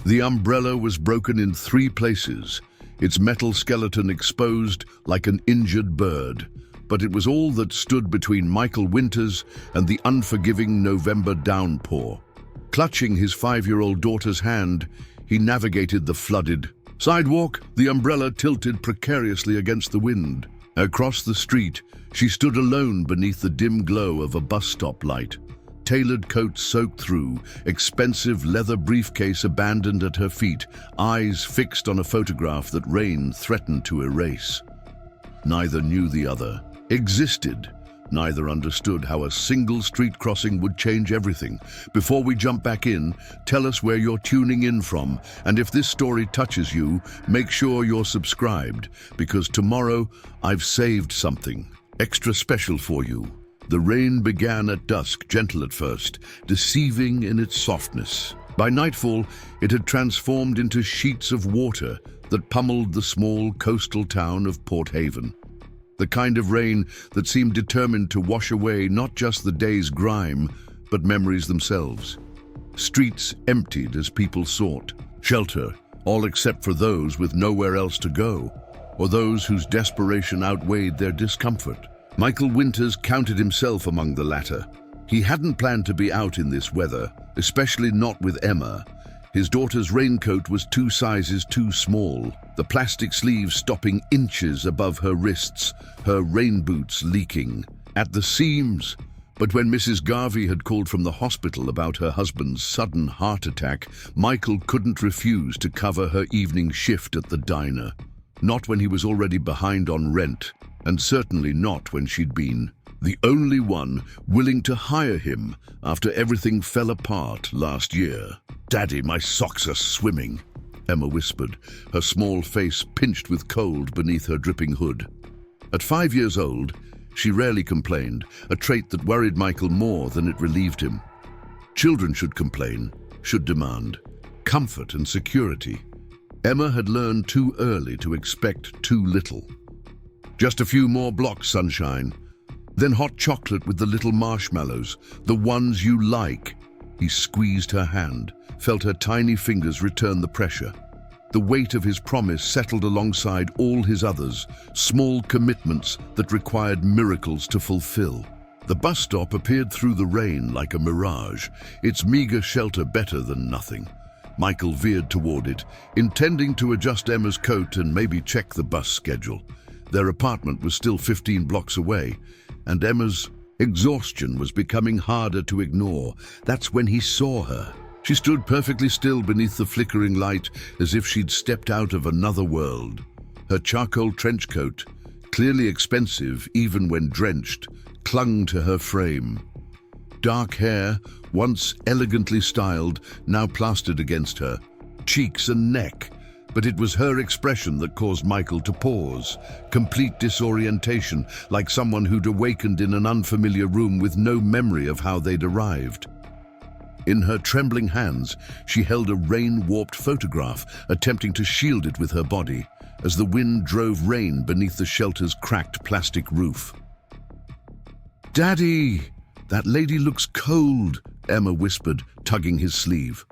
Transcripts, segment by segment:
The umbrella was broken in 3 places, its metal skeleton exposed like an injured bird. But it was all that stood between Michael Winters and the unforgiving November downpour. Clutching his 5-year-old daughter's hand, he navigated the flooded sidewalk. The umbrella tilted precariously against the wind. Across the street, she stood alone beneath the dim glow of a bus stop light. Tailored coat soaked through, expensive leather briefcase abandoned at her feet, eyes fixed on a photograph that rain threatened to erase. Neither knew the other existed. Neither understood how a single street crossing would change everything. Before we jump back in, tell us where you're tuning in from, and if this story touches you, make sure you're subscribed, because tomorrow I've saved something extra special for you. The rain began at dusk, gentle at first, deceiving in its softness. By nightfall, it had transformed into sheets of water that pummeled the small coastal town of Port Haven. The kind of rain that seemed determined to wash away not just the day's grime, but memories themselves. Streets emptied as people sought shelter, all except for those with nowhere else to go, or those whose desperation outweighed their discomfort. Michael Winters counted himself among the latter. He hadn't planned to be out in this weather, especially not with Emma. His daughter's raincoat was 2 sizes too small, the plastic sleeves stopping inches above her wrists, her rain boots leaking at the seams. But when Mrs. Garvey had called from the hospital about her husband's sudden heart attack, Michael couldn't refuse to cover her evening shift at the diner. Not when he was already behind on rent, and certainly not when she'd been the only one willing to hire him after everything fell apart last year. "Daddy, my socks are swimming," Emma whispered, her small face pinched with cold beneath her dripping hood. At 5 years old, she rarely complained, a trait that worried Michael more than it relieved him. Children should complain, should demand comfort and security. Emma had learned too early to expect too little. "Just a few more blocks, sunshine. Then hot chocolate with the little marshmallows, the ones you like." He squeezed her hand, felt her tiny fingers return the pressure. The weight of his promise settled alongside all his others, small commitments that required miracles to fulfill. The bus stop appeared through the rain like a mirage, its meager shelter better than nothing. Michael veered toward it, intending to adjust Emma's coat and maybe check the bus schedule. Their apartment was still 15 blocks away, and Emma's exhaustion was becoming harder to ignore. That's when he saw her. She stood perfectly still beneath the flickering light, as if she'd stepped out of another world. Her charcoal trench coat, clearly expensive even when drenched, clung to her frame. Dark hair, once elegantly styled, now plastered against her cheeks and neck. But it was her expression that caused Michael to pause, complete disorientation, like someone who'd awakened in an unfamiliar room with no memory of how they'd arrived. In her trembling hands, she held a rain-warped photograph, attempting to shield it with her body, as the wind drove rain beneath the shelter's cracked plastic roof. "Daddy, that lady looks cold," Emma whispered, tugging his sleeve.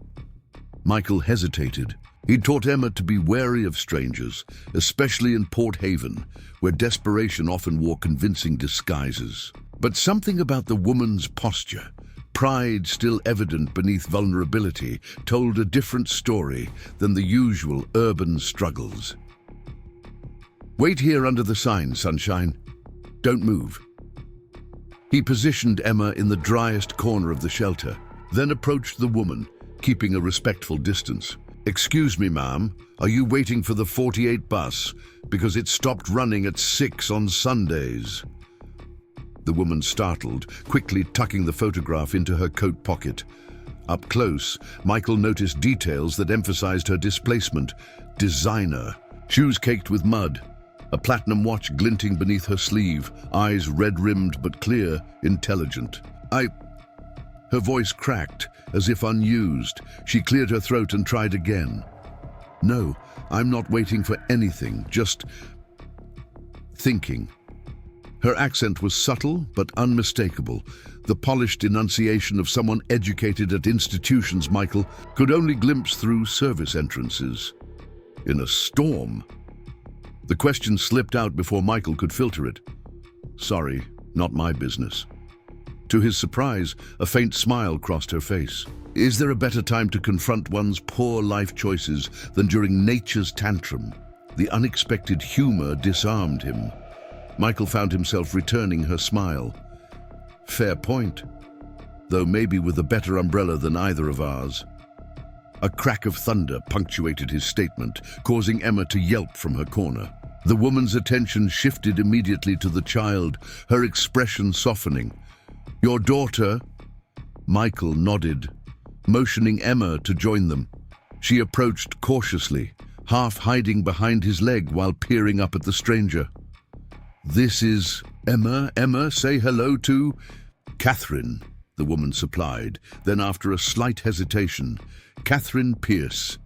Michael hesitated. He'd taught Emma to be wary of strangers, especially in Port Haven, where desperation often wore convincing disguises. But something about the woman's posture, pride still evident beneath vulnerability, told a different story than the usual urban struggles. "Wait here under the sign, sunshine. Don't move." He positioned Emma in the driest corner of the shelter, then approached the woman, keeping a respectful distance. "Excuse me, ma'am, are you waiting for the 48 bus? Because it stopped running at 6 on Sundays." The woman startled, quickly tucking the photograph into her coat pocket. Up close, Michael noticed details that emphasized her displacement. Designer, shoes caked with mud, a platinum watch glinting beneath her sleeve, eyes red-rimmed but clear, intelligent. Her voice cracked, as if unused. She cleared her throat and tried again. "No, I'm not waiting for anything, just thinking." Her accent was subtle but unmistakable, the polished enunciation of someone educated at institutions Michael could only glimpse through service entrances. In a storm? The question slipped out before Michael could filter it. Sorry, not my business. To his surprise, a faint smile crossed her face. Is there a better time to confront one's poor life choices than during nature's tantrum? The unexpected humor disarmed him. Michael found himself returning her smile. Fair point, though maybe with a better umbrella than either of ours. A crack of thunder punctuated his statement, causing Emma to yelp from her corner. The woman's attention shifted immediately to the child, her expression softening. Your daughter? Michael nodded, motioning Emma to join them. She approached cautiously, half hiding behind his leg while peering up at the stranger. This is Emma. Emma, say hello to Catherine, the woman supplied. Then after a slight hesitation, Catherine Pierce.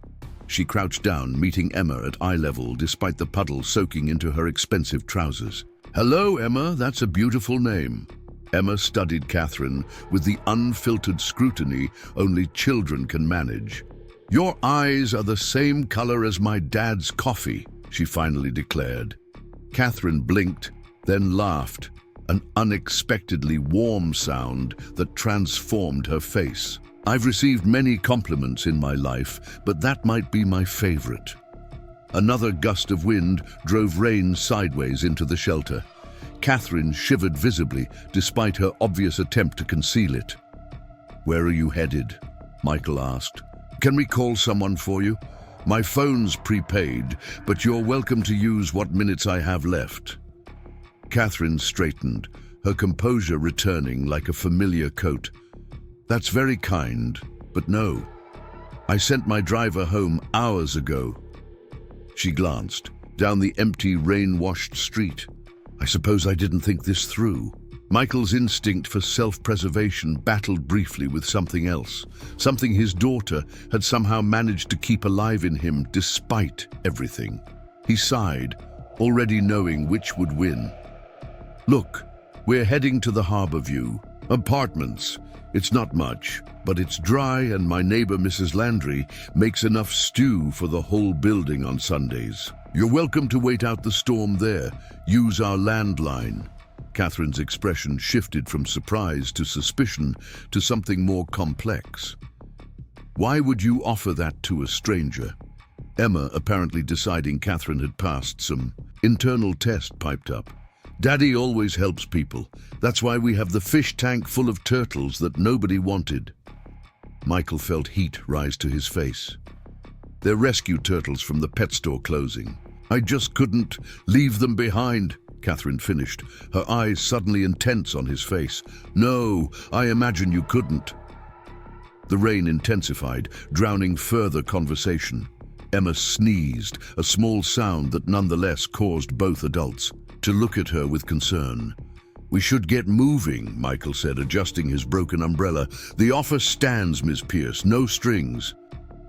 She crouched down, meeting Emma at eye level despite the puddle soaking into her expensive trousers. Hello, Emma, that's a beautiful name. Emma studied Catherine with the unfiltered scrutiny only children can manage. Your eyes are the same color as my dad's coffee, she finally declared. Catherine blinked, then laughed, an unexpectedly warm sound that transformed her face. I've received many compliments in my life, but that might be my favorite. Another gust of wind drove rain sideways into the shelter. Catherine shivered visibly, despite her obvious attempt to conceal it. Where are you headed? Michael asked. Can we call someone for you? My phone's prepaid, but you're welcome to use what minutes I have left. Catherine straightened, her composure returning like a familiar coat. That's very kind, but no. I sent my driver home hours ago. She glanced down the empty, rain-washed street. I suppose I didn't think this through. Michael's instinct for self-preservation battled briefly with something else, something his daughter had somehow managed to keep alive in him despite everything. He sighed, already knowing which would win. Look, we're heading to the Harbor View. Apartments. It's not much, but it's dry and my neighbor Mrs. Landry makes enough stew for the whole building on Sundays. You're welcome to wait out the storm there. Use our landline. Catherine's expression shifted from surprise to suspicion to something more complex. Why would you offer that to a stranger? Emma, apparently deciding Catherine had passed some internal test, piped up. Daddy always helps people. That's why we have the fish tank full of turtles that nobody wanted. Michael felt heat rise to his face. They're rescue turtles from the pet store closing. I just couldn't leave them behind, Catherine finished, her eyes suddenly intense on his face. No, I imagine you couldn't. The rain intensified, drowning further conversation. Emma sneezed, a small sound that nonetheless caused both adults to look at her with concern. We should get moving, Michael said, adjusting his broken umbrella. The offer stands, Miss Pierce, no strings.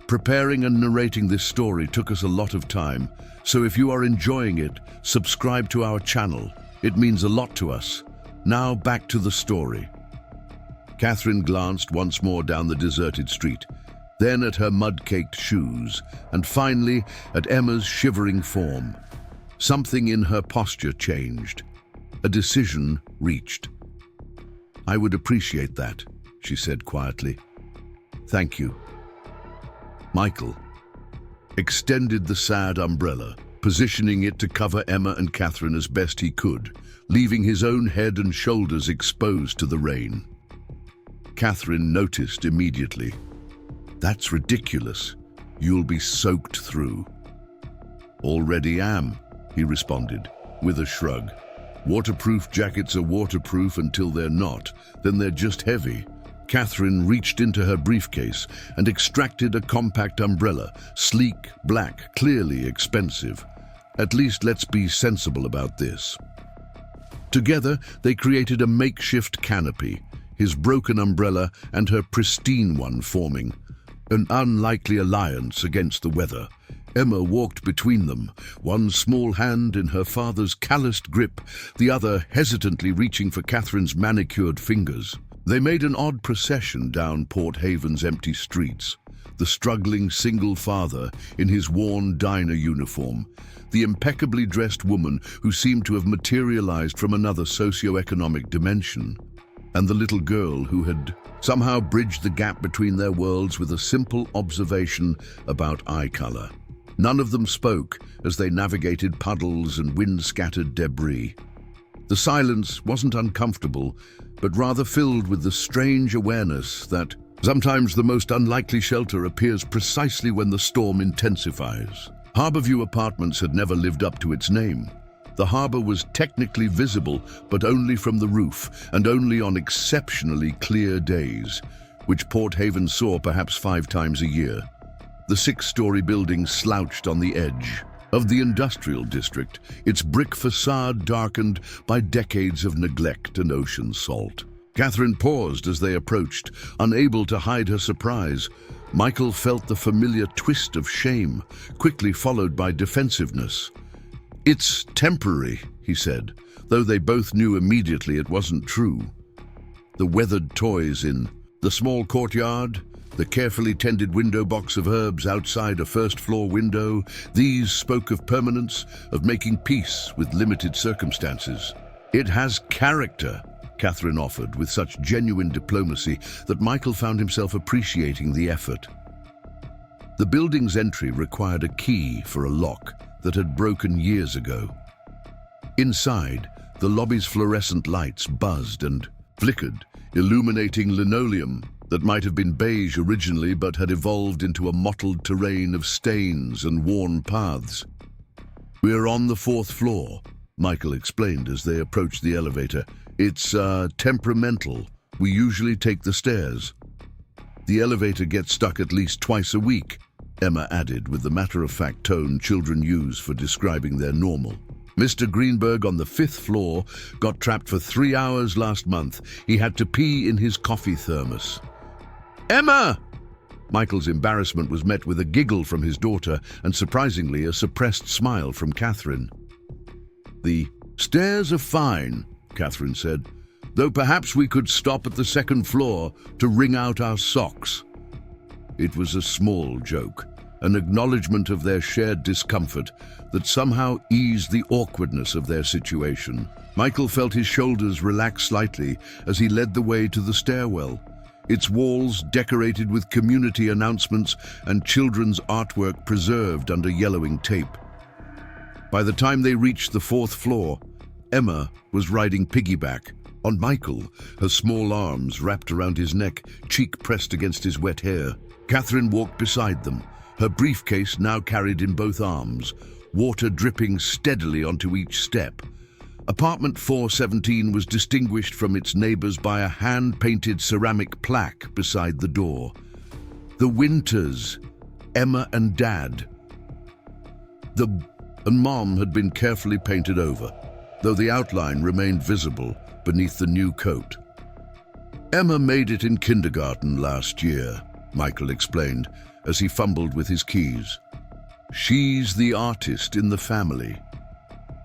Preparing and narrating this story took us a lot of time, so if you are enjoying it, subscribe to our channel. It means a lot to us. Now back to the story. Catherine glanced once more down the deserted street, then at her mud-caked shoes, and finally at Emma's shivering form. Something in her posture changed. A decision reached. I would appreciate that, she said quietly. Thank you. Michael extended the sad umbrella, positioning it to cover Emma and Catherine as best he could, leaving his own head and shoulders exposed to the rain. Catherine noticed immediately. That's ridiculous. You'll be soaked through. Already am, he responded, with a shrug. Waterproof jackets are waterproof until they're not, then they're just heavy. Catherine reached into her briefcase and extracted a compact umbrella, sleek, black, clearly expensive. At least let's be sensible about this. Together, they created a makeshift canopy, his broken umbrella and her pristine one forming. An unlikely alliance against the weather. Emma walked between them, one small hand in her father's calloused grip, the other hesitantly reaching for Catherine's manicured fingers. They made an odd procession down Port Haven's empty streets. The struggling single father in his worn diner uniform, the impeccably dressed woman who seemed to have materialized from another socio-economic dimension, and the little girl who had somehow bridged the gap between their worlds with a simple observation about eye color. None of them spoke as they navigated puddles and wind-scattered debris. The silence wasn't uncomfortable, but rather filled with the strange awareness that sometimes the most unlikely shelter appears precisely when the storm intensifies. Harborview Apartments had never lived up to its name. The harbor was technically visible, but only from the roof, and only on exceptionally clear days, which Port Haven saw perhaps 5 times a year. The 6-story building slouched on the edge of the industrial district, its brick facade darkened by decades of neglect and ocean salt. Catherine paused as they approached, unable to hide her surprise. Michael felt the familiar twist of shame, quickly followed by defensiveness. "It's temporary," he said, though they both knew immediately it wasn't true. The weathered toys in the small courtyard, the carefully tended window box of herbs outside a first-floor window, these spoke of permanence, of making peace with limited circumstances. "It has character," Catherine offered with such genuine diplomacy that Michael found himself appreciating the effort. The building's entry required a key for a lock that had broken years ago. Inside, the lobby's fluorescent lights buzzed and flickered, illuminating linoleum that might have been beige originally but had evolved into a mottled terrain of stains and worn paths. "We're on the 4th floor," Michael explained as they approached the elevator. "It's temperamental. We usually take the stairs." "The elevator gets stuck at least twice a week," Emma added with the matter-of-fact tone children use for describing their normal. "Mr. Greenberg on the 5th floor got trapped for 3 hours last month. He had to pee in his coffee thermos." "Emma!" Michael's embarrassment was met with a giggle from his daughter and, surprisingly, a suppressed smile from Catherine. "The stairs are fine," Catherine said, "though perhaps we could stop at the 2nd floor to wring out our socks." It was a small joke, an acknowledgement of their shared discomfort that somehow eased the awkwardness of their situation. Michael felt his shoulders relax slightly as he led the way to the stairwell, its walls decorated with community announcements and children's artwork preserved under yellowing tape. By the time they reached the 4th floor, Emma was riding piggyback on Michael, her small arms wrapped around his neck, cheek pressed against his wet hair. Catherine walked beside them, her briefcase now carried in both arms, water dripping steadily onto each step. Apartment 417 was distinguished from its neighbors by a hand-painted ceramic plaque beside the door. "The Winters, Emma and Dad." And Mom had been carefully painted over, though the outline remained visible beneath the new coat. "Emma made it in kindergarten last year," Michael explained as he fumbled with his keys. "She's the artist in the family."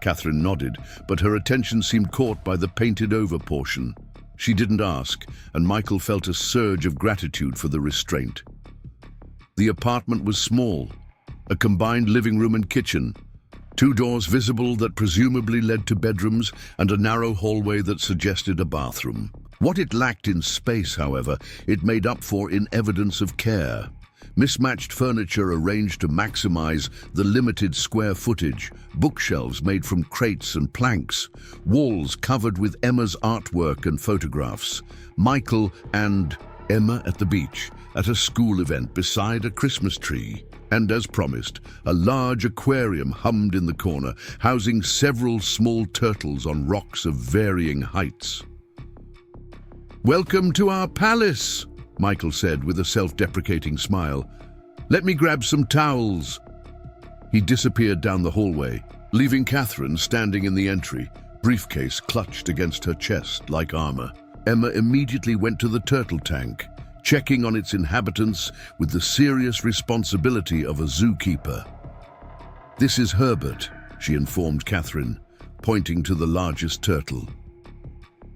Catherine nodded, but her attention seemed caught by the painted-over portion. She didn't ask, and Michael felt a surge of gratitude for the restraint. The apartment was small, a combined living room and kitchen, 2 doors visible that presumably led to bedrooms, and a narrow hallway that suggested a bathroom. What it lacked in space, however, it made up for in evidence of care. Mismatched furniture arranged to maximize the limited square footage, bookshelves made from crates and planks, walls covered with Emma's artwork and photographs, Michael and Emma at the beach, at a school event beside a Christmas tree, and as promised, a large aquarium hummed in the corner, housing several small turtles on rocks of varying heights. "Welcome to our palace," Michael said with a self-deprecating smile. "Let me grab some towels." He disappeared down the hallway, leaving Catherine standing in the entry, briefcase clutched against her chest like armor. Emma immediately went to the turtle tank, checking on its inhabitants with the serious responsibility of a zookeeper. "This is Herbert," she informed Catherine, pointing to the largest turtle.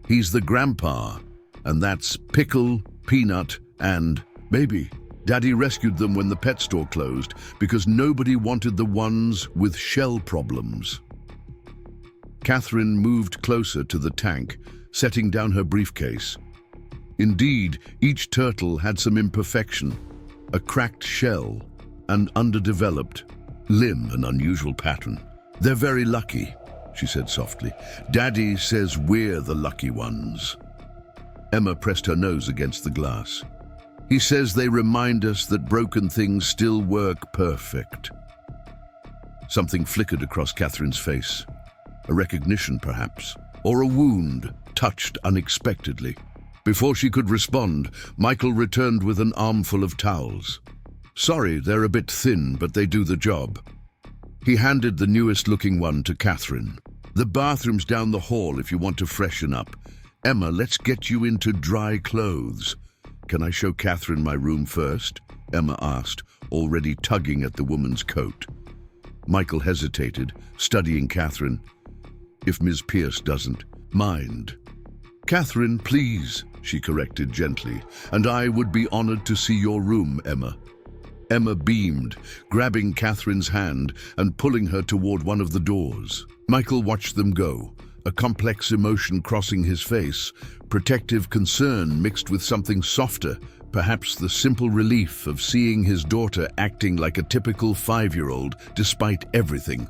"He's the grandpa, and that's Pickle, Peanut, and Baby. Daddy rescued them when the pet store closed because nobody wanted the ones with shell problems." Catherine moved closer to the tank, setting down her briefcase. Indeed, each turtle had some imperfection: a cracked shell, an underdeveloped limb, an unusual pattern. "They're very lucky," she said softly. "Daddy says we're the lucky ones." Emma pressed her nose against the glass. "He says they remind us that broken things still work perfect." Something flickered across Catherine's face. A recognition, perhaps, or a wound touched unexpectedly. Before she could respond, Michael returned with an armful of towels. "Sorry, they're a bit thin, but they do the job." He handed the newest-looking one to Catherine. "The bathroom's down the hall if you want to freshen up. Emma, let's get you into dry clothes." "Can I show Catherine my room first?" Emma asked, already tugging at the woman's coat. Michael hesitated, studying Catherine. "If Ms. Pierce doesn't mind." "Catherine, please," she corrected gently, "and I would be honored to see your room, Emma." Emma beamed, grabbing Catherine's hand and pulling her toward one of the doors. Michael watched them go, a complex emotion crossing his face, protective concern mixed with something softer, perhaps the simple relief of seeing his daughter acting like a typical 5-year-old despite everything.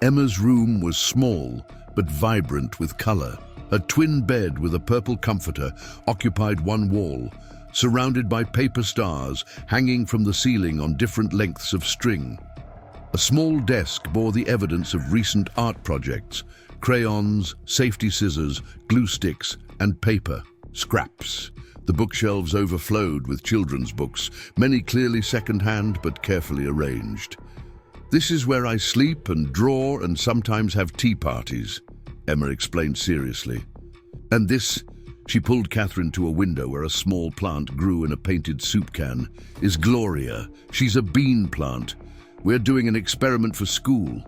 Emma's room was small, but vibrant with color. A twin bed with a purple comforter occupied one wall, surrounded by paper stars hanging from the ceiling on different lengths of string. A small desk bore the evidence of recent art projects: crayons, safety scissors, glue sticks, and paper scraps. The bookshelves overflowed with children's books, many clearly second-hand but carefully arranged. "This is where I sleep and draw and sometimes have tea parties," Emma explained seriously. "And this," she pulled Catherine to a window where a small plant grew in a painted soup can, "is Gloria. She's a bean plant. We're doing an experiment for school."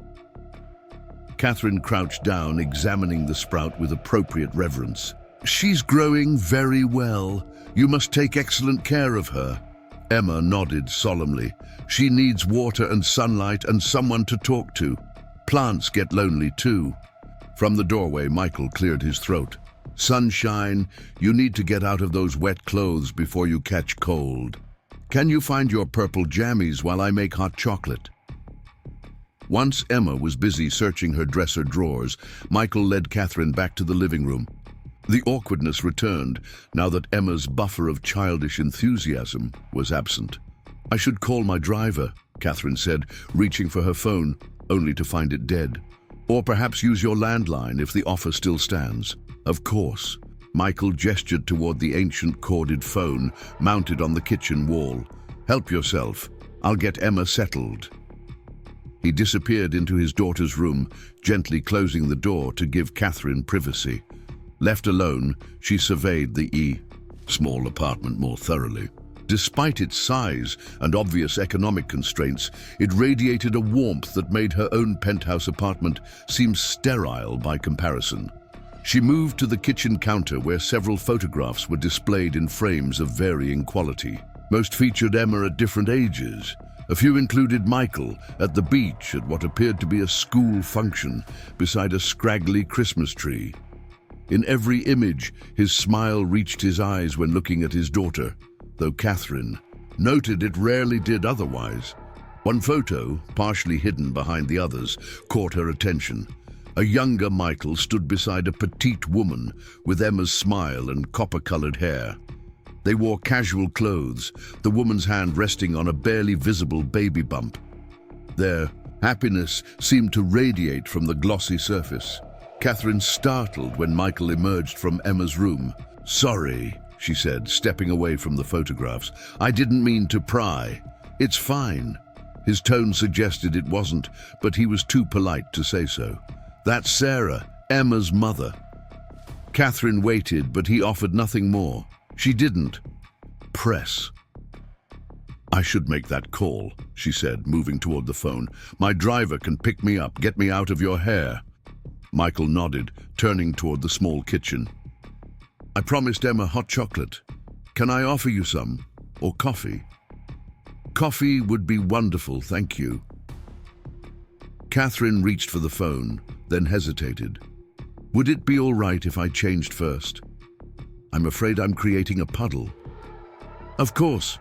Catherine crouched down, examining the sprout with appropriate reverence. "She's growing very well. You must take excellent care of her." Emma nodded solemnly. "She needs water and sunlight and someone to talk to. Plants get lonely too." From the doorway, Michael cleared his throat. "Sunshine, you need to get out of those wet clothes before you catch cold. Can you find your purple jammies while I make hot chocolate?" Once Emma was busy searching her dresser drawers, Michael led Catherine back to the living room. The awkwardness returned now that Emma's buffer of childish enthusiasm was absent. "I should call my driver," Catherine said, reaching for her phone, only to find it dead. "Or perhaps use your landline if the offer still stands." "Of course." Michael gestured toward the ancient corded phone mounted on the kitchen wall. "Help yourself. I'll get Emma settled." He disappeared into his daughter's room, gently closing the door to give Catherine privacy. Left alone, she surveyed the small apartment more thoroughly. Despite its size and obvious economic constraints, it radiated a warmth that made her own penthouse apartment seem sterile by comparison. She moved to the kitchen counter where several photographs were displayed in frames of varying quality. Most featured Emma at different ages. A few included Michael at the beach at what appeared to be a school function beside a scraggly Christmas tree. In every image, his smile reached his eyes when looking at his daughter, though Catherine noted it rarely did otherwise. One photo, partially hidden behind the others, caught her attention. A younger Michael stood beside a petite woman with Emma's smile and copper-colored hair. They wore casual clothes, the woman's hand resting on a barely visible baby bump. Their happiness seemed to radiate from the glossy surface. Catherine startled when Michael emerged from Emma's room. "Sorry," she said, stepping away from the photographs. "I didn't mean to pry." "It's fine." His tone suggested it wasn't, but he was too polite to say so. "That's Sarah, Emma's mother." Catherine waited, but he offered nothing more. She didn't press. "I should make that call," she said, moving toward the phone. "My driver can pick me up, get me out of your hair." Michael nodded, turning toward the small kitchen. "I promised Emma hot chocolate. Can I offer you some? Or coffee?" "Coffee would be wonderful, thank you." Catherine reached for the phone, then hesitated. "Would it be all right if I changed first? I'm afraid I'm creating a puddle." "Of course.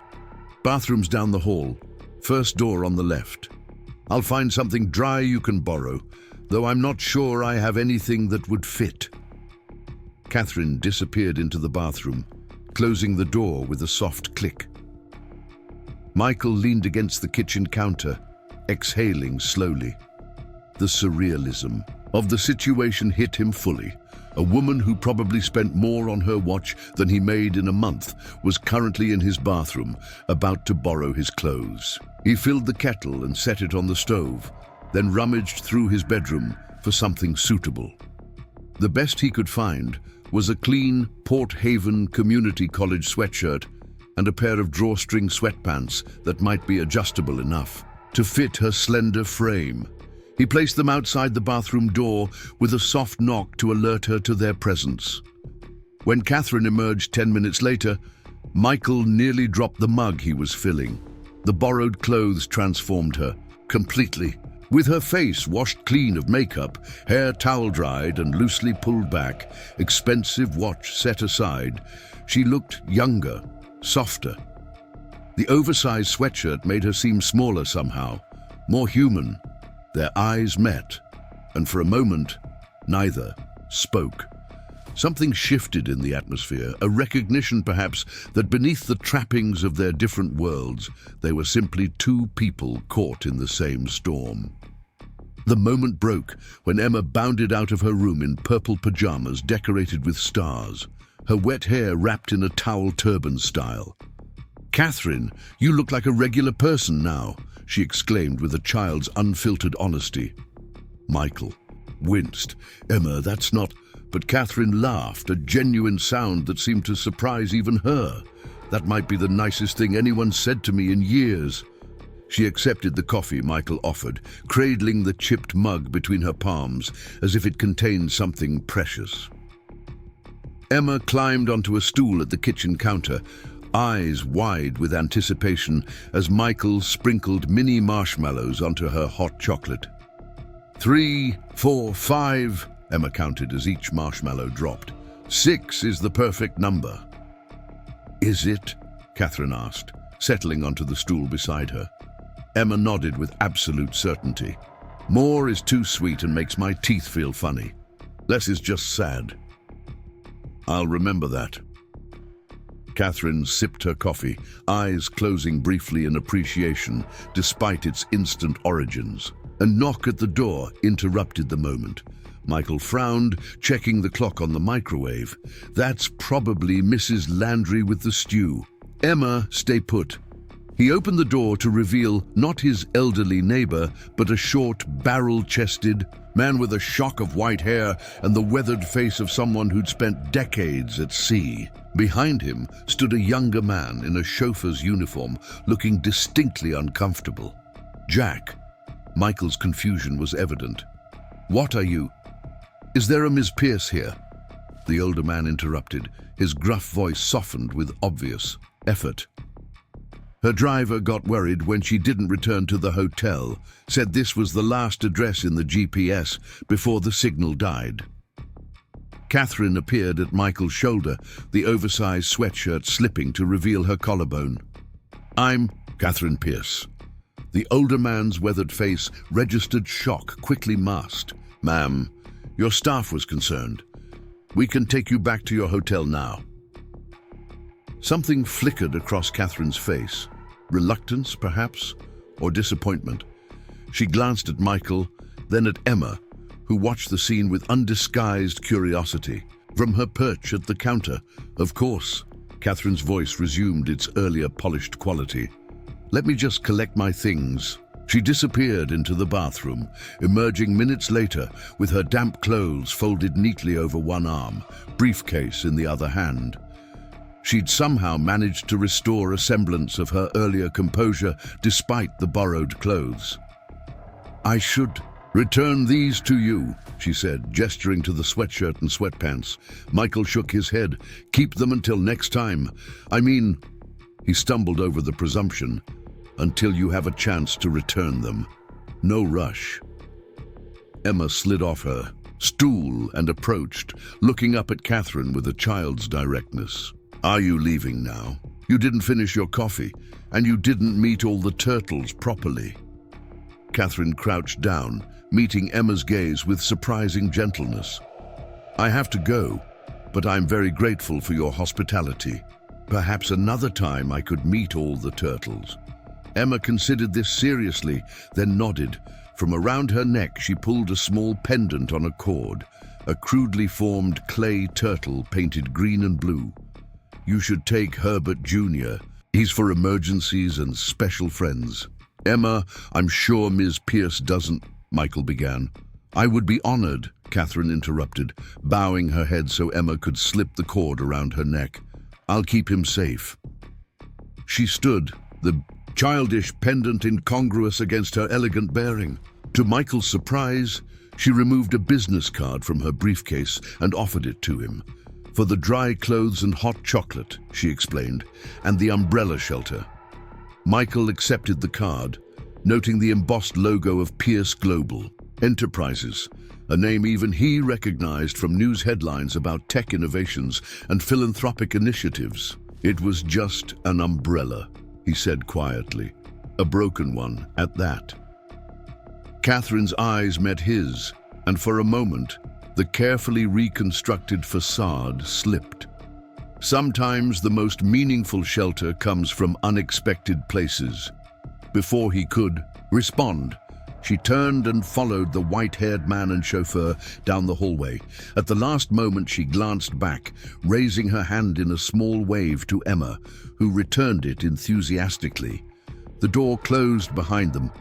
Bathroom's down the hall. First door on the left. I'll find something dry you can borrow, though I'm not sure I have anything that would fit." Catherine disappeared into the bathroom, closing the door with a soft click. Michael leaned against the kitchen counter, exhaling slowly. The surrealism of the situation hit him fully. A woman who probably spent more on her watch than he made in a month was currently in his bathroom, about to borrow his clothes. He filled the kettle and set it on the stove, then rummaged through his bedroom for something suitable. The best he could find was a clean Port Haven Community College sweatshirt and a pair of drawstring sweatpants that might be adjustable enough to fit her slender frame. He placed them outside the bathroom door with a soft knock to alert her to their presence. When Catherine emerged 10 minutes later, Michael nearly dropped the mug he was filling. The borrowed clothes transformed her completely. With her face washed clean of makeup, hair towel-dried and loosely pulled back, expensive watch set aside, she looked younger, softer. The oversized sweatshirt made her seem smaller somehow, more human. Their eyes met, and for a moment, neither spoke. Something shifted in the atmosphere, a recognition perhaps that beneath the trappings of their different worlds, they were simply two people caught in the same storm. The moment broke when Emma bounded out of her room in purple pajamas decorated with stars, her wet hair wrapped in a towel turban style. "Catherine, you look like a regular person now," she exclaimed with a child's unfiltered honesty. Michael winced. "Emma, that's not..." But Catherine laughed, a genuine sound that seemed to surprise even her. "That might be the nicest thing anyone said to me in years." She accepted the coffee Michael offered, cradling the chipped mug between her palms as if it contained something precious. Emma climbed onto a stool at the kitchen counter, eyes wide with anticipation as Michael sprinkled mini marshmallows onto her hot chocolate. 3, 4, 5, Emma counted as each marshmallow dropped. 6 is the perfect number. "Is it?" Catherine asked, settling onto the stool beside her. Emma nodded with absolute certainty. "More is too sweet and makes my teeth feel funny. Less is just sad." "I'll remember that." Catherine sipped her coffee, eyes closing briefly in appreciation despite its instant origins. A knock at the door interrupted the moment. Michael frowned, checking the clock on the microwave. "That's probably Mrs. Landry with the stew." "Emma, stay put." He opened the door to reveal not his elderly neighbor, but a short, barrel-chested man with a shock of white hair and the weathered face of someone who'd spent decades at sea. Behind him stood a younger man in a chauffeur's uniform, looking distinctly uncomfortable. "Jack." Michael's confusion was evident. "What are you? Is there a Miss Pierce here?" The older man interrupted, his gruff voice softened with obvious effort. Her driver got worried when she didn't return to the hotel, said this was the last address in the GPS before the signal died. Catherine appeared at Michael's shoulder, the oversized sweatshirt slipping to reveal her collarbone. "I'm Catherine Pierce." The older man's weathered face registered shock, quickly masked. "Ma'am, your staff was concerned. We can take you back to your hotel now." Something flickered across Catherine's face. Reluctance, perhaps, or disappointment. She glanced at Michael, then at Emma, who watched the scene with undisguised curiosity. From her perch at the counter, "Of course," Catherine's voice resumed its earlier polished quality. "Let me just collect my things." She disappeared into the bathroom, emerging minutes later with her damp clothes folded neatly over one arm, briefcase in the other hand. She'd somehow managed to restore a semblance of her earlier composure despite the borrowed clothes. "I should return these to you," she said, gesturing to the sweatshirt and sweatpants. Michael shook his head. "Keep them until next time. I mean," he stumbled over the presumption, "until you have a chance to return them. No rush." Emma slid off her stool and approached, looking up at Catherine with a child's directness. "Are you leaving now? You didn't finish your coffee, and you didn't meet all the turtles properly." Catherine crouched down, meeting Emma's gaze with surprising gentleness. "I have to go, but I'm very grateful for your hospitality. Perhaps another time I could meet all the turtles." Emma considered this seriously, then nodded. From around her neck, she pulled a small pendant on a cord, a crudely formed clay turtle painted green and blue. "You should take Herbert Jr. He's for emergencies and special friends." "Emma, I'm sure Ms. Pierce doesn't," Michael began. "I would be honored," Catherine interrupted, bowing her head so Emma could slip the cord around her neck. "I'll keep him safe." She stood, the childish pendant incongruous against her elegant bearing. To Michael's surprise, she removed a business card from her briefcase and offered it to him. "For the dry clothes and hot chocolate," she explained, "and the umbrella shelter." Michael accepted the card, noting the embossed logo of Pierce Global Enterprises, a name even he recognized from news headlines about tech innovations and philanthropic initiatives. "It was just an umbrella," he said quietly. "A broken one, at that." Catherine's eyes met his, and for a moment, the carefully reconstructed facade slipped. Sometimes the most meaningful shelter comes from unexpected places. Before he could respond, she turned and followed the white-haired man and chauffeur down the hallway. At the last moment, she glanced back, raising her hand in a small wave to Emma, who returned it enthusiastically. The door closed behind them,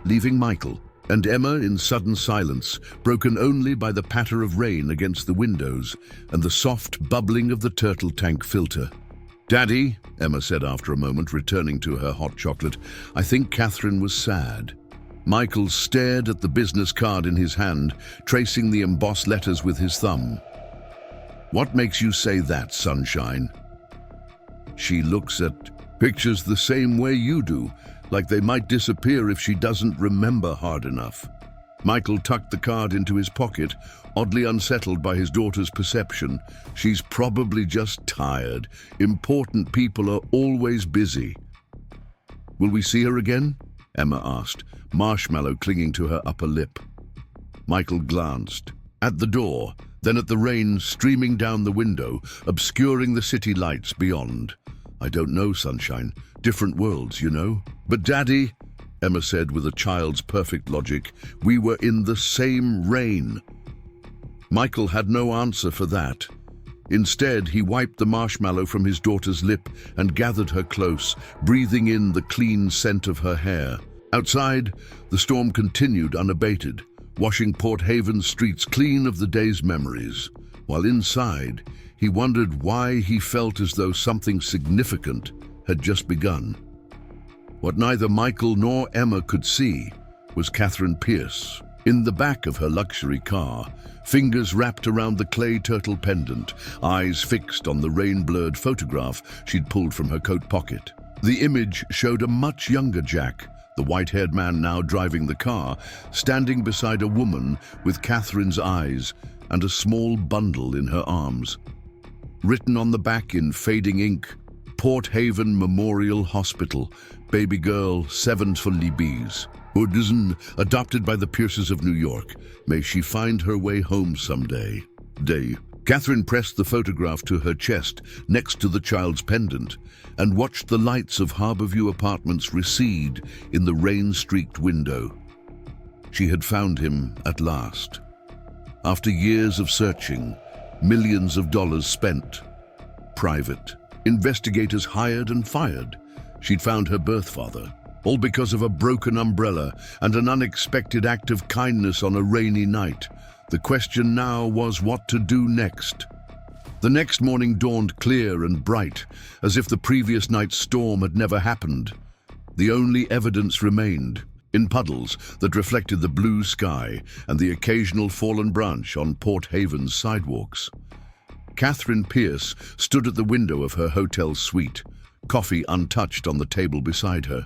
leaving Michael and Emma in sudden silence, broken only by the patter of rain against the windows and the soft bubbling of the turtle tank filter. "Daddy," Emma said after a moment, returning to her hot chocolate, "I think Catherine was sad." Michael stared at the business card in his hand, tracing the embossed letters with his thumb. "What makes you say that, sunshine?" "She looks at pictures the same way you do, like they might disappear if she doesn't remember hard enough." Michael tucked the card into his pocket, oddly unsettled by his daughter's perception. "She's probably just tired. Important people are always busy." "Will we see her again?" Emma asked, marshmallow clinging to her upper lip. Michael glanced at the door, then at the rain streaming down the window, obscuring the city lights beyond. "I don't know, sunshine. Different worlds, you know." "But Daddy," Emma said with a child's perfect logic, "we were in the same rain." Michael had no answer for that. Instead, he wiped the marshmallow from his daughter's lip and gathered her close, breathing in the clean scent of her hair. Outside, the storm continued unabated, washing Port Haven's streets clean of the day's memories, while inside, he wondered why he felt as though something significant had just begun. What neither Michael nor Emma could see was Catherine Pierce, in the back of her luxury car, fingers wrapped around the clay turtle pendant, eyes fixed on the rain-blurred photograph she'd pulled from her coat pocket. The image showed a much younger Jack, the white-haired man now driving the car, standing beside a woman with Catherine's eyes and a small bundle in her arms. Written on the back in fading ink, "Port Haven Memorial Hospital, baby girl 7 for Libby's. Buddhism, adopted by the Pierces of New York. May she find her way home someday." Catherine pressed the photograph to her chest next to the child's pendant and watched the lights of Harborview Apartments recede in the rain-streaked window. She had found him at last. After years of searching, millions of dollars spent, private, investigators hired and fired, she'd found her birth father, all because of a broken umbrella and an unexpected act of kindness on a rainy night. The question now was what to do next. The next morning dawned clear and bright, as if the previous night's storm had never happened. The only evidence remained, in puddles that reflected the blue sky and the occasional fallen branch on Port Haven's sidewalks. Catherine Pierce stood at the window of her hotel suite, coffee untouched on the table beside her.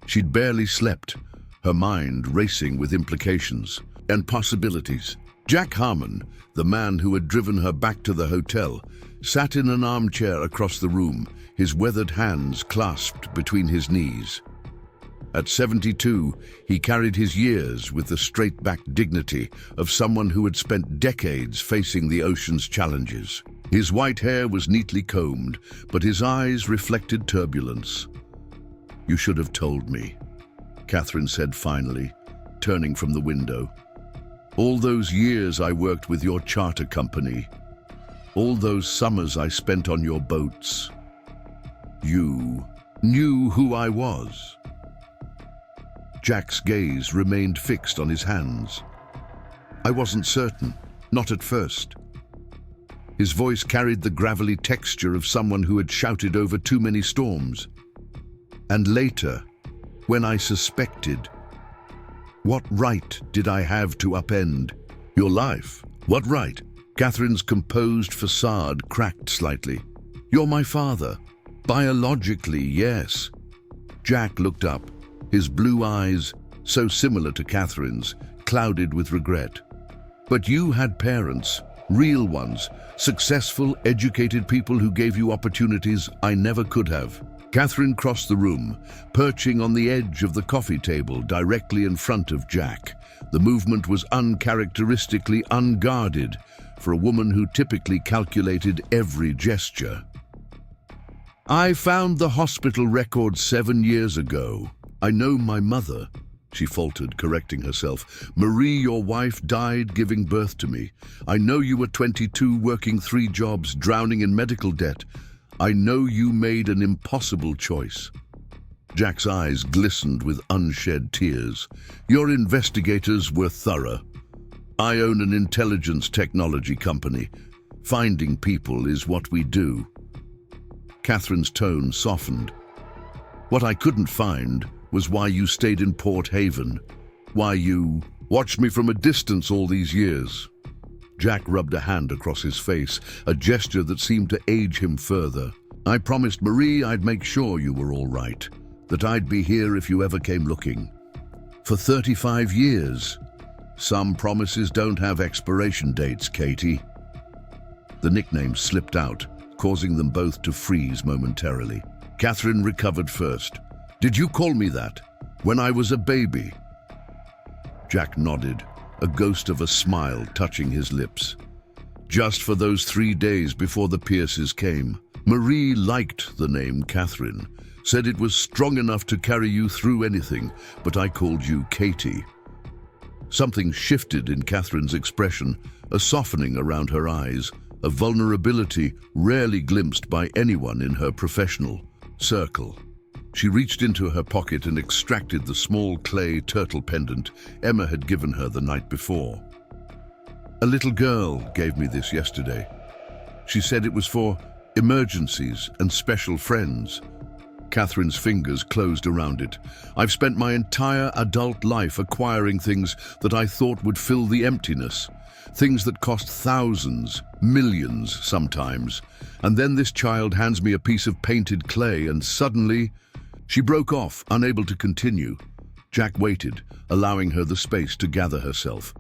She'd barely slept, her mind racing with implications and possibilities. Jack Harmon, the man who had driven her back to the hotel, sat in an armchair across the room, his weathered hands clasped between his knees. At 72, he carried his years with the straight-backed dignity of someone who had spent decades facing the ocean's challenges. His white hair was neatly combed, but his eyes reflected turbulence. "You should have told me," Catherine said finally, turning from the window. "All those years I worked with your charter company, all those summers I spent on your boats. You knew who I was." Jack's gaze remained fixed on his hands. "I wasn't certain, not at first." His voice carried the gravelly texture of someone who had shouted over too many storms. "And later, when I suspected, what right did I have to upend your life? What right?" Catherine's composed facade cracked slightly. "You're my father. Biologically, yes." Jack looked up, his blue eyes, so similar to Catherine's, clouded with regret. "But you had parents, real ones, successful, educated people who gave you opportunities I never could have." Catherine crossed the room, perching on the edge of the coffee table directly in front of Jack. The movement was uncharacteristically unguarded for a woman who typically calculated every gesture. "I found the hospital record 7 years ago. I know my mother," she faltered, correcting herself. "Marie, your wife, died giving birth to me. I know you were 22, working 3 jobs, drowning in medical debt. I know you made an impossible choice." Jack's eyes glistened with unshed tears. "Your investigators were thorough. I own an intelligence technology company. Finding people is what we do." Catherine's tone softened. "What I couldn't find was why you stayed in Port Haven, why you watched me from a distance all these years." Jack rubbed a hand across his face, a gesture that seemed to age him further. "I promised Marie I'd make sure you were all right, that I'd be here if you ever came looking. For 35 years. Some promises don't have expiration dates, Katie." The nickname slipped out, causing them both to freeze momentarily. Catherine recovered first. "Did you call me that? When I was a baby?" Jack nodded, a ghost of a smile touching his lips. "Just for those 3 days before the Pierces came. Marie liked the name Catherine, said it was strong enough to carry you through anything, but I called you Katie." Something shifted in Catherine's expression, a softening around her eyes, a vulnerability rarely glimpsed by anyone in her professional circle. She reached into her pocket and extracted the small clay turtle pendant Emma had given her the night before. "A little girl gave me this yesterday. She said it was for emergencies and special friends." Catherine's fingers closed around it. "I've spent my entire adult life acquiring things that I thought would fill the emptiness. Things that cost thousands, millions sometimes. And then this child hands me a piece of painted clay and suddenly..." She broke off, unable to continue. Jack waited, allowing her the space to gather herself.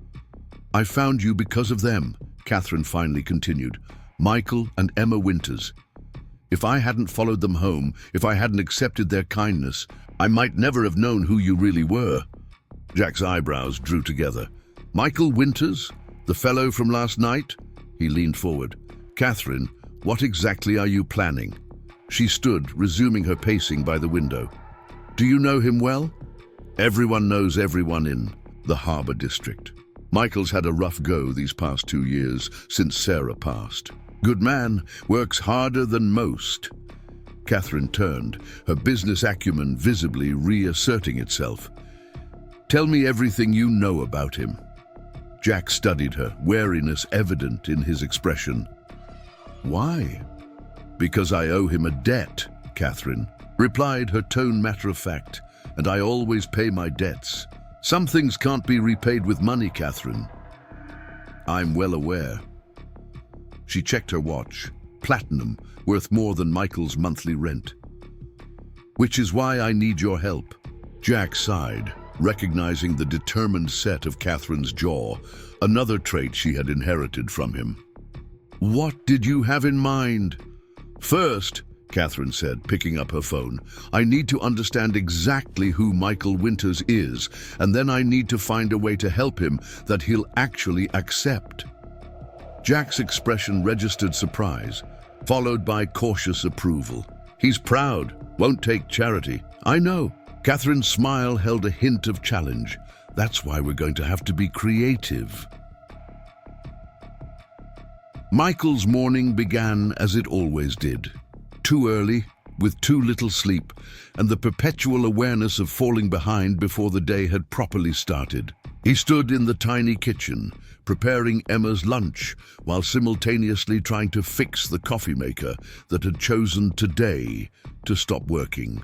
"I found you because of them," Catherine finally continued. "Michael and Emma Winters. If I hadn't followed them home, if I hadn't accepted their kindness, I might never have known who you really were." Jack's eyebrows drew together. "Michael Winters? The fellow from last night?" He leaned forward. "Catherine, what exactly are you planning?" She stood, resuming her pacing by the window. "Do you know him well?" "Everyone knows everyone in the Harbor District. Michael's had a rough go these past 2 years, since Sarah passed. Good man, works harder than most." Catherine turned, her business acumen visibly reasserting itself. "Tell me everything you know about him." Jack studied her, wariness evident in his expression. Why? Because I owe him a debt, Catherine replied, her tone matter-of-fact, and I always pay my debts. Some things can't be repaid with money, Catherine. I'm well aware. She checked her watch. Platinum, worth more than Michael's monthly rent. Which is why I need your help. Jack sighed, recognizing the determined set of Catherine's jaw, another trait she had inherited from him. What did you have in mind? First, Catherine said, picking up her phone, I need to understand exactly who Michael Winters is, and then I need to find a way to help him that he'll actually accept. Jack's expression registered surprise, followed by cautious approval. He's proud, won't take charity. I know. Catherine's smile held a hint of challenge. That's why we're going to have to be creative. Michael's morning began as it always did. Too early, with too little sleep, and the perpetual awareness of falling behind before the day had properly started. He stood in the tiny kitchen, preparing Emma's lunch, while simultaneously trying to fix the coffee maker that had chosen today to stop working.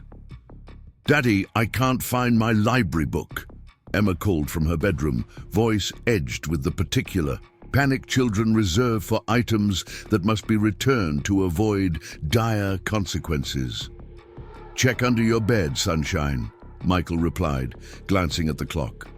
Daddy, I can't find my library book, Emma called from her bedroom, voice edged with the particular. Panic children reserve for items that must be returned to avoid dire consequences. Check under your bed, sunshine, Michael replied, glancing at the clock.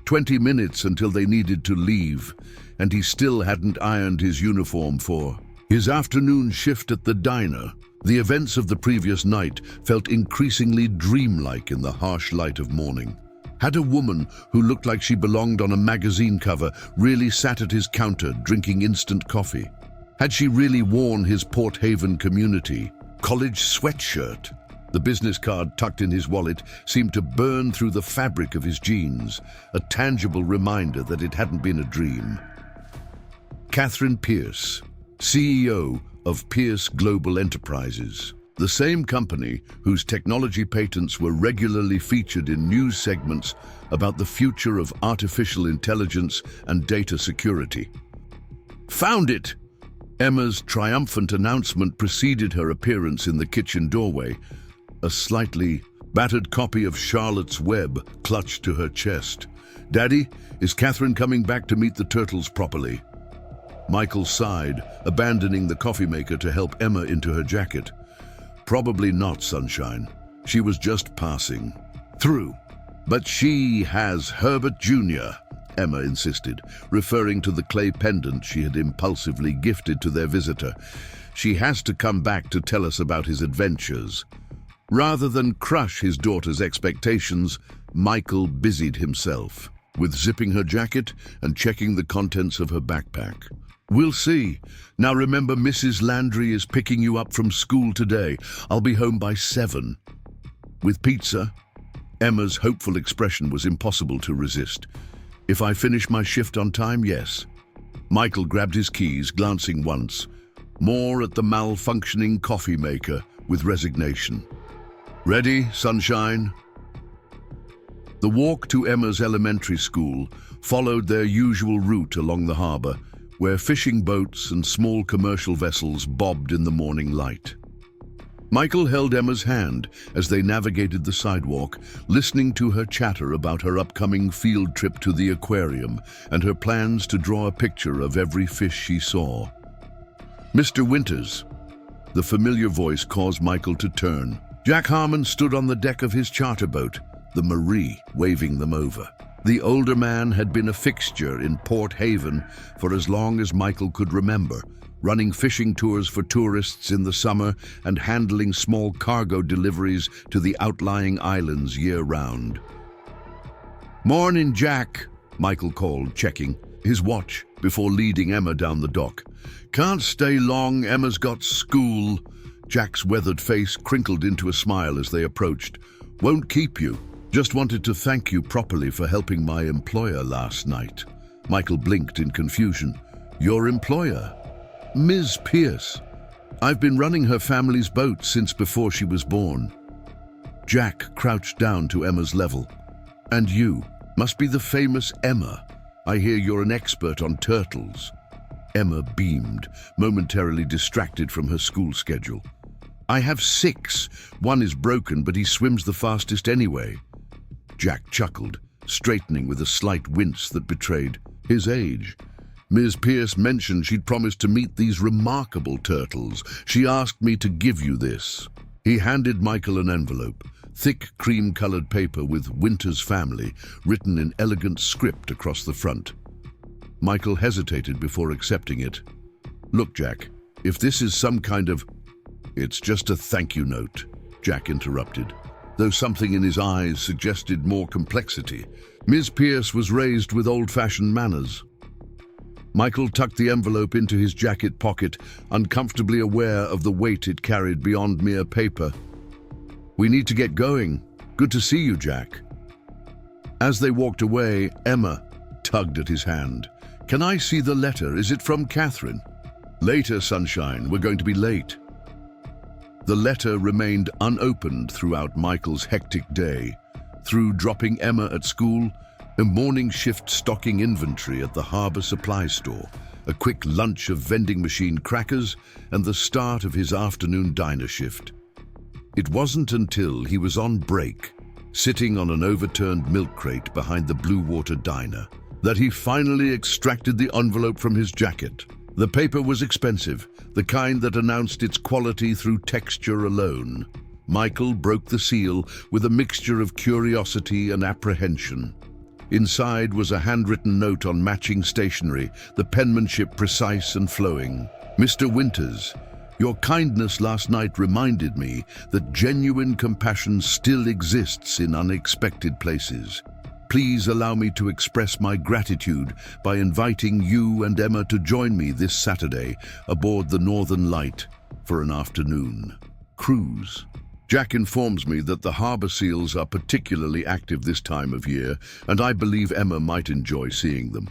20 minutes until they needed to leave, and he still hadn't ironed his uniform for his afternoon shift at the diner. The events of the previous night felt increasingly dreamlike in the harsh light of morning. Had a woman who looked like she belonged on a magazine cover really sat at his counter drinking instant coffee? Had she really worn his Port Haven Community college sweatshirt? The business card tucked in his wallet seemed to burn through the fabric of his jeans, a tangible reminder that it hadn't been a dream. Catherine Pierce, CEO of Pierce Global Enterprises, the same company whose technology patents were regularly featured in news segments about the future of artificial intelligence and data security. Found it! Emma's triumphant announcement preceded her appearance in the kitchen doorway, a slightly battered copy of Charlotte's Web clutched to her chest. Daddy, is Catherine coming back to meet the turtles properly? Michael sighed, abandoning the coffee maker to help Emma into her jacket. Probably not, sunshine. She was just passing through. But she has Herbert Jr., Emma insisted, referring to the clay pendant she had impulsively gifted to their visitor. She has to come back to tell us about his adventures. Rather than crush his daughter's expectations, Michael busied himself with zipping her jacket and checking the contents of her backpack. We'll see. Now remember, Mrs. Landry is picking you up from school today. I'll be home by 7. With pizza? Emma's hopeful expression was impossible to resist. If I finish my shift on time, yes. Michael grabbed his keys, glancing once more at the malfunctioning coffee maker with resignation. Ready, sunshine? The walk to Emma's elementary school followed their usual route along the harbor, where fishing boats and small commercial vessels bobbed in the morning light. Michael held Emma's hand as they navigated the sidewalk, listening to her chatter about her upcoming field trip to the aquarium and her plans to draw a picture of every fish she saw. Mr. Winters, the familiar voice caused Michael to turn. Jack Harmon stood on the deck of his charter boat, the Marie, waving them over. The older man had been a fixture in Port Haven for as long as Michael could remember, running fishing tours for tourists in the summer and handling small cargo deliveries to the outlying islands year-round. "Morning, Jack," Michael called, checking his watch before leading Emma down the dock. "Can't stay long, Emma's got school." Jack's weathered face crinkled into a smile as they approached. "Won't keep you. Just wanted to thank you properly for helping my employer last night." Michael blinked in confusion. "Your employer?" "Ms. Pierce. I've been running her family's boat since before she was born." Jack crouched down to Emma's level. "And you must be the famous Emma. I hear you're an expert on turtles." Emma beamed, momentarily distracted from her school schedule. "I have 6. One is broken, but he swims the fastest anyway." Jack chuckled, straightening with a slight wince that betrayed his age. "Ms. Pierce mentioned she'd promised to meet these remarkable turtles. She asked me to give you this." He handed Michael an envelope, thick cream-colored paper with Winter's family written in elegant script across the front. Michael hesitated before accepting it. "Look, Jack, if this is some kind of—" "It's just a thank you note," Jack interrupted, though something in his eyes suggested more complexity. Ms. Pierce was raised with old-fashioned manners. Michael tucked the envelope into his jacket pocket, uncomfortably aware of the weight it carried beyond mere paper. "We need to get going. Good to see you, Jack." As they walked away, Emma tugged at his hand. "Can I see the letter? Is it from Catherine?" "Later, sunshine. We're going to be late." The letter remained unopened throughout Michael's hectic day, through dropping Emma at school, a morning shift stocking inventory at the harbor supply store, a quick lunch of vending machine crackers, and the start of his afternoon diner shift. It wasn't until he was on break, sitting on an overturned milk crate behind the Blue Water Diner, that he finally extracted the envelope from his jacket. The paper was expensive, the kind that announced its quality through texture alone. Michael broke the seal with a mixture of curiosity and apprehension. Inside was a handwritten note on matching stationery, the penmanship precise and flowing. "Mr. Winters, your kindness last night reminded me that genuine compassion still exists in unexpected places. Please allow me to express my gratitude by inviting you and Emma to join me this Saturday aboard the Northern Light for an afternoon cruise. Jack informs me that the harbor seals are particularly active this time of year, and I believe Emma might enjoy seeing them.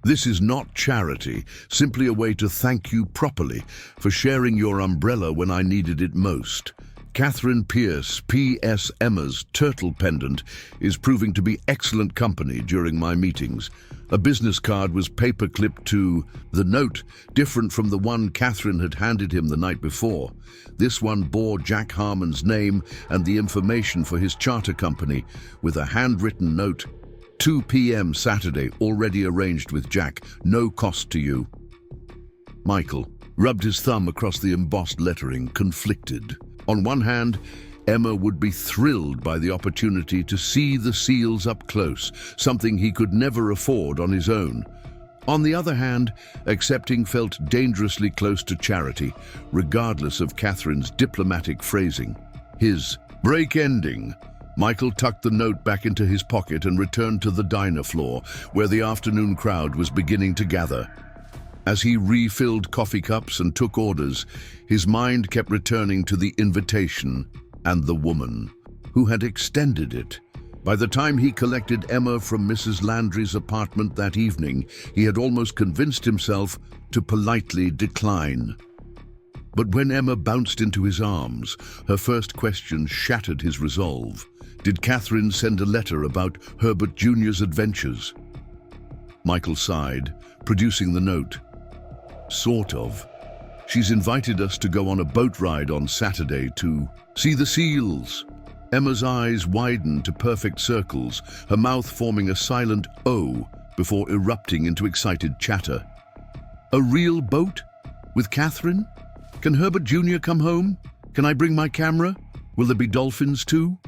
This is not charity, simply a way to thank you properly for sharing your umbrella when I needed it most. Catherine Pierce, P.S. Emma's turtle pendant is proving to be excellent company during my meetings. A business card was paper-clipped to the note, different from the one Catherine had handed him the night before. This one bore Jack Harmon's name and the information for his charter company, with a handwritten note. 2 p.m. Saturday, already arranged with Jack, no cost to you. Michael rubbed his thumb across the embossed lettering, conflicted. On one hand, Emma would be thrilled by the opportunity to see the seals up close, something he could never afford on his own. On the other hand, accepting felt dangerously close to charity, regardless of Catherine's diplomatic phrasing. His break ending, Michael tucked the note back into his pocket and returned to the diner floor, where the afternoon crowd was beginning to gather. As he refilled coffee cups and took orders, his mind kept returning to the invitation and the woman who had extended it. By the time he collected Emma from Mrs. Landry's apartment that evening, he had almost convinced himself to politely decline. But when Emma bounced into his arms, her first question shattered his resolve. Did Catherine send a letter about Herbert Jr.'s adventures? Michael sighed, producing the note. Sort of. She's invited us to go on a boat ride on Saturday to see the seals. Emma's eyes widened to perfect circles, her mouth forming a silent O before erupting into excited chatter. A real boat? With Catherine? Can Herbert Jr. come home? Can I bring my camera? Will there be dolphins too?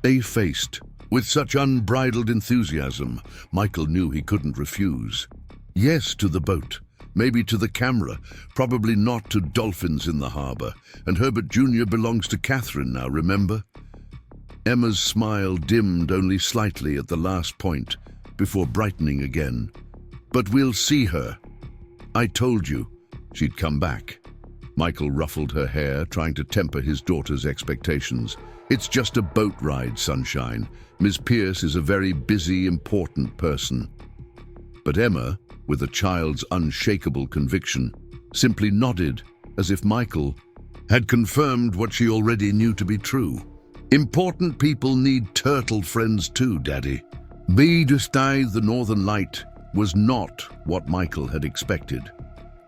They faced. With such unbridled enthusiasm, Michael knew he couldn't refuse. Yes to the boat. Maybe to the camera, probably not to dolphins in the harbor. And Herbert Jr. belongs to Catherine now, remember? Emma's smile dimmed only slightly at the last point, before brightening again. But we'll see her. I told you she'd come back. Michael ruffled her hair, trying to temper his daughter's expectations. It's just a boat ride, sunshine. Miss Pierce is a very busy, important person. But Emma, with a child's unshakable conviction, simply nodded as if Michael had confirmed what she already knew to be true. Important people need turtle friends too, Daddy. Be to stay the Northern Light was not what Michael had expected.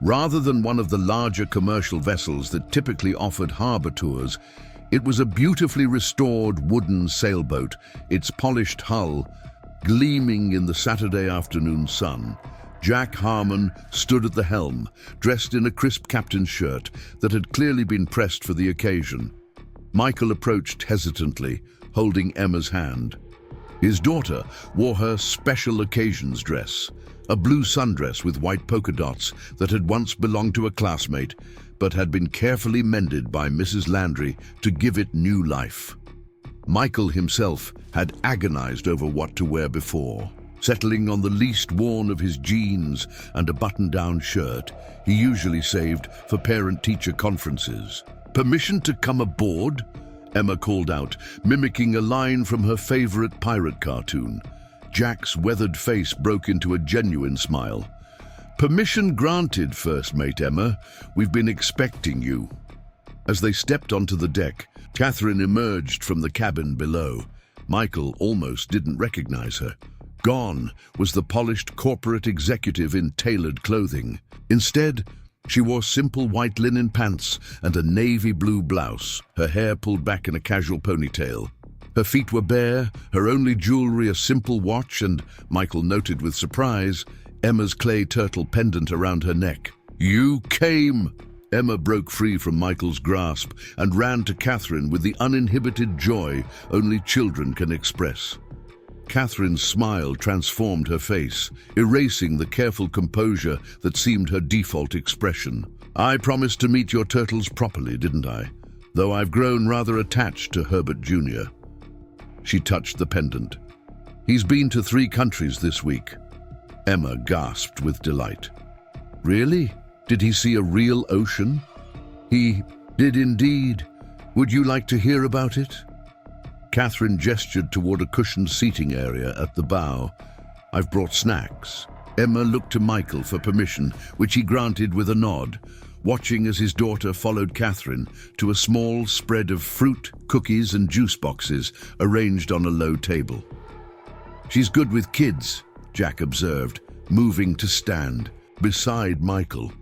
Rather than one of the larger commercial vessels that typically offered harbor tours, it was a beautifully restored wooden sailboat, its polished hull gleaming in the Saturday afternoon sun. Jack Harmon stood at the helm, dressed in a crisp captain's shirt that had clearly been pressed for the occasion. Michael approached hesitantly, holding Emma's hand. His daughter wore her special occasions dress, a blue sundress with white polka dots that had once belonged to a classmate, but had been carefully mended by Mrs. Landry to give it new life. Michael himself had agonized over what to wear before. Settling on the least worn of his jeans and a button-down shirt he usually saved for parent-teacher conferences. "Permission to come aboard?" Emma called out, mimicking a line from her favorite pirate cartoon. Jack's weathered face broke into a genuine smile. "Permission granted, First Mate Emma. We've been expecting you." As they stepped onto the deck, Catherine emerged from the cabin below. Michael almost didn't recognize her. Gone was the polished corporate executive in tailored clothing. Instead, she wore simple white linen pants and a navy blue blouse, her hair pulled back in a casual ponytail. Her feet were bare, her only jewelry a simple watch and, Michael noted with surprise, Emma's clay turtle pendant around her neck. "You came!" Emma broke free from Michael's grasp and ran to Catherine with the uninhibited joy only children can express. Catherine's smile transformed her face, erasing the careful composure that seemed her default expression. "I promised to meet your turtles properly, didn't I? Though I've grown rather attached to Herbert Jr." She touched the pendant. "He's been to 3 countries this week." Emma gasped with delight. "Really? Did he see a real ocean?" "He did indeed. Would you like to hear about it?" Catherine gestured toward a cushioned seating area at the bow. "I've brought snacks." Emma looked to Michael for permission, which he granted with a nod, watching as his daughter followed Catherine to a small spread of fruit, cookies, and juice boxes arranged on a low table. "She's good with kids," Jack observed, moving to stand beside Michael.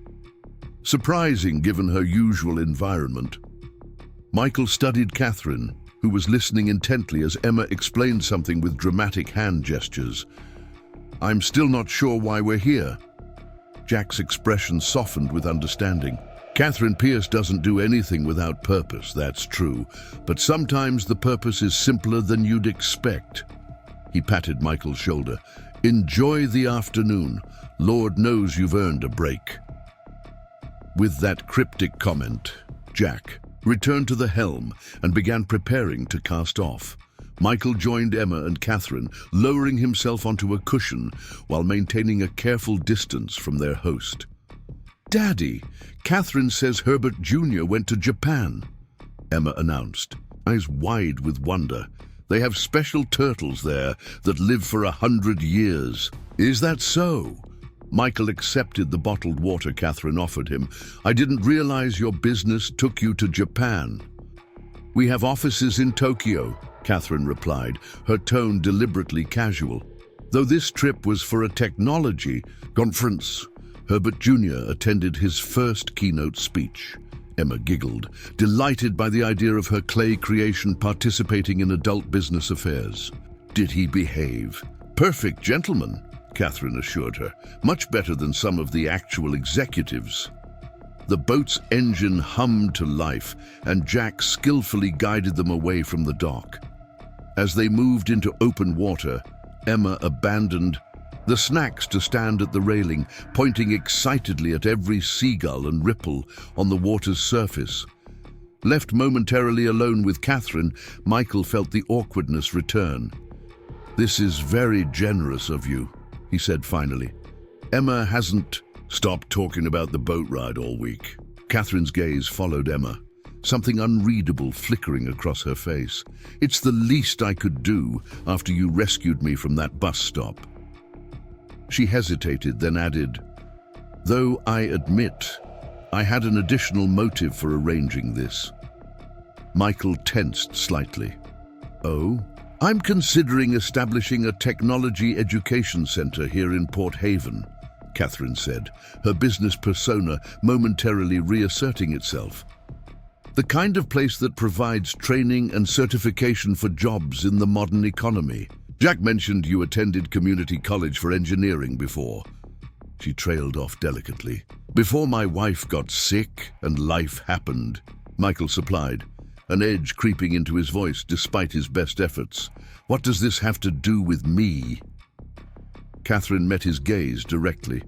Surprising given her usual environment. Michael studied Catherine, who was listening intently as Emma explained something with dramatic hand gestures. "I'm still not sure why we're here." Jack's expression softened with understanding. "Catherine Pierce doesn't do anything without purpose, that's true, but sometimes the purpose is simpler than you'd expect." He patted Michael's shoulder. "Enjoy the afternoon. Lord knows you've earned a break." With that cryptic comment, Jack returned to the helm and began preparing to cast off. Michael joined Emma and Catherine, lowering himself onto a cushion while maintaining a careful distance from their host. "Daddy, Catherine says Herbert Jr. went to Japan," Emma announced, eyes wide with wonder. "They have special turtles there that live for 100 years. Is that so?" Michael accepted the bottled water Catherine offered him. "I didn't realize your business took you to Japan." "We have offices in Tokyo," Catherine replied, her tone deliberately casual. Though this trip was for a technology conference, Herbert Jr. attended his first keynote speech. Emma giggled, delighted by the idea of her clay creation participating in adult business affairs. "Did he behave?" "Perfect gentleman," Catherine assured her, "much better than some of the actual executives." The boat's engine hummed to life, and Jack skillfully guided them away from the dock. As they moved into open water, Emma abandoned the snacks to stand at the railing, pointing excitedly at every seagull and ripple on the water's surface. Left momentarily alone with Catherine, Michael felt the awkwardness return. "This is very generous of you," he said finally. "Emma hasn't stopped talking about the boat ride all week." Catherine's gaze followed Emma, something unreadable flickering across her face. "It's the least I could do after you rescued me from that bus stop." She hesitated, then added, "Though I admit I had an additional motive for arranging this." Michael tensed slightly. "Oh? I'm considering establishing a technology education center here in Port Haven," Catherine said, her business persona momentarily reasserting itself. The kind of place that provides training and certification for jobs in the modern economy. Jack mentioned you attended community college for engineering before. She trailed off delicately. Before my wife got sick and life happened, Michael supplied, an edge creeping into his voice despite his best efforts. What does this have to do with me? Catherine met his gaze directly.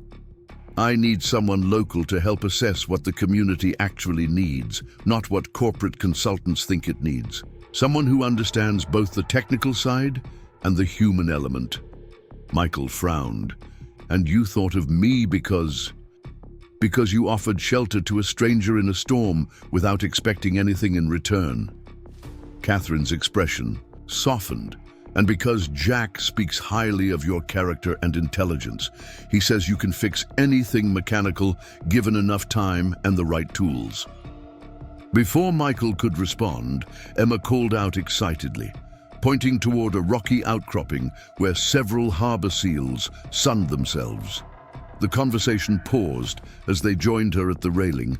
I need someone local to help assess what the community actually needs, not what corporate consultants think it needs. Someone who understands both the technical side and the human element. Michael frowned. And you thought of me because you offered shelter to a stranger in a storm without expecting anything in return. Catherine's expression softened. And because Jack speaks highly of your character and intelligence, he says you can fix anything mechanical given enough time and the right tools. Before Michael could respond, Emma called out excitedly, pointing toward a rocky outcropping where several harbor seals sunned themselves. The conversation paused as they joined her at the railing,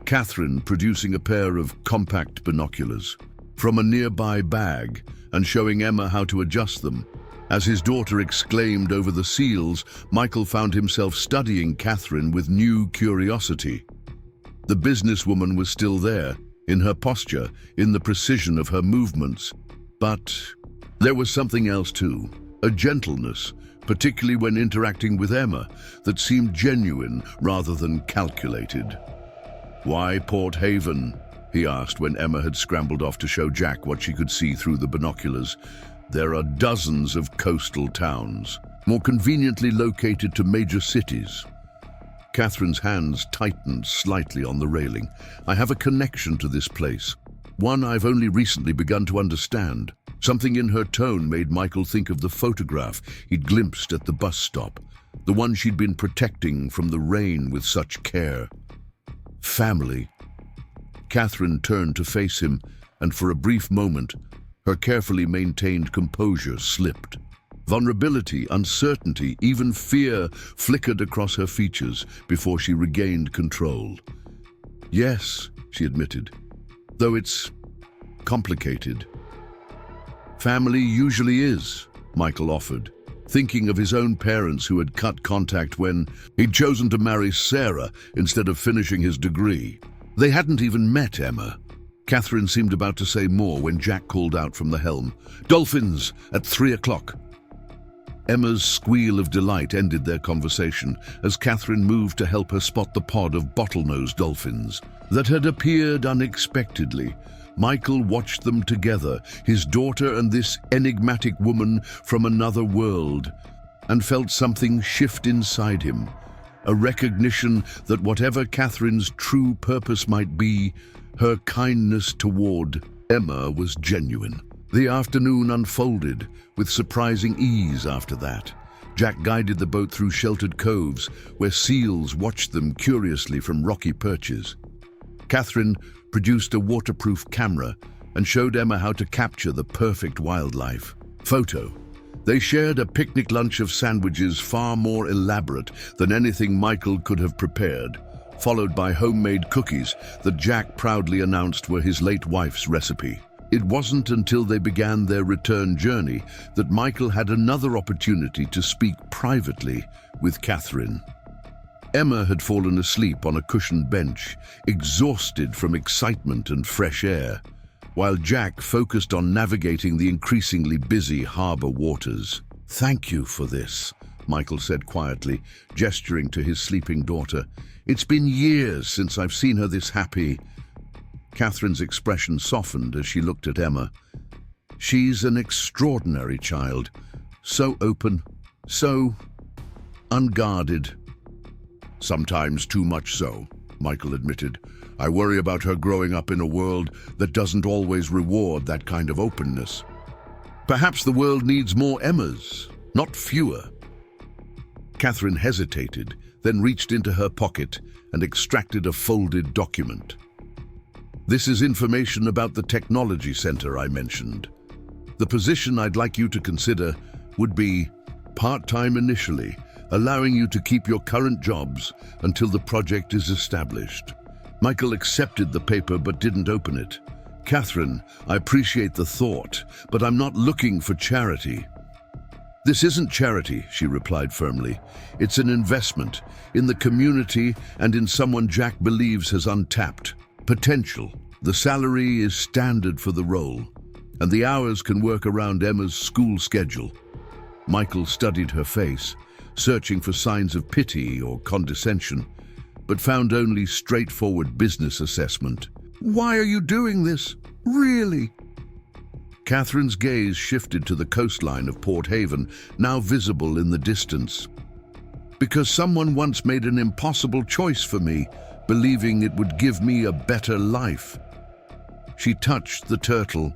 Catherine producing a pair of compact binoculars from a nearby bag and showing Emma how to adjust them. As his daughter exclaimed over the seals, Michael found himself studying Catherine with new curiosity. The businesswoman was still there, in her posture, in the precision of her movements. But there was something else too, a gentleness, particularly when interacting with Emma, that seemed genuine rather than calculated. "Why Port Haven?" he asked when Emma had scrambled off to show Jack what she could see through the binoculars. "There are dozens of coastal towns, more conveniently located to major cities." Catherine's hands tightened slightly on the railing. "I have a connection to this place, one I've only recently begun to understand." Something in her tone made Michael think of the photograph he'd glimpsed at the bus stop, the one she'd been protecting from the rain with such care. Family. Catherine turned to face him, and for a brief moment, her carefully maintained composure slipped. Vulnerability, uncertainty, even fear flickered across her features before she regained control. "Yes," she admitted, "though it's complicated." "Family usually is," Michael offered, thinking of his own parents who had cut contact when he'd chosen to marry Sarah instead of finishing his degree. They hadn't even met Emma. Catherine seemed about to say more when Jack called out from the helm, "Dolphins at 3 o'clock." Emma's squeal of delight ended their conversation as Catherine moved to help her spot the pod of bottlenose dolphins that had appeared unexpectedly. Michael watched them together, his daughter and this enigmatic woman from another world, and felt something shift inside him. A recognition that whatever Catherine's true purpose might be, her kindness toward Emma was genuine. The afternoon unfolded with surprising ease after that. Jack guided the boat through sheltered coves where seals watched them curiously from rocky perches. Catherine produced a waterproof camera and showed Emma how to capture the perfect wildlife. Photo. They shared a picnic lunch of sandwiches far more elaborate than anything Michael could have prepared, followed by homemade cookies that Jack proudly announced were his late wife's recipe. It wasn't until they began their return journey that Michael had another opportunity to speak privately with Catherine. Emma had fallen asleep on a cushioned bench, exhausted from excitement and fresh air, while Jack focused on navigating the increasingly busy harbor waters. "Thank you for this," Michael said quietly, gesturing to his sleeping daughter. "It's been years since I've seen her this happy." Catherine's expression softened as she looked at Emma. "She's an extraordinary child, so open, so unguarded." "Sometimes too much so," Michael admitted. "I worry about her growing up in a world that doesn't always reward that kind of openness." "Perhaps the world needs more Emmas, not fewer." Catherine hesitated, then reached into her pocket and extracted a folded document. "This is information about the technology center I mentioned. The position I'd like you to consider would be part-time initially, allowing you to keep your current jobs until the project is established. Michael accepted the paper but didn't open it. Catherine, I appreciate the thought, but I'm not looking for charity. This isn't charity, she replied firmly. It's an investment in the community and in someone Jack believes has untapped potential. The salary is standard for the role, and the hours can work around Emma's school schedule. Michael studied her face, searching for signs of pity or condescension, but found only straightforward business assessment. Why are you doing this? Really? Catherine's gaze shifted to the coastline of Port Haven, now visible in the distance. Because someone once made an impossible choice for me, believing it would give me a better life. She touched the turtle,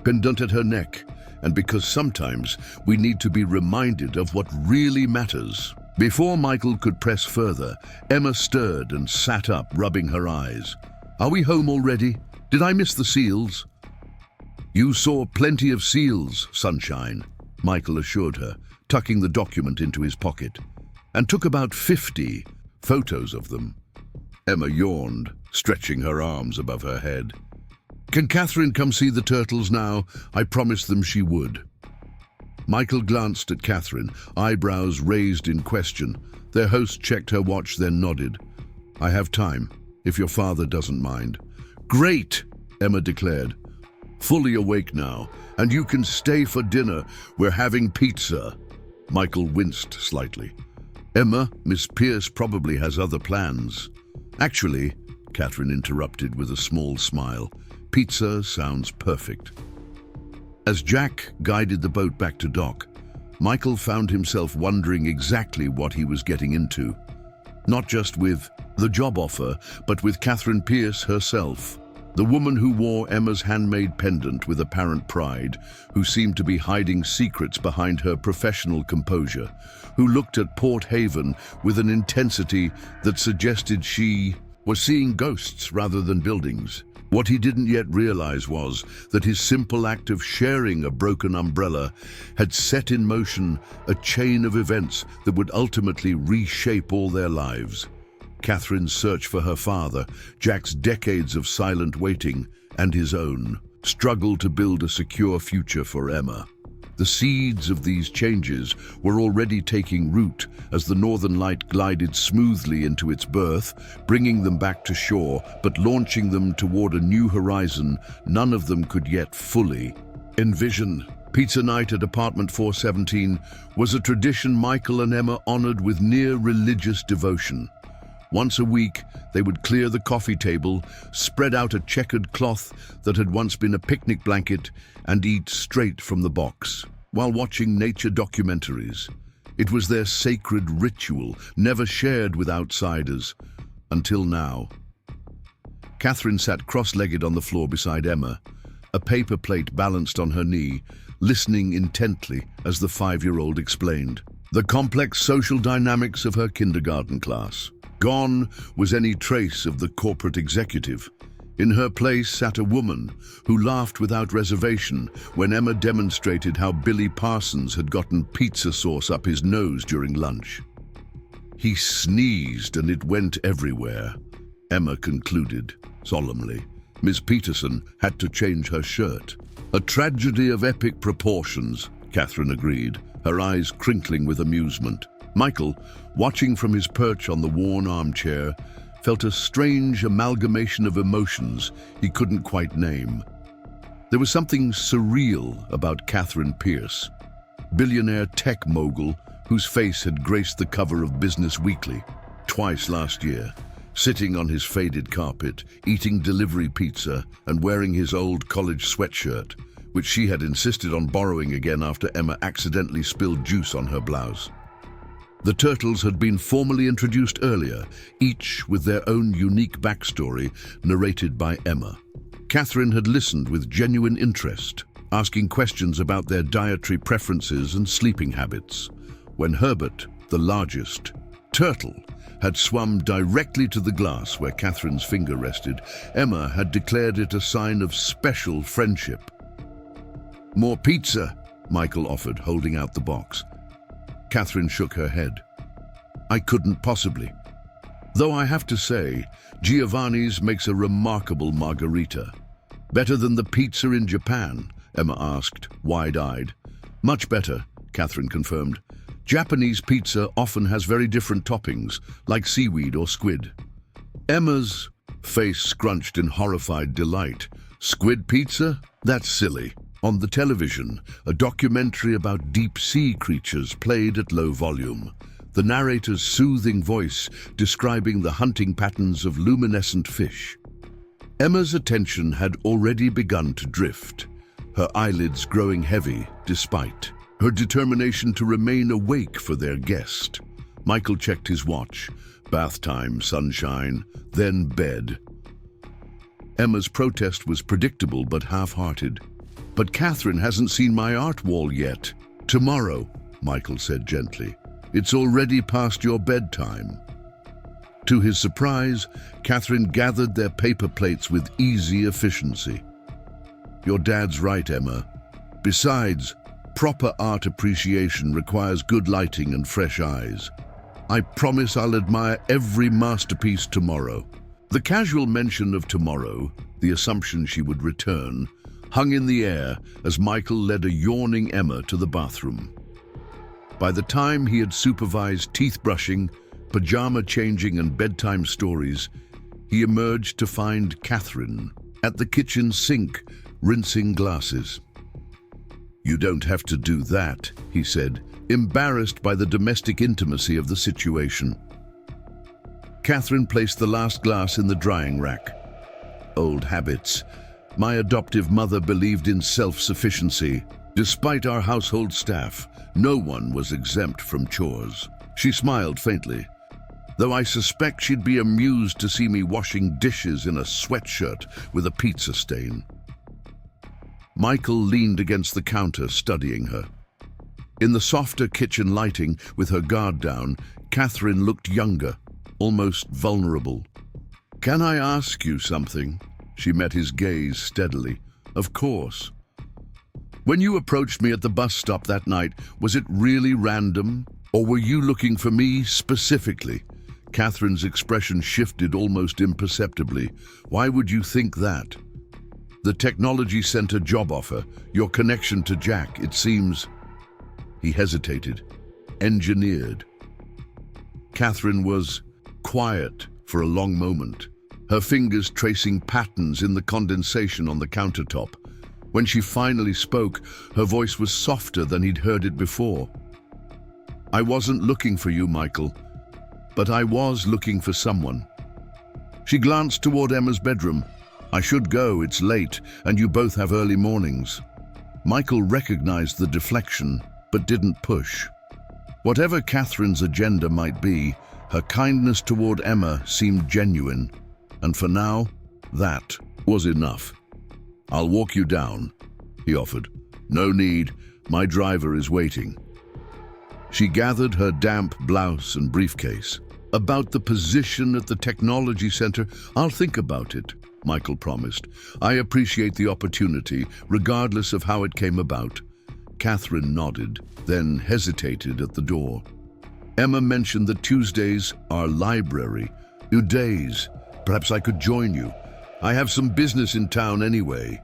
pendant at her neck, and because sometimes we need to be reminded of what really matters. Before Michael could press further, Emma stirred and sat up, rubbing her eyes. Are we home already? Did I miss the seals? You saw plenty of seals, Sunshine, Michael assured her, tucking the document into his pocket, and took about 50 photos of them. Emma yawned, stretching her arms above her head. Can Catherine come see the turtles now? I promised them she would. Michael glanced at Catherine, eyebrows raised in question. Their host checked her watch, then nodded. I have time, if your father doesn't mind. Great, Emma declared. Fully awake now, and you can stay for dinner. We're having pizza. Michael winced slightly. Emma, Miss Pierce probably has other plans. Actually, Catherine interrupted with a small smile, pizza sounds perfect. As Jack guided the boat back to dock, Michael found himself wondering exactly what he was getting into. Not just with the job offer, but with Catherine Pierce herself. The woman who wore Emma's handmade pendant with apparent pride, who seemed to be hiding secrets behind her professional composure, who looked at Port Haven with an intensity that suggested she was seeing ghosts rather than buildings. What he didn't yet realize was that his simple act of sharing a broken umbrella had set in motion a chain of events that would ultimately reshape all their lives. Catherine's search for her father, Jack's decades of silent waiting, and his own struggle to build a secure future for Emma. The seeds of these changes were already taking root as the Northern Light glided smoothly into its berth, bringing them back to shore, but launching them toward a new horizon none of them could yet fully envision. Pizza night at apartment 417 was a tradition Michael and Emma honored with near religious devotion. Once a week, they would clear the coffee table, spread out a checkered cloth that had once been a picnic blanket, and eat straight from the box, while watching nature documentaries. It was their sacred ritual, never shared with outsiders, until now. Catherine sat cross-legged on the floor beside Emma, a paper plate balanced on her knee, listening intently as the 5-year-old explained the complex social dynamics of her kindergarten class. Gone was any trace of the corporate executive. In her place sat a woman who laughed without reservation when Emma demonstrated how Billy Parsons had gotten pizza sauce up his nose during lunch. He sneezed and it went everywhere, Emma concluded solemnly. Miss Peterson had to change her shirt. A tragedy of epic proportions, Catherine agreed, her eyes crinkling with amusement. Michael, watching from his perch on the worn armchair, felt a strange amalgamation of emotions he couldn't quite name. There was something surreal about Catherine Pierce, billionaire tech mogul whose face had graced the cover of Business Weekly twice last year, sitting on his faded carpet, eating delivery pizza and wearing his old college sweatshirt, which she had insisted on borrowing again after Emma accidentally spilled juice on her blouse. The turtles had been formally introduced earlier, each with their own unique backstory narrated by Emma. Catherine had listened with genuine interest, asking questions about their dietary preferences and sleeping habits. When Herbert, the largest turtle, had swum directly to the glass where Catherine's finger rested, Emma had declared it a sign of special friendship. More pizza, Michael offered, holding out the box. Catherine shook her head. I couldn't possibly. Though I have to say, Giovanni's makes a remarkable margarita. Better than the pizza in Japan? Emma asked, wide-eyed. Much better, Catherine confirmed. Japanese pizza often has very different toppings, like seaweed or squid. Emma's face scrunched in horrified delight. Squid pizza? That's silly. On the television, a documentary about deep-sea creatures played at low volume. The narrator's soothing voice describing the hunting patterns of luminescent fish. Emma's attention had already begun to drift, her eyelids growing heavy despite her determination to remain awake for their guest. Michael checked his watch. Bath time, sunshine, then bed. Emma's protest was predictable but half-hearted. But Catherine hasn't seen my art wall yet. Tomorrow, Michael said gently. It's already past your bedtime. To his surprise, Catherine gathered their paper plates with easy efficiency. Your dad's right, Emma. Besides, proper art appreciation requires good lighting and fresh eyes. I promise I'll admire every masterpiece tomorrow. The casual mention of tomorrow, the assumption she would return, hung in the air as Michael led a yawning Emma to the bathroom. By the time he had supervised teeth brushing, pajama changing and bedtime stories, he emerged to find Catherine at the kitchen sink, rinsing glasses. You don't have to do that, he said, embarrassed by the domestic intimacy of the situation. Catherine placed the last glass in the drying rack. Old habits. My adoptive mother believed in self-sufficiency. Despite our household staff, no one was exempt from chores. She smiled faintly, though I suspect she'd be amused to see me washing dishes in a sweatshirt with a pizza stain. Michael leaned against the counter, studying her. In the softer kitchen lighting, with her guard down, Catherine looked younger, almost vulnerable. Can I ask you something? She met his gaze steadily. Of course. When you approached me at the bus stop that night, was it really random? Or were you looking for me specifically? Catherine's expression shifted almost imperceptibly. Why would you think that? The technology center job offer, your connection to Jack, it seems... He hesitated. Engineered. Catherine was quiet for a long moment, her fingers tracing patterns in the condensation on the countertop. When she finally spoke, her voice was softer than he'd heard it before. I wasn't looking for you, Michael, but I was looking for someone. She glanced toward Emma's bedroom. I should go, it's late, and you both have early mornings. Michael recognized the deflection, but didn't push. Whatever Catherine's agenda might be, her kindness toward Emma seemed genuine, and for now, that was enough. I'll walk you down, he offered. No need, my driver is waiting. She gathered her damp blouse and briefcase. About the position at the technology center, I'll think about it, Michael promised. I appreciate the opportunity, regardless of how it came about. Catherine nodded, then hesitated at the door. Emma mentioned that Tuesdays are library. Days. Perhaps I could join you. I have some business in town anyway.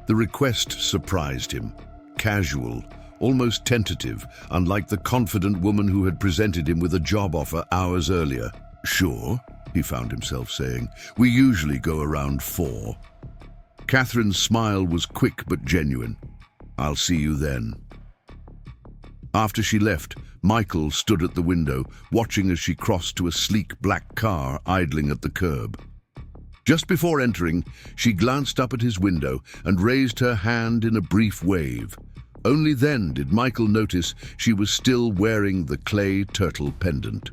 The request surprised him. Casual, almost tentative, unlike the confident woman who had presented him with a job offer hours earlier. Sure, he found himself saying. We usually go around 4. Catherine's smile was quick but genuine. I'll see you then. After she left, Michael stood at the window, watching as she crossed to a sleek black car idling at the curb. Just before entering, she glanced up at his window and raised her hand in a brief wave. Only then did Michael notice she was still wearing the clay turtle pendant.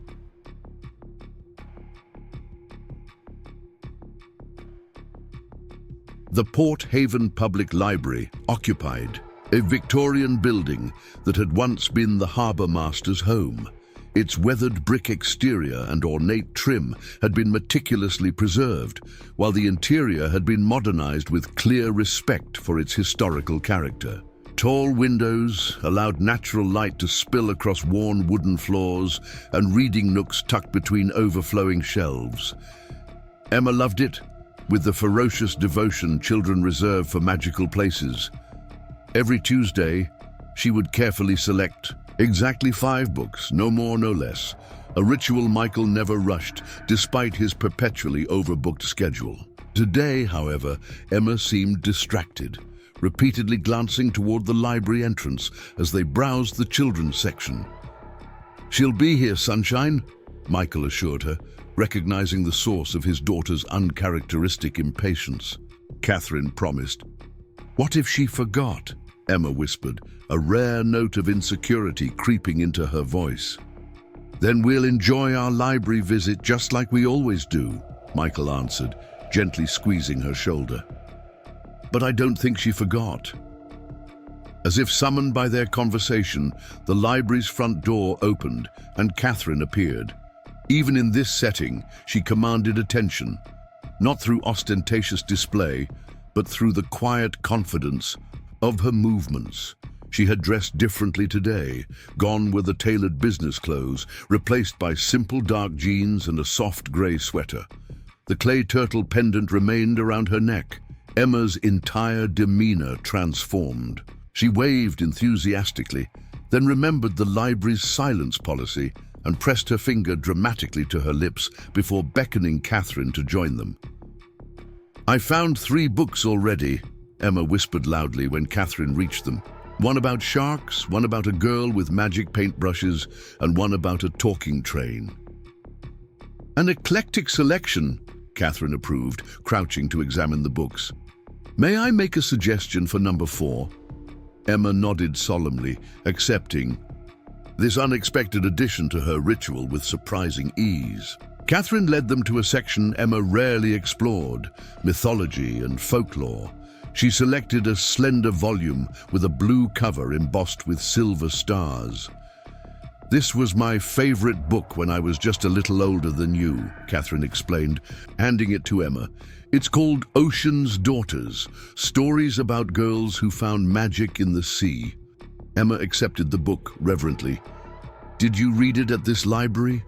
The Port Haven Public Library occupied a Victorian building that had once been the harbour master's home. Its weathered brick exterior and ornate trim had been meticulously preserved, while the interior had been modernized with clear respect for its historical character. Tall windows allowed natural light to spill across worn wooden floors and reading nooks tucked between overflowing shelves. Emma loved it, with the ferocious devotion children reserve for magical places. Every Tuesday, she would carefully select exactly 5 books, no more, no less. A ritual Michael never rushed, despite his perpetually overbooked schedule. Today, however, Emma seemed distracted, repeatedly glancing toward the library entrance as they browsed the children's section. "She'll be here, sunshine," Michael assured her, recognizing the source of his daughter's uncharacteristic impatience. Catherine promised. "What if she forgot?" Emma whispered, a rare note of insecurity creeping into her voice. "Then we'll enjoy our library visit just like we always do," Michael answered, gently squeezing her shoulder. "But I don't think she forgot." As if summoned by their conversation, the library's front door opened and Catherine appeared. Even in this setting, she commanded attention, not through ostentatious display, but through the quiet confidence of her movements. She had dressed differently today. Gone were the tailored business clothes, replaced by simple dark jeans and a soft grey sweater. The clay turtle pendant remained around her neck. Emma's entire demeanor transformed. She waved enthusiastically, then remembered the library's silence policy and pressed her finger dramatically to her lips before beckoning Catherine to join them. "I found 3 books already," Emma whispered loudly when Catherine reached them. "One about sharks, one about a girl with magic paintbrushes, and one about a talking train." "An eclectic selection," Catherine approved, crouching to examine the books. "May I make a suggestion for number 4? Emma nodded solemnly, accepting this unexpected addition to her ritual with surprising ease. Catherine led them to a section Emma rarely explored, mythology and folklore. She selected a slender volume with a blue cover embossed with silver stars. "This was my favorite book when I was just a little older than you," Catherine explained, handing it to Emma. "It's called Ocean's Daughters, stories about girls who found magic in the sea." Emma accepted the book reverently. "Did you read it at this library?"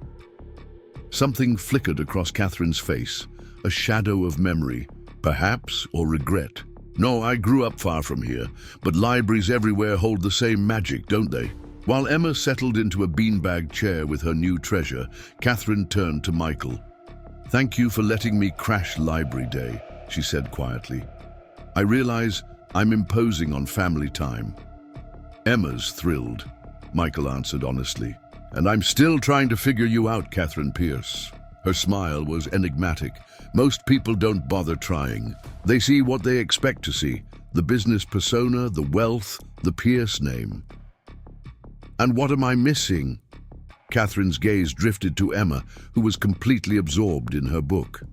Something flickered across Catherine's face, a shadow of memory, perhaps, or regret. "No, I grew up far from here, but libraries everywhere hold the same magic, don't they?" While Emma settled into a beanbag chair with her new treasure, Catherine turned to Michael. "Thank you for letting me crash library day," she said quietly. "I realize I'm imposing on family time." "Emma's thrilled," Michael answered honestly. "And I'm still trying to figure you out, Catherine Pierce." Her smile was enigmatic. "Most people don't bother trying. They see what they expect to see, the business persona, the wealth, the Pierce name." "And what am I missing?" Catherine's gaze drifted to Emma, who was completely absorbed in her book.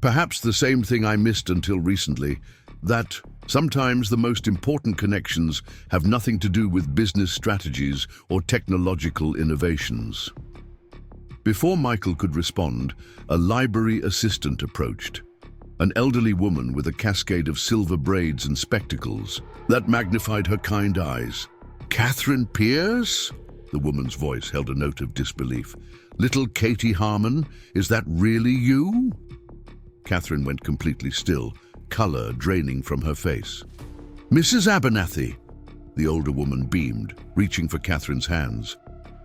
"Perhaps the same thing I missed until recently, that sometimes the most important connections have nothing to do with business strategies or technological innovations." Before Michael could respond, a library assistant approached. An elderly woman with a cascade of silver braids and spectacles that magnified her kind eyes. "Catherine Pierce?" The woman's voice held a note of disbelief. "Little Katie Harmon, is that really you?" Catherine went completely still, color draining from her face. "Mrs. Abernathy," the older woman beamed, reaching for Catherine's hands.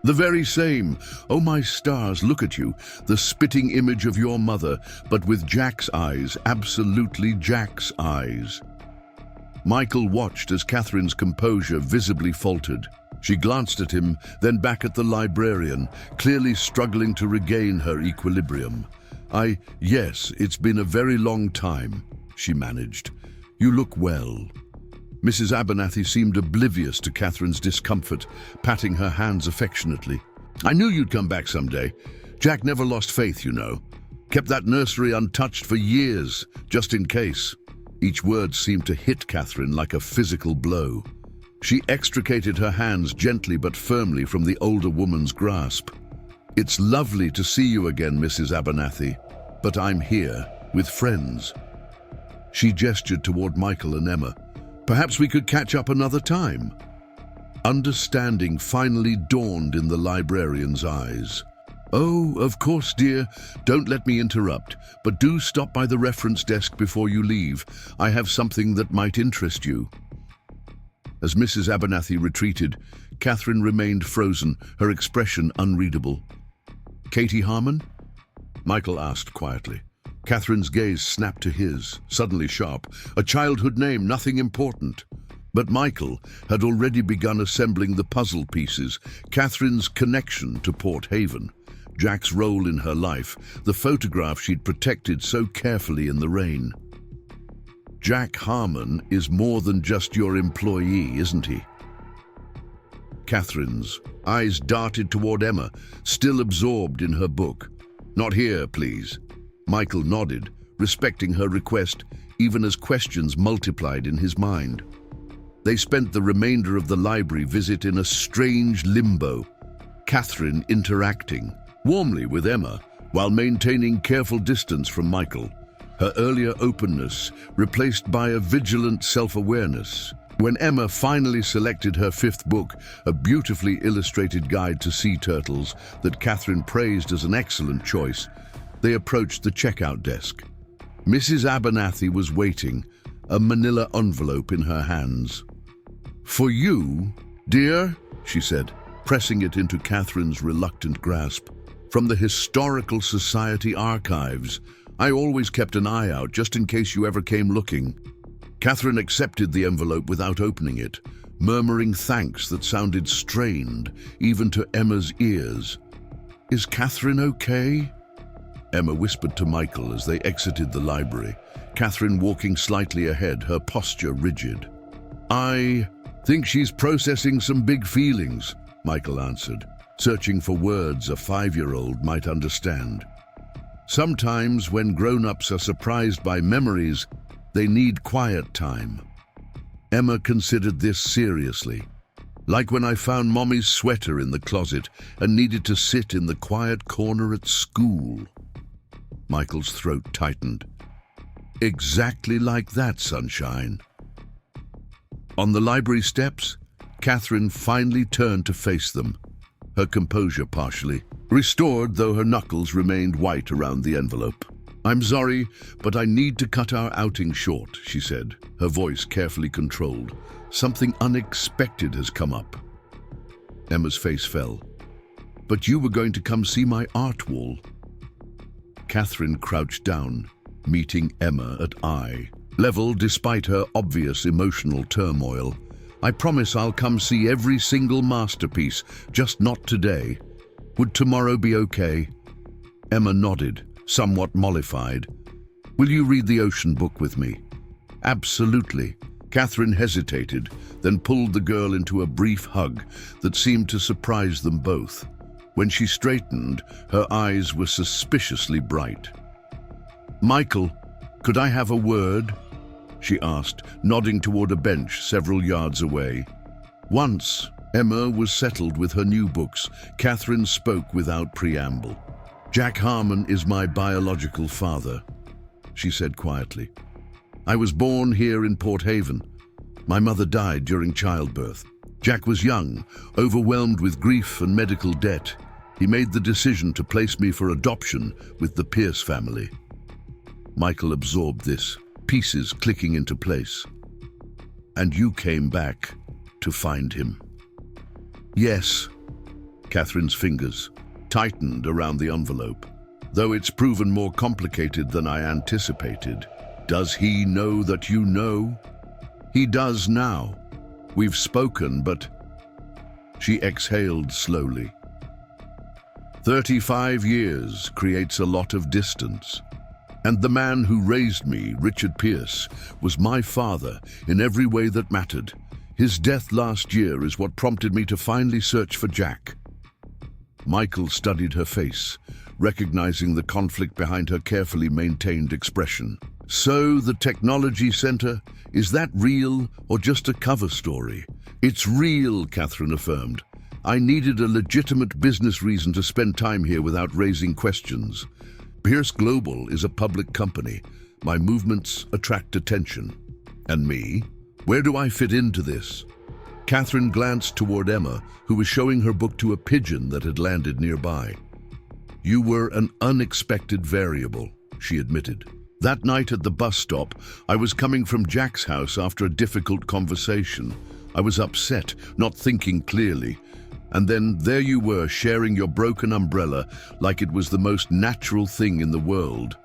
"The very same. Oh my stars, look at you, the spitting image of your mother, but with Jack's eyes, absolutely Jack's eyes." Michael watched as Catherine's composure visibly faltered. She glanced at him, then back at the librarian, clearly struggling to regain her equilibrium. Yes, it's been a very long time," she managed. "You look well." Mrs. Abernathy seemed oblivious to Catherine's discomfort, patting her hands affectionately. "I knew you'd come back someday. Jack never lost faith, you know. Kept that nursery untouched for years, just in case." Each word seemed to hit Catherine like a physical blow. She extricated her hands gently but firmly from the older woman's grasp. "It's lovely to see you again, Mrs. Abernathy, but I'm here with friends." She gestured toward Michael and Emma. Perhaps we could catch up another time. Understanding finally dawned in the librarian's eyes. Oh, of course, dear. Don't let me interrupt, but do stop by the reference desk before you leave. I have something that might interest you. As Mrs. Abernathy retreated, Catherine remained frozen, her expression unreadable. Katie Harmon? Michael asked quietly. Catherine's gaze snapped to his, suddenly sharp. A childhood name, nothing important. But Michael had already begun assembling the puzzle pieces, Catherine's connection to Port Haven, Jack's role in her life, the photograph she'd protected so carefully in the rain. Jack Harmon is more than just your employee, isn't he? Catherine's eyes darted toward Emma, still absorbed in her book. Not here, please. Michael nodded, respecting her request, even as questions multiplied in his mind. They spent the remainder of the library visit in a strange limbo, Catherine interacting warmly with Emma while maintaining careful distance from Michael, her earlier openness replaced by a vigilant self-awareness. When Emma finally selected her fifth book, a beautifully illustrated guide to sea turtles that Catherine praised as an excellent choice, they approached the checkout desk. Mrs. Abernathy was waiting, a manila envelope in her hands. For you, dear, she said, pressing it into Catherine's reluctant grasp. From the Historical Society archives. I always kept an eye out just in case you ever came looking. Catherine accepted the envelope without opening it, murmuring thanks that sounded strained, even to Emma's ears. Is Catherine okay? Emma whispered to Michael as they exited the library, Catherine walking slightly ahead, her posture rigid. I think she's processing some big feelings, Michael answered, searching for words a 5-year-old might understand. Sometimes when grown-ups are surprised by memories, they need quiet time. Emma considered this seriously. Like when I found Mommy's sweater in the closet and needed to sit in the quiet corner at school. Michael's throat tightened. Exactly like that, sunshine. On the library steps, Catherine finally turned to face them, her composure partially restored, though her knuckles remained white around the envelope. I'm sorry, but I need to cut our outing short, she said, her voice carefully controlled. Something unexpected has come up. Emma's face fell. But you were going to come see my art wall. Catherine crouched down, meeting Emma at eye level despite her obvious emotional turmoil. I promise I'll come see every single masterpiece, just not today. Would tomorrow be okay? Emma nodded, somewhat mollified. Will you read the ocean book with me? Absolutely. Catherine hesitated, then pulled the girl into a brief hug that seemed to surprise them both. When she straightened, her eyes were suspiciously bright. Michael, could I have a word? She asked, nodding toward a bench several yards away. Once Emma was settled with her new books, Catherine spoke without preamble. Jack Harmon is my biological father, she said quietly. I was born here in Port Haven. My mother died during childbirth. Jack was young, overwhelmed with grief and medical debt. He made the decision to place me for adoption with the Pierce family. Michael absorbed this, pieces clicking into place. And you came back to find him. Yes, Catherine's fingers tightened around the envelope. Though it's proven more complicated than I anticipated. Does he know that you know? He does now. We've spoken, but... She exhaled slowly. 35 years creates a lot of distance. And the man who raised me, Richard Pierce, was my father in every way that mattered. His death last year is what prompted me to finally search for Jack. Michael studied her face, recognizing the conflict behind her carefully maintained expression. So, the technology center, is that real or just a cover story? It's real, Catherine affirmed. I needed a legitimate business reason to spend time here without raising questions. Pierce Global is a public company. My movements attract attention. And me? Where do I fit into this? Catherine glanced toward Emma, who was showing her book to a pigeon that had landed nearby. You were an unexpected variable, she admitted. That night at the bus stop, I was coming from Jack's house after a difficult conversation. I was upset, not thinking clearly. And then there you were, sharing your broken umbrella like it was the most natural thing in the world.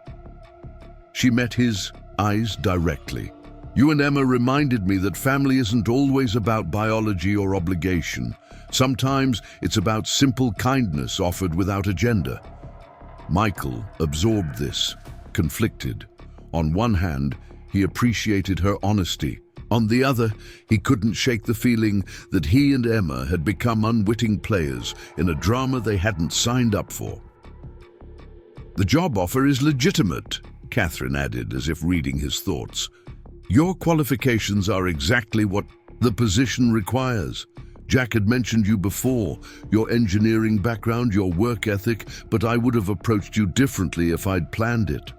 She met his eyes directly. You and Emma reminded me that family isn't always about biology or obligation. Sometimes it's about simple kindness offered without agenda. Michael absorbed this, conflicted. On one hand, he appreciated her honesty. On the other, he couldn't shake the feeling that he and Emma had become unwitting players in a drama they hadn't signed up for. The job offer is legitimate, Catherine added, as if reading his thoughts. Your qualifications are exactly what the position requires. Jack had mentioned you before, your engineering background, your work ethic, but I would have approached you differently if I'd planned it.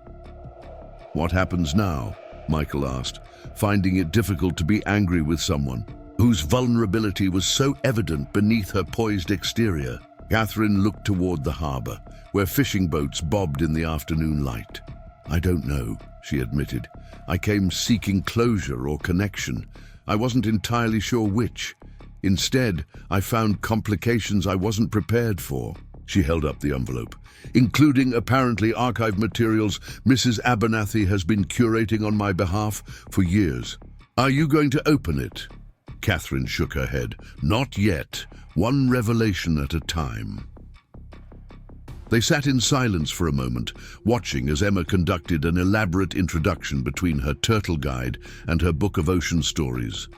What happens now? Michael asked, finding it difficult to be angry with someone whose vulnerability was so evident beneath her poised exterior. Catherine looked toward the harbor, where fishing boats bobbed in the afternoon light. I don't know, she admitted. I came seeking closure or connection. I wasn't entirely sure which. Instead, I found complications I wasn't prepared for. She held up the envelope. Including apparently archive materials Mrs. Abernathy has been curating on my behalf for years. Are you going to open it? Catherine shook her head. Not yet. One revelation at a time. They sat in silence for a moment, watching as Emma conducted an elaborate introduction between her turtle guide and her book of ocean stories,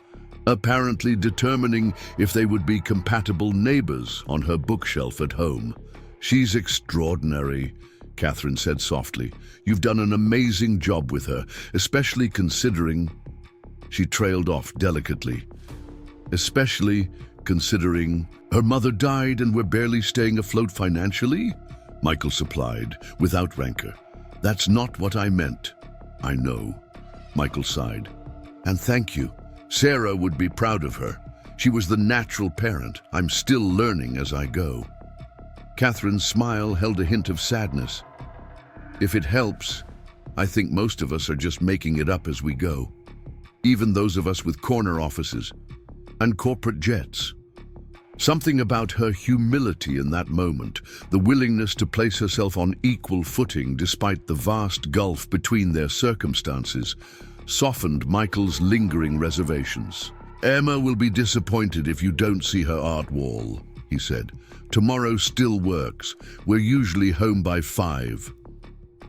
apparently determining if they would be compatible neighbors on her bookshelf at home. She's extraordinary, Catherine said softly. You've done an amazing job with her, especially considering... She trailed off delicately. Especially considering her mother died and we're barely staying afloat financially? Michael supplied, without rancor. That's not what I meant. I know, Michael sighed. And thank you. Sarah would be proud of her. She was the natural parent. I'm still learning as I go. Catherine's smile held a hint of sadness. If it helps, I think most of us are just making it up as we go. Even those of us with corner offices and corporate jets. Something about her humility in that moment, the willingness to place herself on equal footing despite the vast gulf between their circumstances, softened Michael's lingering reservations. Emma will be disappointed if you don't see her art wall, he said. Tomorrow still works. We're usually home by 5.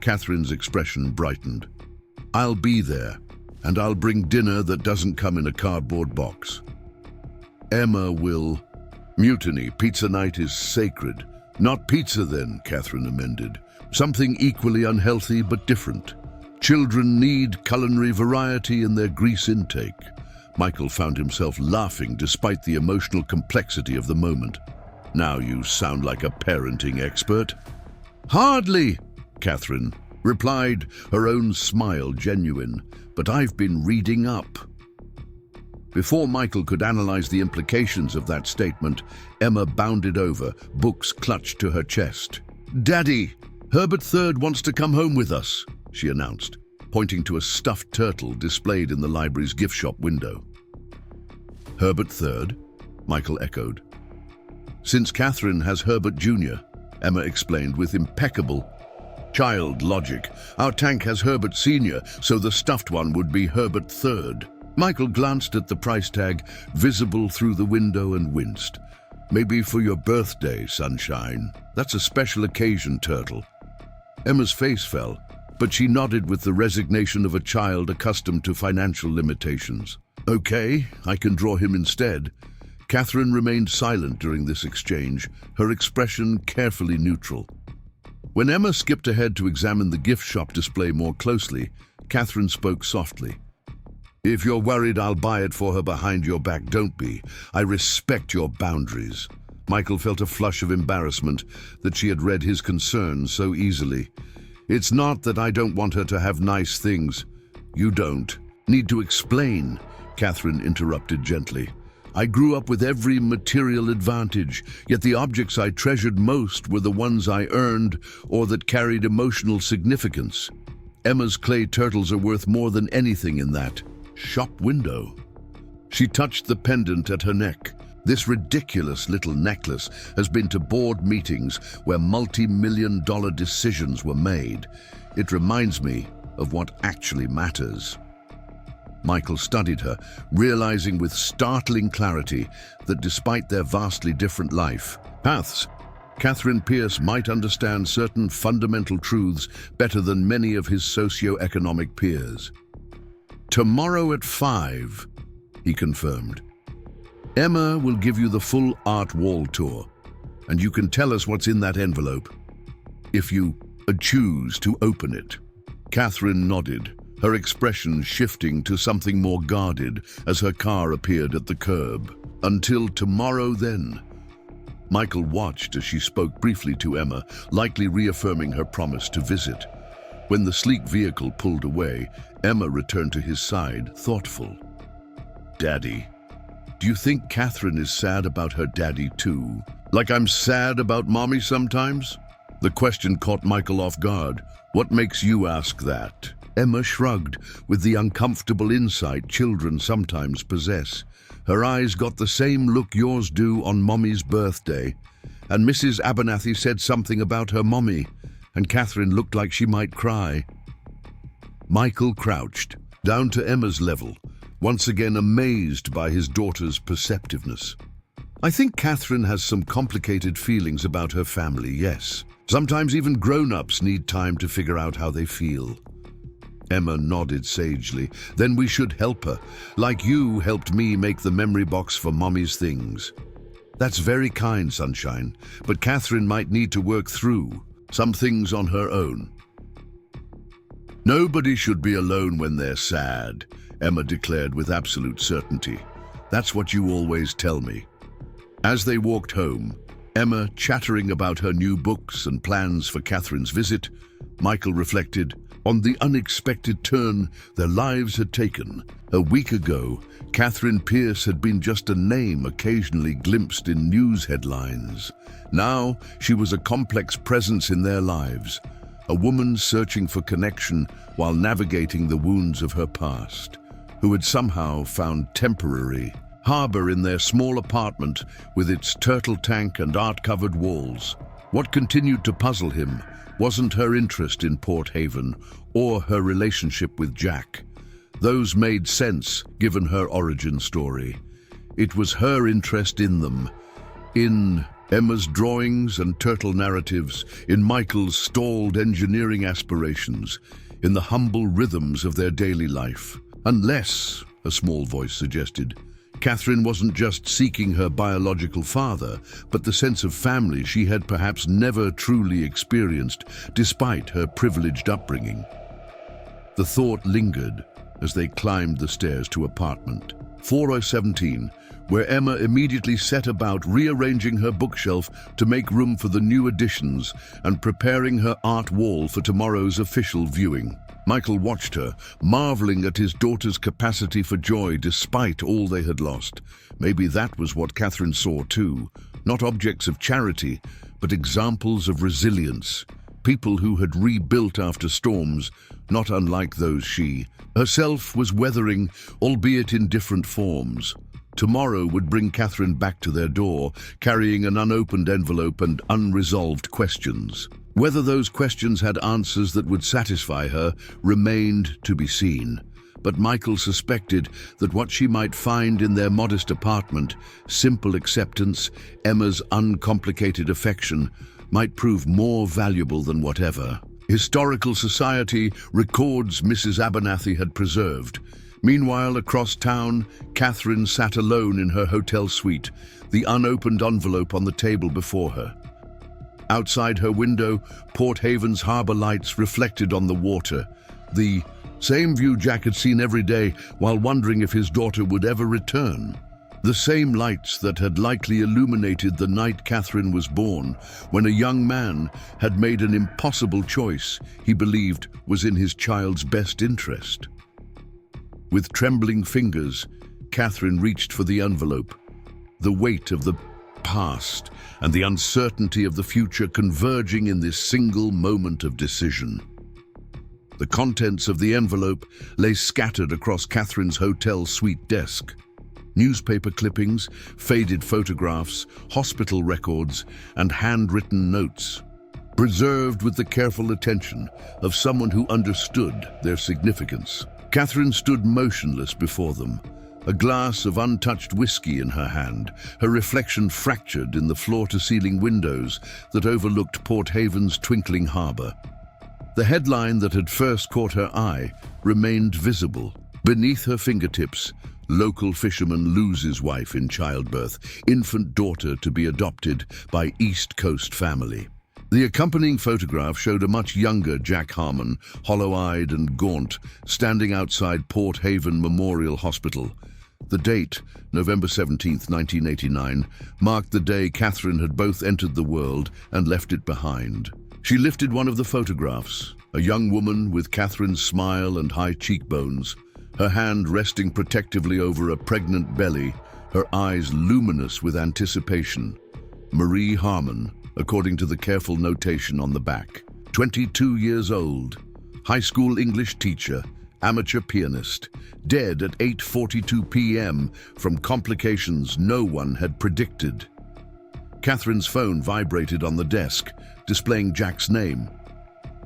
Catherine's expression brightened. I'll be there, and I'll bring dinner that doesn't come in a cardboard box. Emma will... Mutiny, pizza night is sacred. Not pizza then, Catherine amended. Something equally unhealthy but different. Children need culinary variety in their grease intake. Michael found himself laughing despite the emotional complexity of the moment. Now you sound like a parenting expert. Hardly, Catherine replied, her own smile genuine. But I've been reading up. Before Michael could analyze the implications of that statement, Emma bounded over, books clutched to her chest. Daddy, Herbert III wants to come home with us, she announced, pointing to a stuffed turtle displayed in the library's gift shop window. Herbert III? Michael echoed. Since Catherine has Herbert Jr., Emma explained with impeccable child logic. Our tank has Herbert Sr., so the stuffed one would be Herbert III. Michael glanced at the price tag, visible through the window, and winced. Maybe for your birthday, sunshine. That's a special occasion, turtle. Emma's face fell, but she nodded with the resignation of a child accustomed to financial limitations. Okay, I can draw him instead. Catherine remained silent during this exchange, her expression carefully neutral. When Emma skipped ahead to examine the gift shop display more closely, Catherine spoke softly. If you're worried I'll buy it for her behind your back, don't be. I respect your boundaries. Michael felt a flush of embarrassment that she had read his concerns so easily. It's not that I don't want her to have nice things. You don't need to explain. Catherine interrupted gently. I grew up with every material advantage, yet the objects I treasured most were the ones I earned or that carried emotional significance. Emma's clay turtles are worth more than anything in that shop window. She touched the pendant at her neck. This ridiculous little necklace has been to board meetings where multi-million-dollar decisions were made. It reminds me of what actually matters. Michael studied her, realizing with startling clarity that despite their vastly different life paths, Catherine Pierce might understand certain fundamental truths better than many of his socio-economic peers. Tomorrow at 5, he confirmed. Emma will give you the full art wall tour, and you can tell us what's in that envelope, if you choose to open it. Catherine nodded, her expression shifting to something more guarded as her car appeared at the curb. Until tomorrow then. Michael watched as she spoke briefly to Emma, likely reaffirming her promise to visit. When the sleek vehicle pulled away, Emma returned to his side, thoughtful. Daddy, do you think Catherine is sad about her daddy too? Like I'm sad about Mommy sometimes? The question caught Michael off guard. What makes you ask that? Emma shrugged, with the uncomfortable insight children sometimes possess. Her eyes got the same look yours do on Mommy's birthday. And Mrs. Abernathy said something about her mommy, and Catherine looked like she might cry. Michael crouched, down to Emma's level, once again amazed by his daughter's perceptiveness. I think Catherine has some complicated feelings about her family, yes. Sometimes even grown-ups need time to figure out how they feel. Emma nodded sagely. Then we should help her, like you helped me make the memory box for Mommy's things. That's very kind, Sunshine, but Catherine might need to work through some things on her own. Nobody should be alone when they're sad, Emma declared with absolute certainty. That's what you always tell me. As they walked home, Emma chattering about her new books and plans for Catherine's visit, Michael reflected on the unexpected turn their lives had taken. A week ago, Catherine Pierce had been just a name occasionally glimpsed in news headlines. Now, she was a complex presence in their lives, a woman searching for connection while navigating the wounds of her past, who had somehow found temporary harbor in their small apartment with its turtle tank and art-covered walls. What continued to puzzle him wasn't her interest in Port Haven or her relationship with Jack. Those made sense given her origin story. It was her interest in them, in Emma's drawings and turtle narratives, in Michael's stalled engineering aspirations, in the humble rhythms of their daily life. Unless, a small voice suggested, Catherine wasn't just seeking her biological father, but the sense of family she had perhaps never truly experienced, despite her privileged upbringing. The thought lingered as they climbed the stairs to apartment 417, where Emma immediately set about rearranging her bookshelf to make room for the new additions and preparing her art wall for tomorrow's official viewing. Michael watched her, marveling at his daughter's capacity for joy despite all they had lost. Maybe that was what Catherine saw too. Not objects of charity, but examples of resilience. People who had rebuilt after storms, not unlike those she herself was weathering, albeit in different forms. Tomorrow would bring Catherine back to their door, carrying an unopened envelope and unresolved questions. Whether those questions had answers that would satisfy her remained to be seen. But Michael suspected that what she might find in their modest apartment, simple acceptance, Emma's uncomplicated affection, might prove more valuable than whatever historical society records Mrs. Abernathy had preserved. Meanwhile, across town, Catherine sat alone in her hotel suite, the unopened envelope on the table before her. Outside her window, Port Haven's harbor lights reflected on the water, the same view Jack had seen every day while wondering if his daughter would ever return. The same lights that had likely illuminated the night Catherine was born, when a young man had made an impossible choice he believed was in his child's best interest. With trembling fingers, Catherine reached for the envelope. The weight of the past and the uncertainty of the future converging in this single moment of decision. The contents of the envelope lay scattered across Catherine's hotel suite desk. Newspaper clippings, faded photographs, hospital records, and handwritten notes, preserved with the careful attention of someone who understood their significance. Catherine stood motionless before them, a glass of untouched whiskey in her hand, her reflection fractured in the floor-to-ceiling windows that overlooked Port Haven's twinkling harbour. The headline that had first caught her eye remained visible. Beneath her fingertips, local fisherman loses wife in childbirth, infant daughter to be adopted by East Coast family. The accompanying photograph showed a much younger Jack Harmon, hollow-eyed and gaunt, standing outside Port Haven Memorial Hospital. The date, November 17, 1989, marked the day Catherine had both entered the world and left it behind. She lifted one of the photographs, a young woman with Catherine's smile and high cheekbones, her hand resting protectively over a pregnant belly, her eyes luminous with anticipation. Marie Harmon, according to the careful notation on the back. 22 years old, high school English teacher, amateur pianist, dead at 8:42 p.m. from complications no one had predicted. Catherine's phone vibrated on the desk, displaying Jack's name.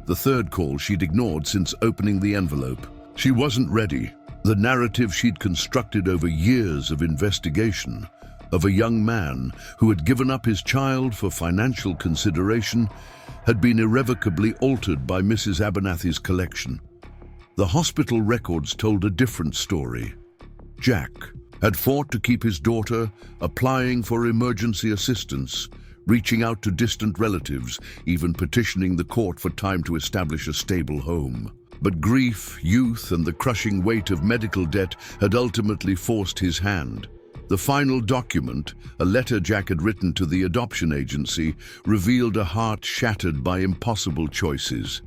The third call she'd ignored since opening the envelope. She wasn't ready. The narrative she'd constructed over years of investigation, of a young man who had given up his child for financial consideration, had been irrevocably altered by Mrs. Abernathy's collection. The hospital records told a different story. Jack had fought to keep his daughter, applying for emergency assistance, reaching out to distant relatives, even petitioning the court for time to establish a stable home. But grief, youth, and the crushing weight of medical debt had ultimately forced his hand. The final document, a letter Jack had written to the adoption agency, revealed a heart shattered by impossible choices.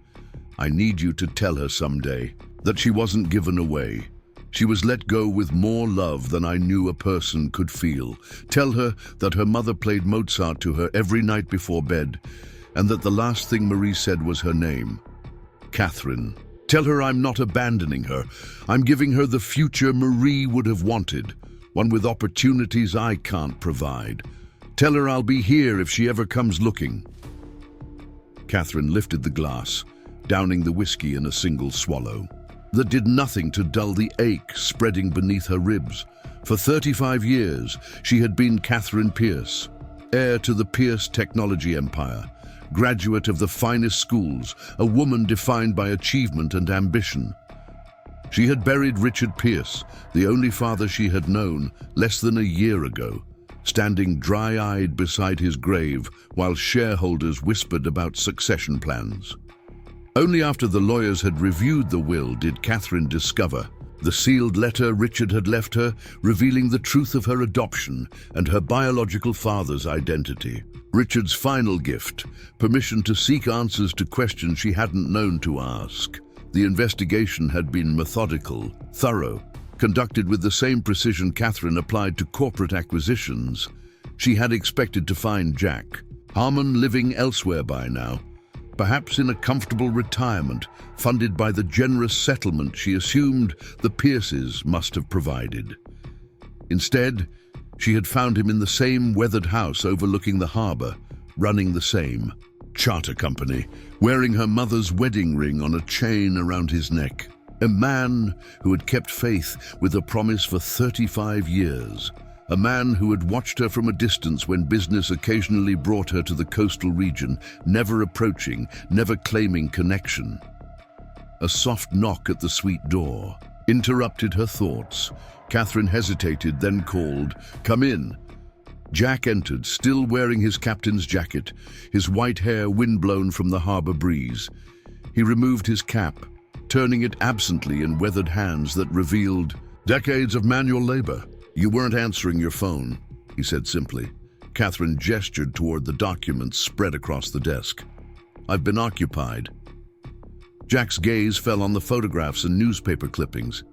I need you to tell her someday that she wasn't given away. She was let go with more love than I knew a person could feel. Tell her that her mother played Mozart to her every night before bed, and that the last thing Marie said was her name, Catherine. Tell her I'm not abandoning her. I'm giving her the future Marie would have wanted, one with opportunities I can't provide. Tell her I'll be here if she ever comes looking. Catherine lifted the glass, downing the whiskey in a single swallow. That did nothing to dull the ache spreading beneath her ribs. For 35 years, she had been Catherine Pierce, heir to the Pierce technology empire, graduate of the finest schools, a woman defined by achievement and ambition. She had buried Richard Pierce, the only father she had known, less than a year ago, standing dry-eyed beside his grave while shareholders whispered about succession plans. Only after the lawyers had reviewed the will did Catherine discover the sealed letter Richard had left her, revealing the truth of her adoption and her biological father's identity. Richard's final gift, permission to seek answers to questions she hadn't known to ask. The investigation had been methodical, thorough, conducted with the same precision Catherine applied to corporate acquisitions. She had expected to find Jack Harmon living elsewhere by now, perhaps in a comfortable retirement, funded by the generous settlement she assumed the Pierces must have provided. Instead, she had found him in the same weathered house overlooking the harbor, running the same charter company, wearing her mother's wedding ring on a chain around his neck. A man who had kept faith with a promise for 35 years. A man who had watched her from a distance when business occasionally brought her to the coastal region, never approaching, never claiming connection. A soft knock at the suite door interrupted her thoughts. Catherine hesitated, then called, "Come in." Jack entered, still wearing his captain's jacket, his white hair windblown from the harbor breeze. He removed his cap, turning it absently in weathered hands that revealed decades of manual labor. "You weren't answering your phone," he said simply. Catherine gestured toward the documents spread across the desk. "I've been occupied." Jack's gaze fell on the photographs and newspaper clippings.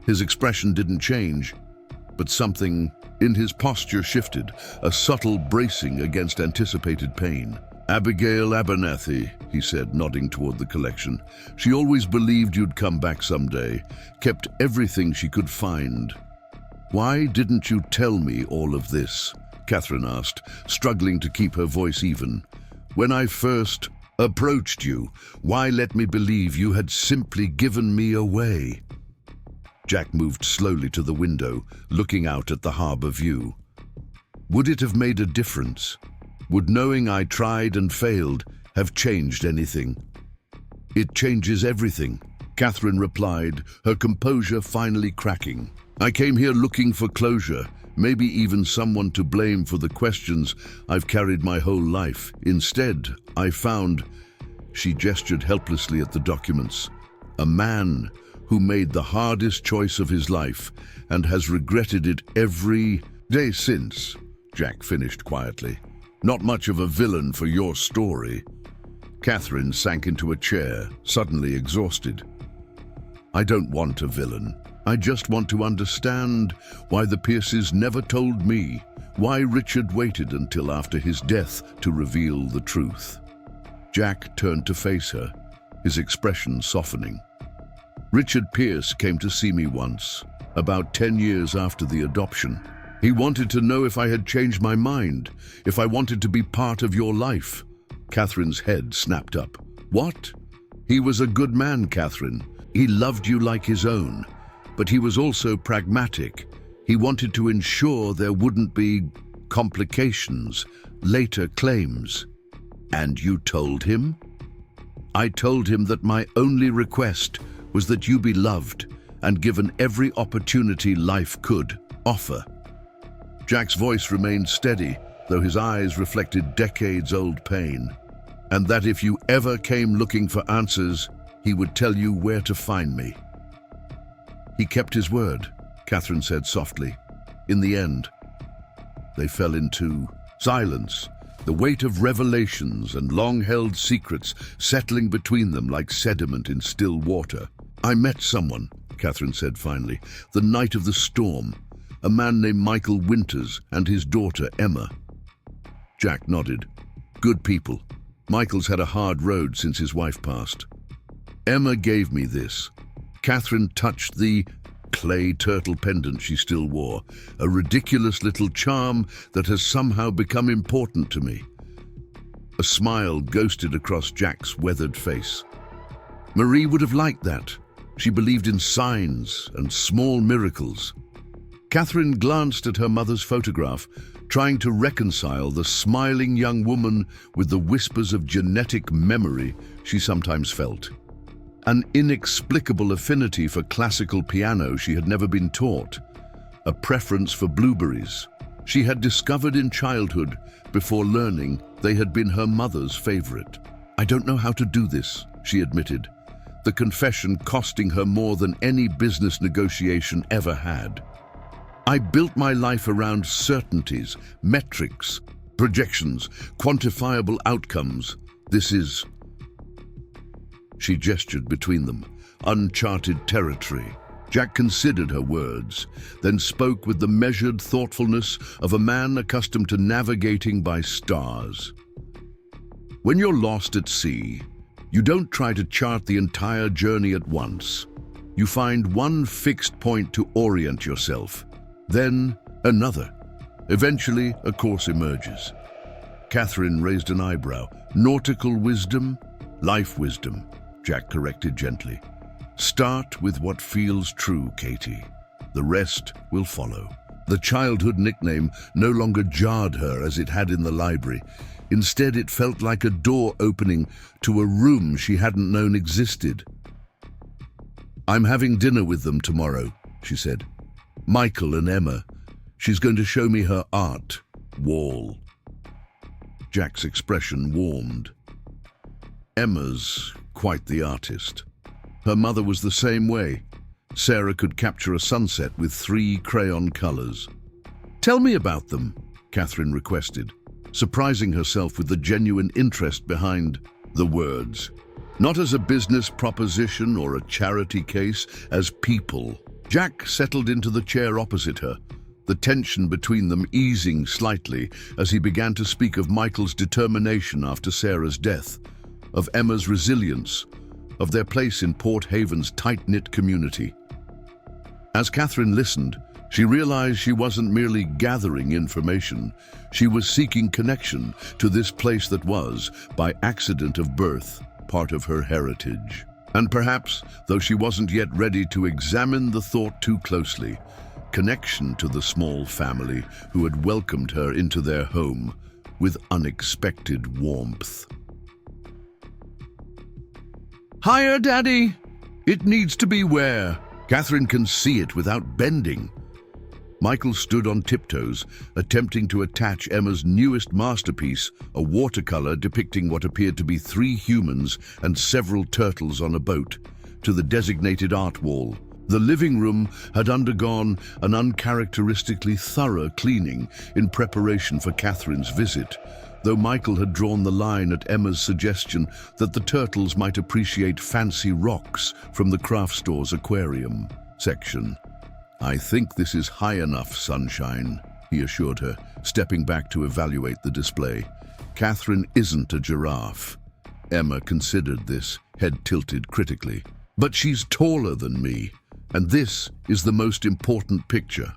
His expression didn't change, but something in his posture shifted, a subtle bracing against anticipated pain. "Abigail Abernathy," he said, nodding toward the collection. "She always believed you'd come back someday, kept everything she could find." "Why didn't you tell me all of this?" Catherine asked, struggling to keep her voice even. "When I first approached you, why let me believe you had simply given me away?" Jack moved slowly to the window, looking out at the harbor view. "Would it have made a difference? Would knowing I tried and failed have changed anything?" "It changes everything," Catherine replied, her composure finally cracking. "I came here looking for closure, maybe even someone to blame for the questions I've carried my whole life. Instead, I found," she gestured helplessly at the documents, "a man who made the hardest choice of his life and has regretted it every day since," Jack finished quietly. "Not much of a villain for your story." Catherine sank into a chair, suddenly exhausted. "I don't want a villain. I just want to understand why the Pierces never told me, why Richard waited until after his death to reveal the truth." Jack turned to face her, his expression softening. "Richard Pierce came to see me once, about 10 years after the adoption. He wanted to know if I had changed my mind, if I wanted to be part of your life." Catherine's head snapped up. "What? He was a good man, Catherine. He loved you like his own. But he was also pragmatic. He wanted to ensure there wouldn't be complications, later claims." "And you told him?" "I told him that my only request was that you be loved and given every opportunity life could offer." Jack's voice remained steady, though his eyes reflected decades-old pain. "And that if you ever came looking for answers, he would tell you where to find me." "He kept his word," Catherine said softly. "In the end." They fell into silence, the weight of revelations and long-held secrets settling between them like sediment in still water. "I met someone," Catherine said finally, "the night of the storm, a man named Michael Winters and his daughter Emma." Jack nodded. "Good people. Michael's had a hard road since his wife passed. Emma gave me this." Catherine touched the clay turtle pendant she still wore, a ridiculous little charm that has somehow become important to me. A smile ghosted across Jack's weathered face. "Marie would have liked that. She believed in signs and small miracles." Catherine glanced at her mother's photograph, trying to reconcile the smiling young woman with the whispers of genetic memory she sometimes felt. An inexplicable affinity for classical piano she had never been taught, a preference for blueberries she had discovered in childhood before learning they had been her mother's favorite. "I don't know how to do this," she admitted, the confession costing her more than any business negotiation ever had. "I built my life around certainties, metrics, projections, quantifiable outcomes. This is..." She gestured between them, uncharted territory. Jack considered her words, then spoke with the measured thoughtfulness of a man accustomed to navigating by stars. "When you're lost at sea, you don't try to chart the entire journey at once. You find one fixed point to orient yourself, then another. Eventually, a course emerges." Catherine raised an eyebrow. "Nautical wisdom? Life wisdom," Jack corrected gently. "Start with what feels true, Katie. The rest will follow." The childhood nickname no longer jarred her as it had in the library. Instead, it felt like a door opening to a room she hadn't known existed. "I'm having dinner with them tomorrow," she said. "Michael and Emma. She's going to show me her art wall." Jack's expression warmed. "Emma's quite the artist. Her mother was the same way. Sarah could capture a sunset with 3 crayon colors." "Tell me about them," Catherine requested, surprising herself with the genuine interest behind the words. Not as a business proposition or a charity case, as people. Jack settled into the chair opposite her, the tension between them easing slightly as he began to speak of Michael's determination after Sarah's death, of Emma's resilience, of their place in Port Haven's tight-knit community. As Catherine listened, she realized she wasn't merely gathering information, she was seeking connection to this place that was, by accident of birth, part of her heritage. And perhaps, though she wasn't yet ready to examine the thought too closely, connection to the small family who had welcomed her into their home with unexpected warmth. "Higher, Daddy! It needs to be where Catherine can see it without bending." Michael stood on tiptoes, attempting to attach Emma's newest masterpiece, a watercolor depicting what appeared to be 3 humans and several turtles on a boat, to the designated art wall. The living room had undergone an uncharacteristically thorough cleaning in preparation for Catherine's visit, though Michael had drawn the line at Emma's suggestion that the turtles might appreciate fancy rocks from the craft store's aquarium section. "I think this is high enough, Sunshine," he assured her, stepping back to evaluate the display. "Catherine isn't a giraffe." Emma considered this, head tilted critically. "But she's taller than me, and this is the most important picture."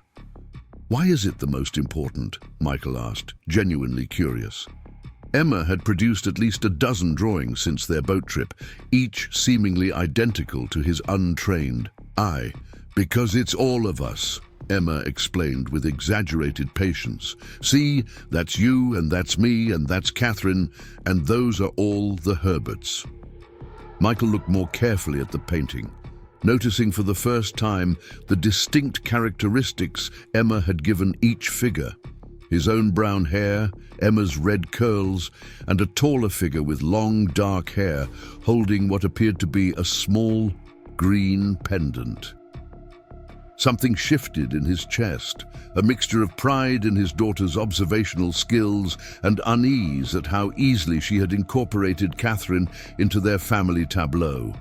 "Why is it the most important?" Michael asked, genuinely curious. Emma had produced at least a dozen drawings since their boat trip, each seemingly identical to his untrained eye. "Because it's all of us," Emma explained with exaggerated patience. "See, that's you, and that's me, and that's Catherine, and those are all the Herberts." Michael looked more carefully at the painting, noticing for the first time the distinct characteristics Emma had given each figure. His own brown hair, Emma's red curls, and a taller figure with long, dark hair holding what appeared to be a small, green pendant. Something shifted in his chest, a mixture of pride in his daughter's observational skills and unease at how easily she had incorporated Catherine into their family tableau.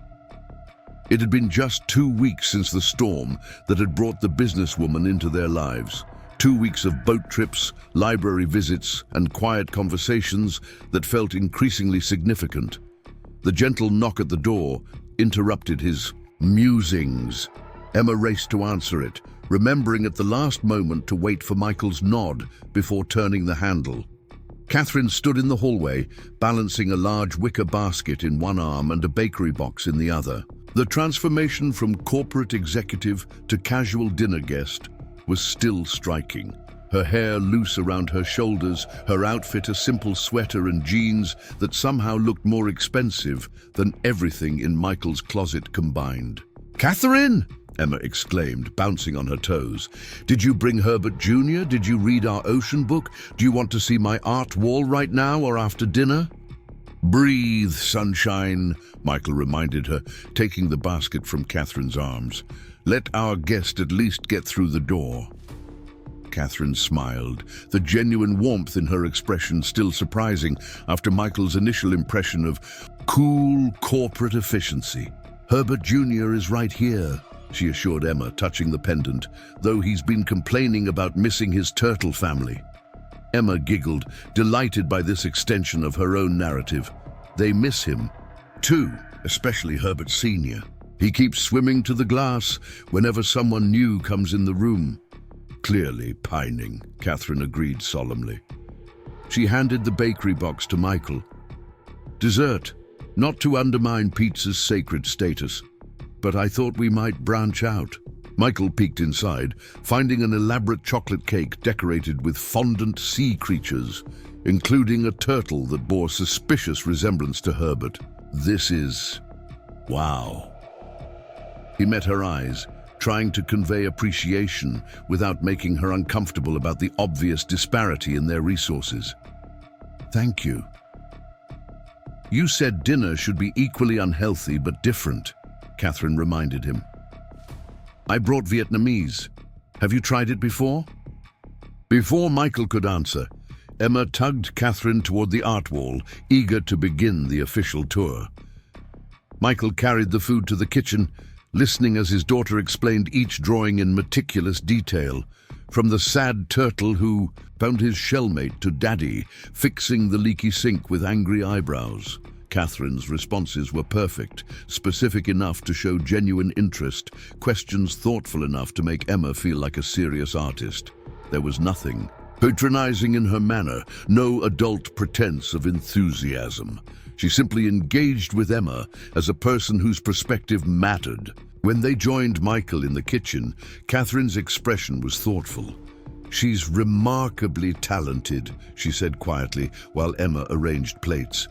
It had been just 2 weeks since the storm that had brought the businesswoman into their lives. 2 weeks of boat trips, library visits, and quiet conversations that felt increasingly significant. The gentle knock at the door interrupted his musings. Emma raced to answer it, remembering at the last moment to wait for Michael's nod before turning the handle. Catherine stood in the hallway, balancing a large wicker basket in one arm and a bakery box in the other. The transformation from corporate executive to casual dinner guest was still striking. Her hair loose around her shoulders, her outfit a simple sweater and jeans that somehow looked more expensive than everything in Michael's closet combined. "Catherine!" Emma exclaimed, bouncing on her toes. "Did you bring Herbert Jr.? Did you read our ocean book? Do you want to see my art wall right now or after dinner?" "Breathe, Sunshine," Michael reminded her, taking the basket from Catherine's arms. "Let our guest at least get through the door." Catherine smiled, the genuine warmth in her expression still surprising after Michael's initial impression of cool corporate efficiency. "Herbert Jr. is right here," she assured Emma, touching the pendant, "though he's been complaining about missing his turtle family." Emma giggled, delighted by this extension of her own narrative. "They miss him, too, especially Herbert Sr. He keeps swimming to the glass whenever someone new comes in the room." "Clearly pining," Catherine agreed solemnly. She handed the bakery box to Michael. "Dessert, not to undermine pizza's sacred status, but I thought we might branch out." Michael peeked inside, finding an elaborate chocolate cake decorated with fondant sea creatures, including a turtle that bore suspicious resemblance to Herbert. "This is... wow." He met her eyes, trying to convey appreciation without making her uncomfortable about the obvious disparity in their resources. "Thank you." "You said dinner should be equally unhealthy but different," Catherine reminded him. "I brought Vietnamese. Have you tried it before?" Before Michael could answer, Emma tugged Catherine toward the art wall, eager to begin the official tour. Michael carried the food to the kitchen, listening as his daughter explained each drawing in meticulous detail, From the sad turtle who found his shellmate to Daddy fixing the leaky sink with angry eyebrows. Catherine's responses were perfect, specific enough to show genuine interest, questions thoughtful enough to make Emma feel like a serious artist. There was nothing patronizing in her manner, no adult pretense of enthusiasm. She simply engaged with Emma as a person whose perspective mattered. When they joined Michael in the kitchen, Catherine's expression was thoughtful. "She's remarkably talented," she said quietly while Emma arranged plates.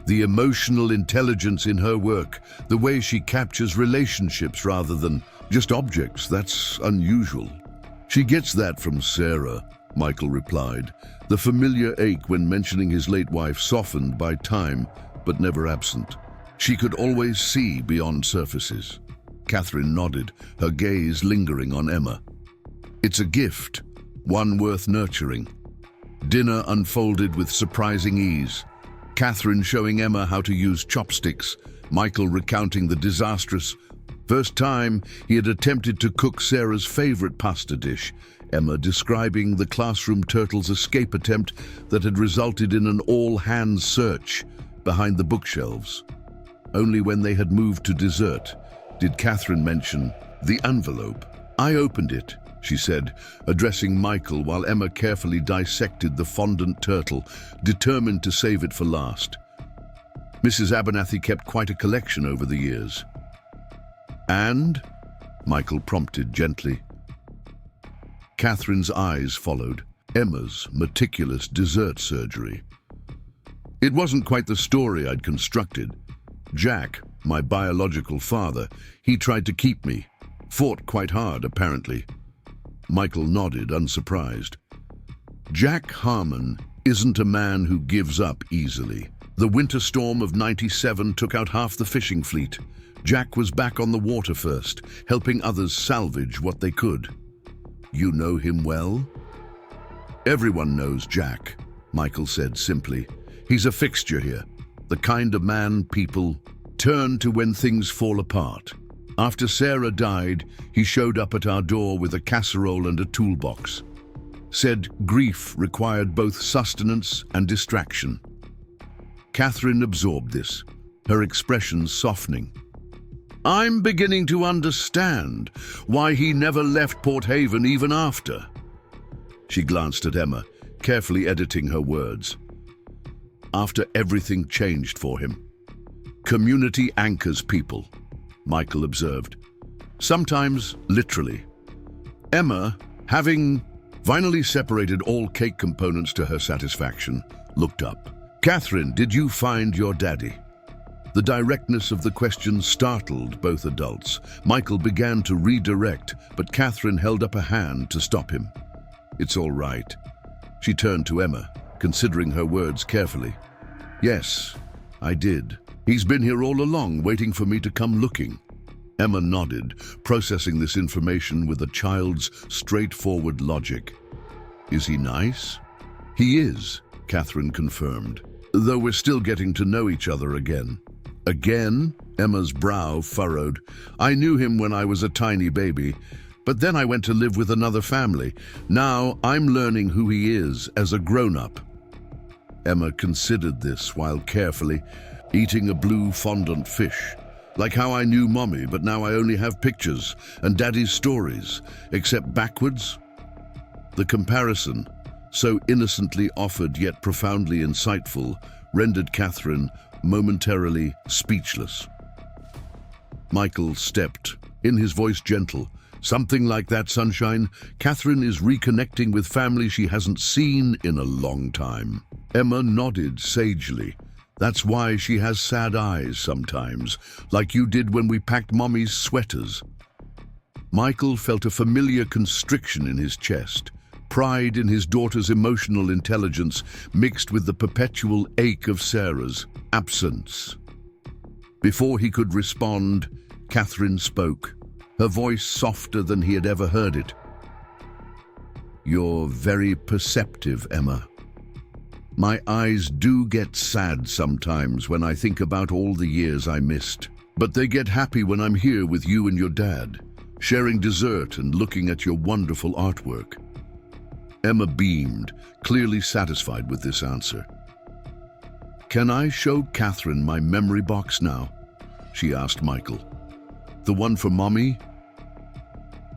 "The emotional intelligence in her work, the way she captures relationships rather than just objects, that's unusual." "She gets that from Sarah," Michael replied. The familiar ache when mentioning his late wife softened by time, but never absent. She could always see beyond surfaces. Catherine nodded, her gaze lingering on Emma. "It's a gift, one worth nurturing." Dinner unfolded with surprising ease. Catherine showing Emma how to use chopsticks, Michael recounting the disastrous first time he had attempted to cook Sarah's favorite pasta dish, Emma describing the classroom turtle's escape attempt that had resulted in an all-hands search behind the bookshelves. Only when they had moved to dessert did Catherine mention the envelope. "I opened it," she said, addressing Michael while Emma carefully dissected the fondant turtle, determined to save it for last. Mrs. Abernathy kept quite a collection over the years. "And?" Michael prompted gently. Catherine's eyes followed Emma's meticulous dessert surgery. "It wasn't quite the story I'd constructed. Jack, my biological father, he tried to keep me. Fought quite hard, apparently." Michael nodded, unsurprised. "Jack Harmon isn't a man who gives up easily. The winter storm of '97 took out half the fishing fleet. Jack was back on the water first, helping others salvage what they could." "You know him well?" "Everyone knows Jack," Michael said simply. "He's a fixture here, the kind of man people turn to when things fall apart. After Sarah died, he showed up at our door with a casserole and a toolbox. Said grief required both sustenance and distraction." Catherine absorbed this, her expression softening. "I'm beginning to understand why he never left Port Haven even after." She glanced at Emma, carefully editing her words. "After everything changed for him. Community anchors people," Michael observed. "Sometimes literally." Emma, having finally separated all cake components to her satisfaction, looked up. "Catherine, did you find your daddy?" The directness of the question startled both adults. Michael began to redirect, but Catherine held up a hand to stop him. "It's all right." She turned to Emma, considering her words carefully. "Yes, I did. He's been here all along, waiting for me to come looking." Emma nodded, processing this information with a child's straightforward logic. "Is he nice?" "He is," Catherine confirmed, "though we're still getting to know each other again." "Again?" Emma's brow furrowed. "I knew him when I was a tiny baby, but then I went to live with another family. Now I'm learning who he is as a grown-up." Emma considered this while carefully eating a blue fondant fish. "Like how I knew Mommy, but now I only have pictures and Daddy's stories, except backwards." The comparison, so innocently offered yet profoundly insightful, rendered Catherine momentarily speechless. Michael stepped, in his voice gentle. "Something like that, Sunshine. Catherine is reconnecting with family she hasn't seen in a long time." Emma nodded sagely. "That's why she has sad eyes sometimes, like you did when we packed Mommy's sweaters." Michael felt a familiar constriction in his chest, pride in his daughter's emotional intelligence mixed with the perpetual ache of Sarah's absence. Before he could respond, Catherine spoke, her voice softer than he had ever heard it. "You're very perceptive, Emma. My eyes do get sad sometimes when I think about all the years I missed, but they get happy when I'm here with you and your dad, sharing dessert and looking at your wonderful artwork. Emma beamed, clearly satisfied with this answer. "Can I show Catherine my memory box now?" she asked Michael. "The one for Mommy?"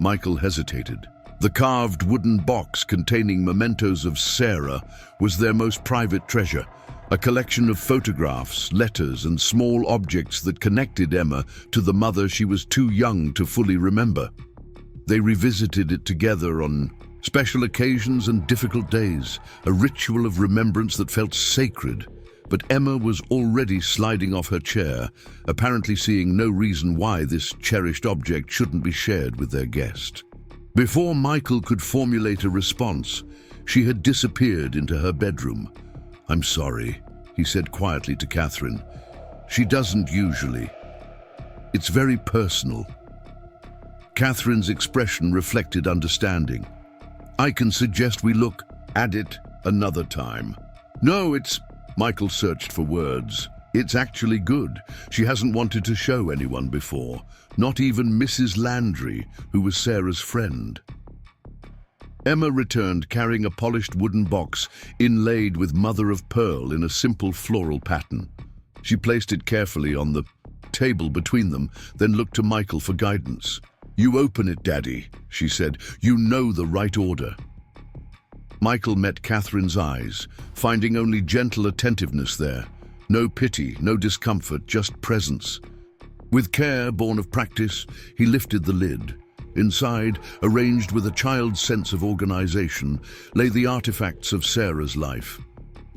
Michael hesitated. The carved wooden box containing mementos of Sarah was their most private treasure, a collection of photographs, letters, and small objects that connected Emma to the mother she was too young to fully remember. They revisited it together on special occasions and difficult days, a ritual of remembrance that felt sacred. But Emma was already sliding off her chair, apparently seeing no reason why this cherished object shouldn't be shared with their guest. Before Michael could formulate a response, she had disappeared into her bedroom. "I'm sorry," he said quietly to Catherine. "She doesn't usually. It's very personal." Catherine's expression reflected understanding. "I can suggest we look at it another time." "No, it's..." Michael searched for words. "It's actually good. She hasn't wanted to show anyone before, not even Mrs. Landry, who was Sarah's friend." Emma returned carrying a polished wooden box inlaid with mother of pearl in a simple floral pattern. She placed it carefully on the table between them, then looked to Michael for guidance. "You open it, Daddy," she said. "You know the right order." Michael met Catherine's eyes, finding only gentle attentiveness there. No pity, no discomfort, just presence. With care born of practice, he lifted the lid. Inside, arranged with a child's sense of organization, lay the artifacts of Sarah's life.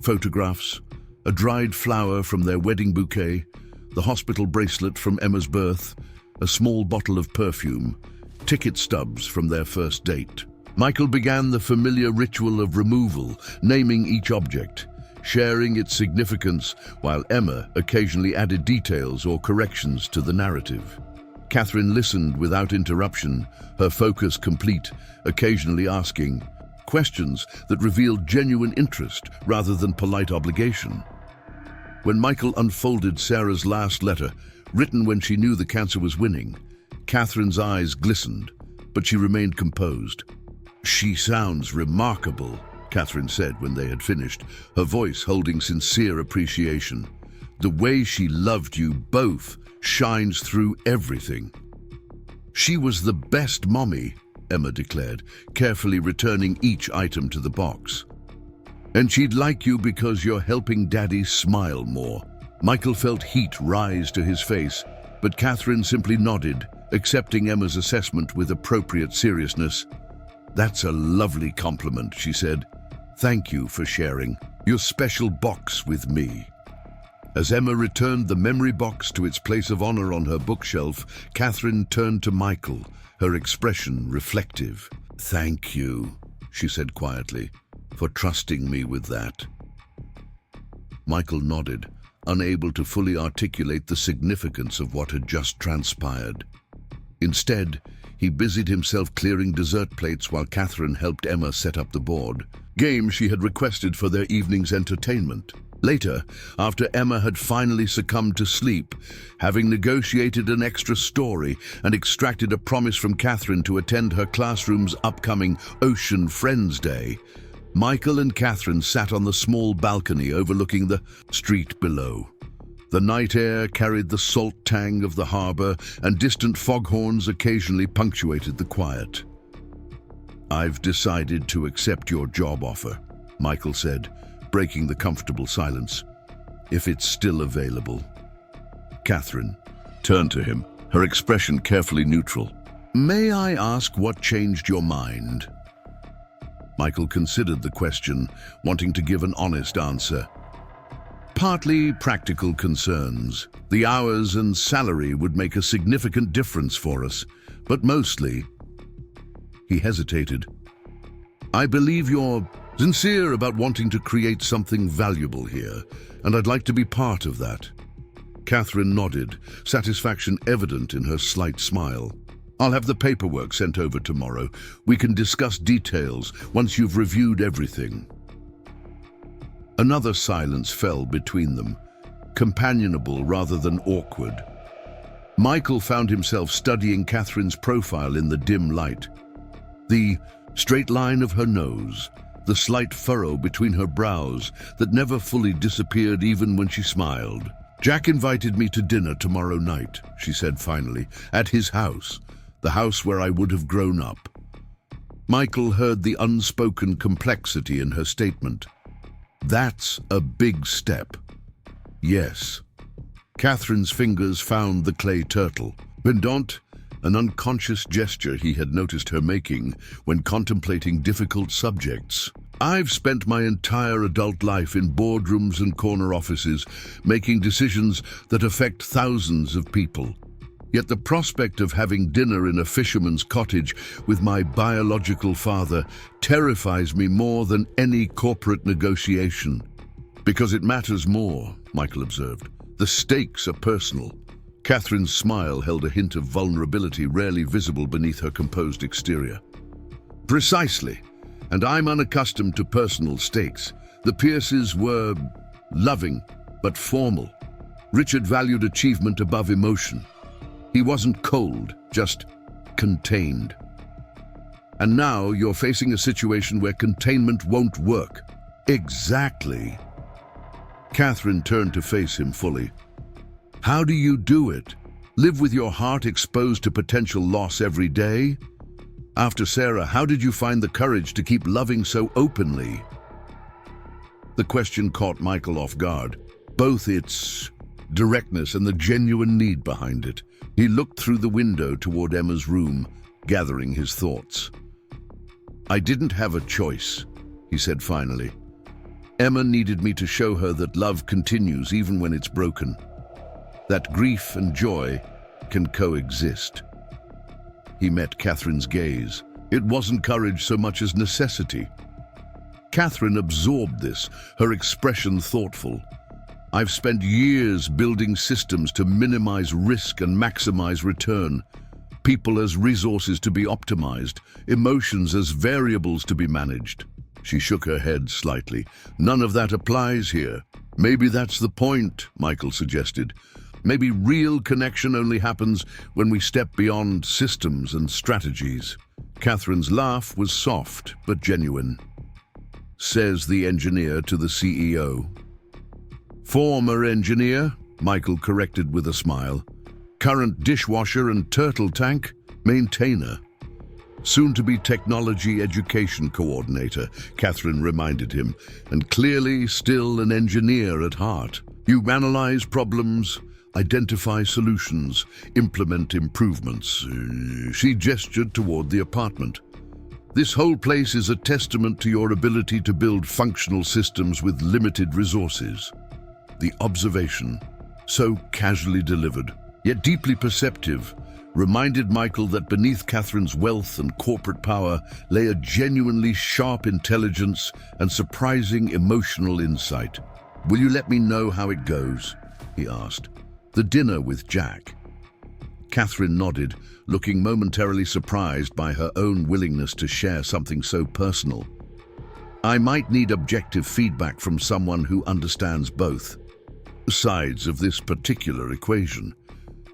Photographs, a dried flower from their wedding bouquet, the hospital bracelet from Emma's birth, a small bottle of perfume, ticket stubs from their first date. Michael began the familiar ritual of removal, naming each object, sharing its significance, while Emma occasionally added details or corrections to the narrative. Catherine listened without interruption, her focus complete, occasionally asking questions that revealed genuine interest rather than polite obligation. When Michael unfolded Sarah's last letter, written when she knew the cancer was winning, Catherine's eyes glistened, but she remained composed. "She sounds remarkable," Catherine said when they had finished, her voice holding sincere appreciation. "The way she loved you both shines through everything." "She was the best mommy," Emma declared, carefully returning each item to the box. "And she'd like you because you're helping Daddy smile more." Michael felt heat rise to his face, but Catherine simply nodded, accepting Emma's assessment with appropriate seriousness. "That's a lovely compliment," she said. "Thank you for sharing your special box with me." As Emma returned the memory box to its place of honor on her bookshelf, Catherine turned to Michael, her expression reflective. "Thank you," she said quietly, "for trusting me with that." Michael nodded, unable to fully articulate the significance of what had just transpired. Instead, he busied himself clearing dessert plates while Catherine helped Emma set up the board, game she had requested for their evening's entertainment. Later, after Emma had finally succumbed to sleep, having negotiated an extra story and extracted a promise from Catherine to attend her classroom's upcoming Ocean Friends Day, Michael and Catherine sat on the small balcony overlooking the street below. The night air carried the salt tang of the harbor, and distant foghorns occasionally punctuated the quiet. "I've decided to accept your job offer," Michael said, breaking the comfortable silence. "If it's still available." Catherine turned to him, her expression carefully neutral. "May I ask what changed your mind?" Michael considered the question, wanting to give an honest answer. "Partly practical concerns. The hours and salary would make a significant difference for us, but mostly..." He hesitated. "I believe you're sincere about wanting to create something valuable here, and I'd like to be part of that." Catherine nodded, satisfaction evident in her slight smile. "I'll have the paperwork sent over tomorrow. We can discuss details once you've reviewed everything." Another silence fell between them, companionable rather than awkward. Michael found himself studying Catherine's profile in the dim light. The straight line of her nose, the slight furrow between her brows that never fully disappeared even when she smiled. "Jack invited me to dinner tomorrow night," she said finally, "at his house, the house where I would have grown up." Michael heard the unspoken complexity in her statement. That's a big step. Yes. Catherine's fingers found the clay turtle. Pendant, an unconscious gesture he had noticed her making when contemplating difficult subjects. "I've spent my entire adult life in boardrooms and corner offices, making decisions that affect thousands of people. Yet the prospect of having dinner in a fisherman's cottage with my biological father terrifies me more than any corporate negotiation." "Because it matters more," Michael observed. "The stakes are personal." Catherine's smile held a hint of vulnerability rarely visible beneath her composed exterior. "Precisely. And I'm unaccustomed to personal stakes. The Pierces were loving, but formal. Richard valued achievement above emotion. He wasn't cold, just contained. And now you're facing a situation where containment won't work." "Exactly." Catherine turned to face him fully. "How do you do it? Live with your heart exposed to potential loss every day? After Sarah, how did you find the courage to keep loving so openly?" The question caught Michael off guard, both its directness and the genuine need behind it. He looked through the window toward Emma's room, gathering his thoughts. "I didn't have a choice," he said finally. "Emma needed me to show her that love continues even when it's broken. That grief and joy can coexist." He met Catherine's gaze. It wasn't courage so much as necessity. Catherine absorbed this, her expression thoughtful. "I've spent years building systems to minimize risk and maximize return. People as resources to be optimized, emotions as variables to be managed." She shook her head slightly. "None of that applies here." "Maybe that's the point," Michael suggested. "Maybe real connection only happens when we step beyond systems and strategies." Catherine's laugh was soft but genuine. "Says the engineer to the CEO." "Former engineer," Michael corrected with a smile. "Current dishwasher and turtle tank maintainer." "Soon-to-be technology education coordinator," Catherine reminded him, "and clearly still an engineer at heart. You analyze problems, identify solutions, implement improvements." She gestured toward the apartment. "This whole place is a testament to your ability to build functional systems with limited resources." The observation, so casually delivered, yet deeply perceptive, reminded Michael that beneath Catherine's wealth and corporate power lay a genuinely sharp intelligence and surprising emotional insight. "Will you let me know how it goes?" he asked. "The dinner with Jack." Catherine nodded, looking momentarily surprised by her own willingness to share something so personal. "I might need objective feedback from someone who understands both sides of this particular equation."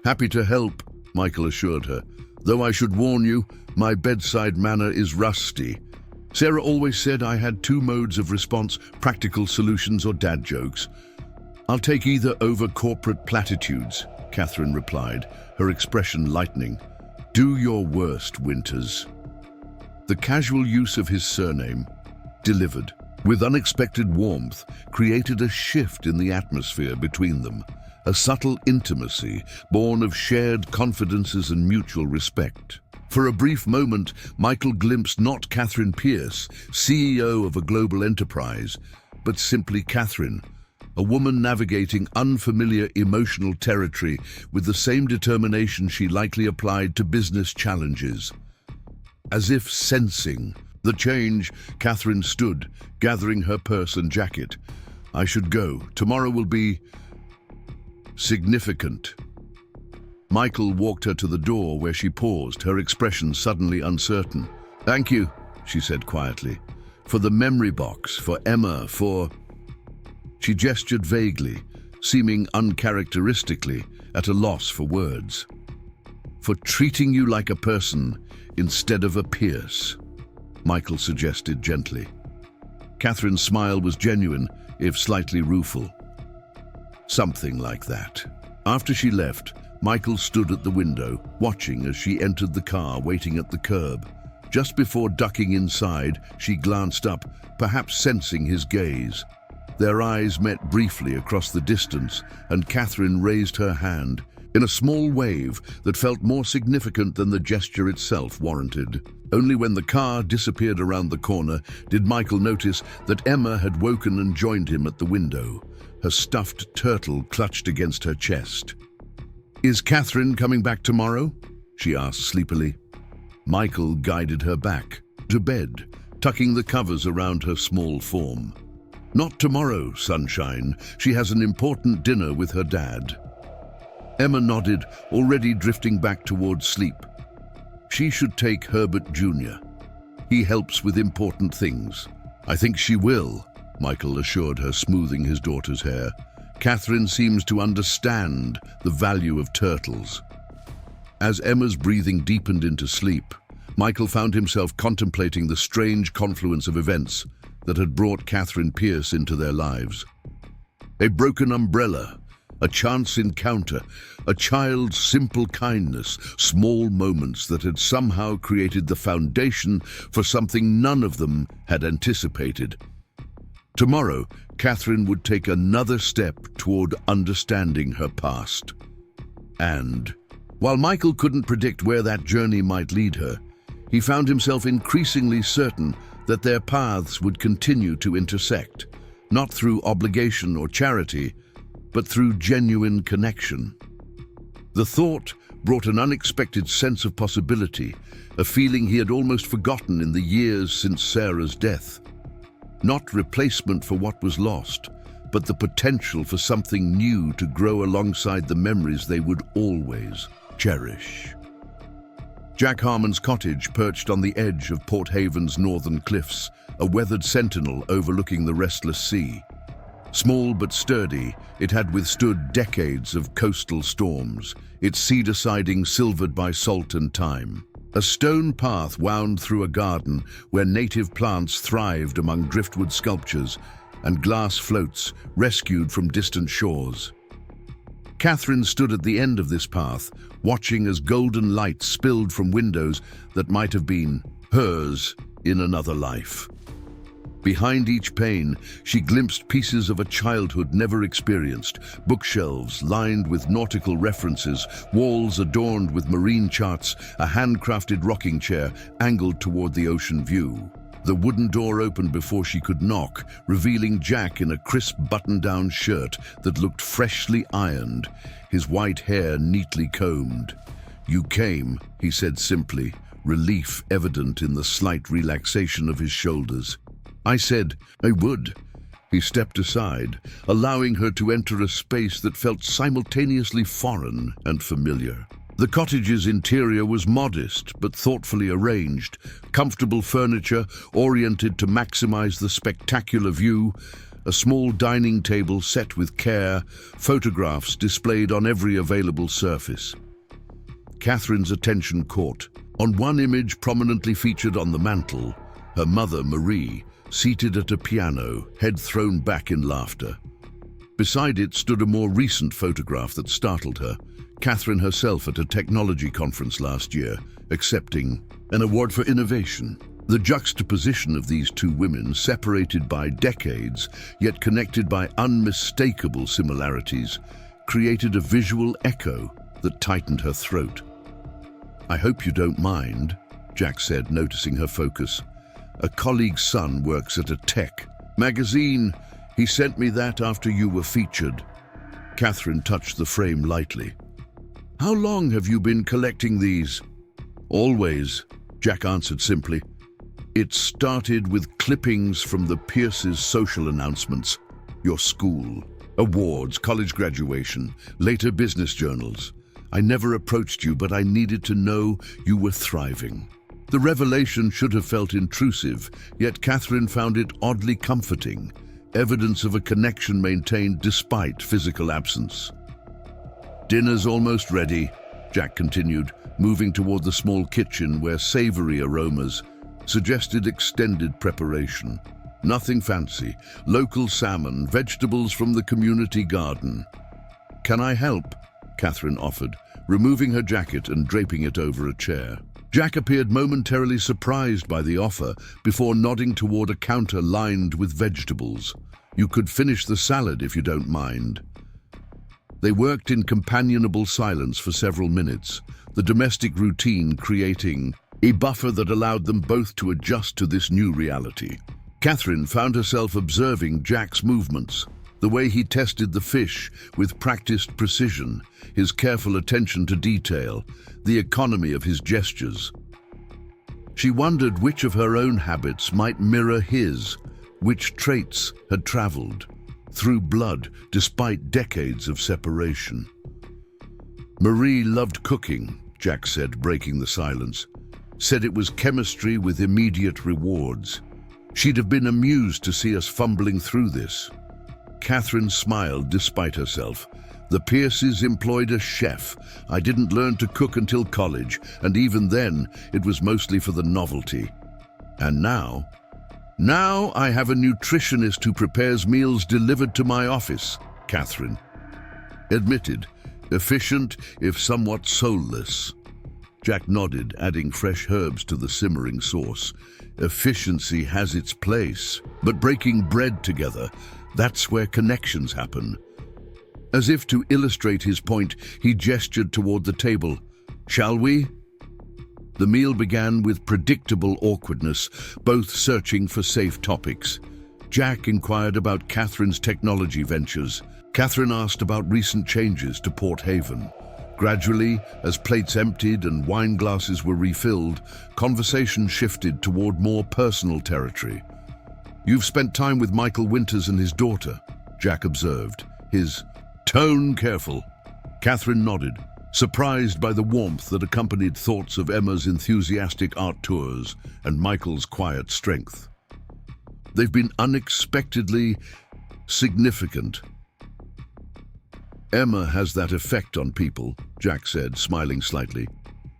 "Happy to help," Michael assured her, "though I should warn you, my bedside manner is rusty. Sarah always said I had two modes of response, practical solutions or dad jokes." "I'll take either over corporate platitudes," Catherine replied, her expression lightening. "Do your worst, Winters." The casual use of his surname, delivered with unexpected warmth, created a shift in the atmosphere between them, a subtle intimacy born of shared confidences and mutual respect. For a brief moment, Michael glimpsed not Catherine Pierce, CEO of a global enterprise, but simply Catherine, a woman navigating unfamiliar emotional territory with the same determination she likely applied to business challenges. As if sensing the change, Catherine stood, gathering her purse and jacket. "I should go. Tomorrow will be significant." Michael walked her to the door where she paused, her expression suddenly uncertain. "Thank you," she said quietly. "For the memory box, for Emma, for..." She gestured vaguely, seeming uncharacteristically at a loss for words. "For treating you like a person instead of a Pierce." Michael suggested gently. Catherine's smile was genuine, if slightly rueful. Something like that. After she left, Michael stood at the window, watching as she entered the car, waiting at the curb. Just before ducking inside, she glanced up, perhaps sensing his gaze. Their eyes met briefly across the distance, and Catherine raised her hand in a small wave that felt more significant than the gesture itself warranted. Only when the car disappeared around the corner did Michael notice that Emma had woken and joined him at the window, her stuffed turtle clutched against her chest. "Is Catherine coming back tomorrow?" she asked sleepily. Michael guided her back to bed, tucking the covers around her small form. "Not tomorrow, sunshine. She has an important dinner with her dad." Emma nodded, already drifting back towards sleep. "She should take Herbert Jr. He helps with important things." "I think she will," Michael assured her, smoothing his daughter's hair. "Catherine seems to understand the value of turtles." As Emma's breathing deepened into sleep, Michael found himself contemplating the strange confluence of events that had brought Catherine Pierce into their lives. A broken umbrella, a chance encounter, a child's simple kindness, small moments that had somehow created the foundation for something none of them had anticipated. Tomorrow, Catherine would take another step toward understanding her past. And, while Michael couldn't predict where that journey might lead her, he found himself increasingly certain that their paths would continue to intersect, not through obligation or charity, but through genuine connection. The thought brought an unexpected sense of possibility, a feeling he had almost forgotten in the years since Sarah's death. Not replacement for what was lost, but the potential for something new to grow alongside the memories they would always cherish. Jack Harmon's cottage perched on the edge of Port Haven's northern cliffs, a weathered sentinel overlooking the restless sea. Small but sturdy, it had withstood decades of coastal storms, its cedar siding silvered by salt and time. A stone path wound through a garden where native plants thrived among driftwood sculptures and glass floats rescued from distant shores. Catherine stood at the end of this path, watching as golden light spilled from windows that might have been hers in another life. Behind each pane, she glimpsed pieces of a childhood never experienced, bookshelves lined with nautical references, walls adorned with marine charts, a handcrafted rocking chair angled toward the ocean view. The wooden door opened before she could knock, revealing Jack in a crisp button-down shirt that looked freshly ironed, his white hair neatly combed. "You came," he said simply, relief evident in the slight relaxation of his shoulders. "I said I would." He stepped aside, allowing her to enter a space that felt simultaneously foreign and familiar. The cottage's interior was modest but thoughtfully arranged, comfortable furniture oriented to maximize the spectacular view, a small dining table set with care, photographs displayed on every available surface. Catherine's attention caught, on one image prominently featured on the mantel, her mother, Marie, seated at a piano, head thrown back in laughter. Beside it stood a more recent photograph that startled her, Catherine herself at a technology conference last year, accepting an award for innovation. The juxtaposition of these two women, separated by decades, yet connected by unmistakable similarities, created a visual echo that tightened her throat. "I hope you don't mind," Jack said, noticing her focus. "A colleague's son works at a tech magazine. He sent me that after you were featured." Catherine touched the frame lightly. "How long have you been collecting these?" "Always," Jack answered simply. "It started with clippings from the Pierce's social announcements, your school, awards, college graduation, later business journals. I never approached you, but I needed to know you were thriving." The revelation should have felt intrusive, yet Catherine found it oddly comforting, evidence of a connection maintained despite physical absence. "Dinner's almost ready," Jack continued, moving toward the small kitchen where savory aromas suggested extended preparation. Nothing fancy, local salmon, vegetables from the community garden. "Can I help?" Catherine offered, removing her jacket and draping it over a chair. Jack appeared momentarily surprised by the offer before nodding toward a counter lined with vegetables. "You could finish the salad if you don't mind." They worked in companionable silence for several minutes, the domestic routine creating a buffer that allowed them both to adjust to this new reality. Catherine found herself observing Jack's movements, the way he tested the fish with practiced precision, his careful attention to detail, the economy of his gestures. She wondered which of her own habits might mirror his, which traits had traveled through blood despite decades of separation. "Marie loved cooking," Jack said, breaking the silence. "Said it was chemistry with immediate rewards. She'd have been amused to see us fumbling through this." Catherine smiled despite herself. "The Pierces employed a chef. I didn't learn to cook until college, and even then, it was mostly for the novelty. And now I have a nutritionist who prepares meals delivered to my office," Catherine admitted, efficient if somewhat soulless. Jack nodded, adding fresh herbs to the simmering sauce. "Efficiency has its place, but breaking bread together, that's where connections happen." As if to illustrate his point, he gestured toward the table. "Shall we?" The meal began with predictable awkwardness, both searching for safe topics. Jack inquired about Catherine's technology ventures. Catherine asked about recent changes to Port Haven. Gradually, as plates emptied and wine glasses were refilled, conversation shifted toward more personal territory. "You've spent time with Michael Winters and his daughter," Jack observed, his tone careful. Catherine nodded, surprised by the warmth that accompanied thoughts of Emma's enthusiastic art tours and Michael's quiet strength. "They've been unexpectedly significant." "Emma has that effect on people," Jack said, smiling slightly.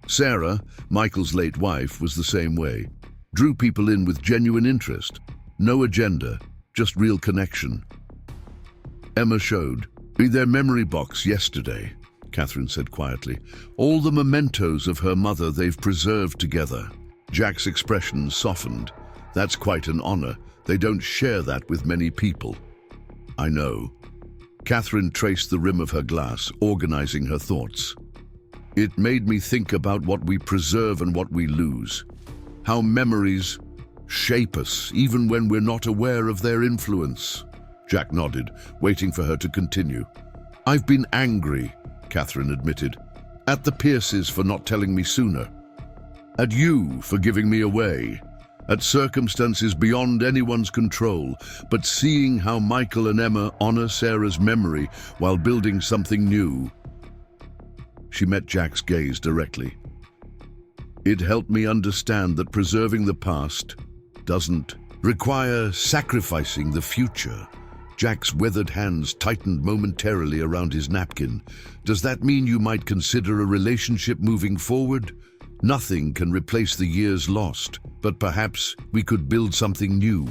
"Sarah, Michael's late wife, was the same way. Drew people in with genuine interest. No agenda, just real connection." Emma showed me their memory box yesterday, Catherine said quietly. "All the mementos of her mother they've preserved together." Jack's expression softened. "That's quite an honor. They don't share that with many people." "I know." Catherine traced the rim of her glass, organizing her thoughts. "It made me think about what we preserve and what we lose. How memories shape us, even when we're not aware of their influence." Jack nodded, waiting for her to continue. "I've been angry," Catherine admitted, "at the Pierces for not telling me sooner. At you for giving me away. At circumstances beyond anyone's control, but seeing how Michael and Emma honor Sarah's memory while building something new." She met Jack's gaze directly. "It helped me understand that preserving the past doesn't require sacrificing the future." Jack's weathered hands tightened momentarily around his napkin. "Does that mean you might consider a relationship moving forward? Nothing can replace the years lost, but perhaps we could build something new."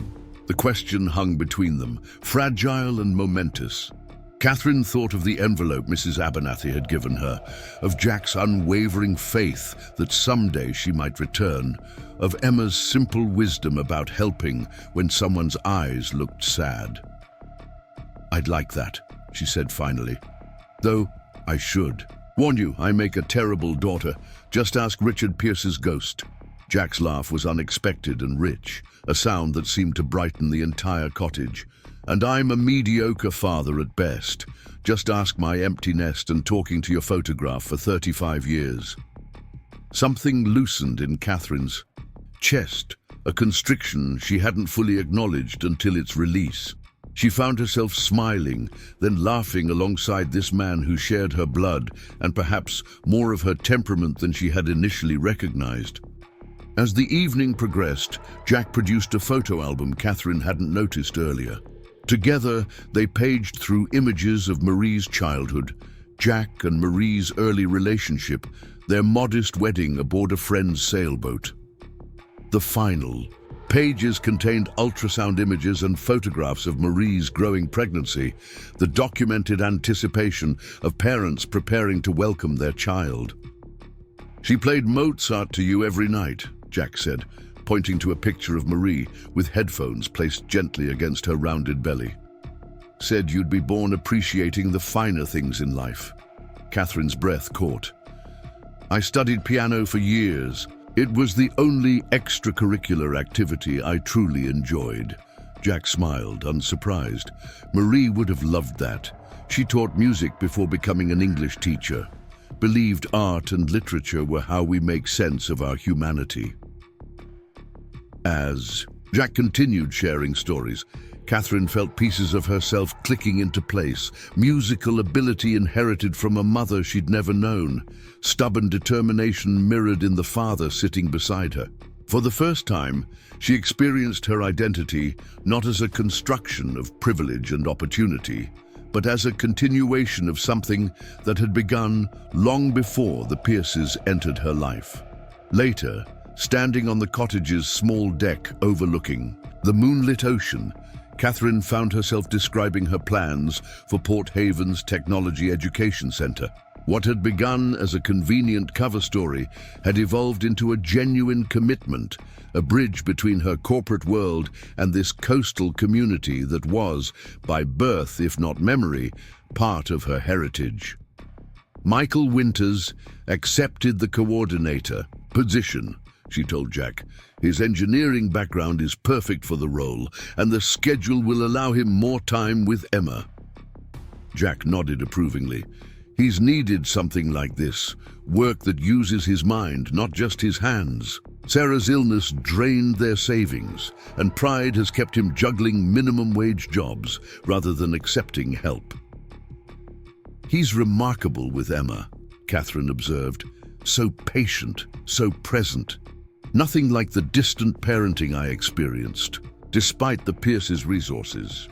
The question hung between them, fragile and momentous. Catherine thought of the envelope Mrs. Abernathy had given her, of Jack's unwavering faith that someday she might return, of Emma's simple wisdom about helping when someone's eyes looked sad. "I'd like that," she said finally. "Though I should warn you, I make a terrible daughter. Just ask Richard Pierce's ghost." Jack's laugh was unexpected and rich, a sound that seemed to brighten the entire cottage. "And I'm a mediocre father at best. Just ask my empty nest and talking to your photograph for 35 years. Something loosened in Catherine's chest, a constriction she hadn't fully acknowledged until its release. She found herself smiling, then laughing alongside this man who shared her blood and perhaps more of her temperament than she had initially recognized. As the evening progressed, Jack produced a photo album Catherine hadn't noticed earlier. Together, they paged through images of Marie's childhood, Jack and Marie's early relationship, their modest wedding aboard a friend's sailboat. The final. Pages contained ultrasound images and photographs of Marie's growing pregnancy, the documented anticipation of parents preparing to welcome their child. "She played Mozart to you every night," Jack said, pointing to a picture of Marie with headphones placed gently against her rounded belly. "Said you'd be born appreciating the finer things in life." Catherine's breath caught. "I studied piano for years. It was the only extracurricular activity I truly enjoyed." Jack smiled, unsurprised. Marie would have loved that. She taught music before becoming an English teacher. Believed art and literature were how we make sense of our humanity. As Jack continued sharing stories, Catherine felt pieces of herself clicking into place, musical ability inherited from a mother she'd never known, stubborn determination mirrored in the father sitting beside her. For the first time, she experienced her identity not as a construction of privilege and opportunity, but as a continuation of something that had begun long before the Pierces entered her life. Later, standing on the cottage's small deck overlooking the moonlit ocean, Catherine found herself describing her plans for Port Haven's Technology Education Center. What had begun as a convenient cover story had evolved into a genuine commitment, a bridge between her corporate world and this coastal community that was, by birth if not memory, part of her heritage. Michael Winters accepted the coordinator position, she told Jack. His engineering background is perfect for the role, and the schedule will allow him more time with Emma. Jack nodded approvingly. He's needed something like this, work that uses his mind, not just his hands. Sarah's illness drained their savings, and pride has kept him juggling minimum-wage jobs rather than accepting help. "He's remarkable with Emma," Catherine observed. "So patient, so present. Nothing like the distant parenting I experienced, despite the Pierce's resources."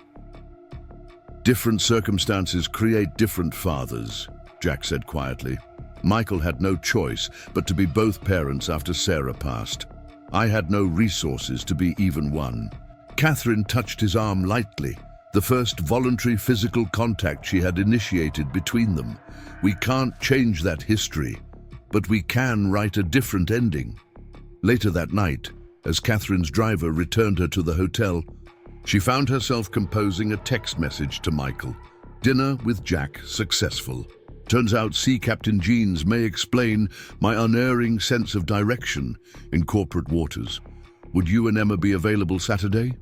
"Different circumstances create different fathers," Jack said quietly. "Michael had no choice but to be both parents after Sarah passed. I had no resources to be even one." Catherine touched his arm lightly, the first voluntary physical contact she had initiated between them. "We can't change that history, but we can write a different ending." Later that night, as Catherine's driver returned her to the hotel, she found herself composing a text message to Michael. "Dinner with Jack successful. Turns out Sea Captain Jeans may explain my unerring sense of direction in corporate waters. Would you and Emma be available Saturday?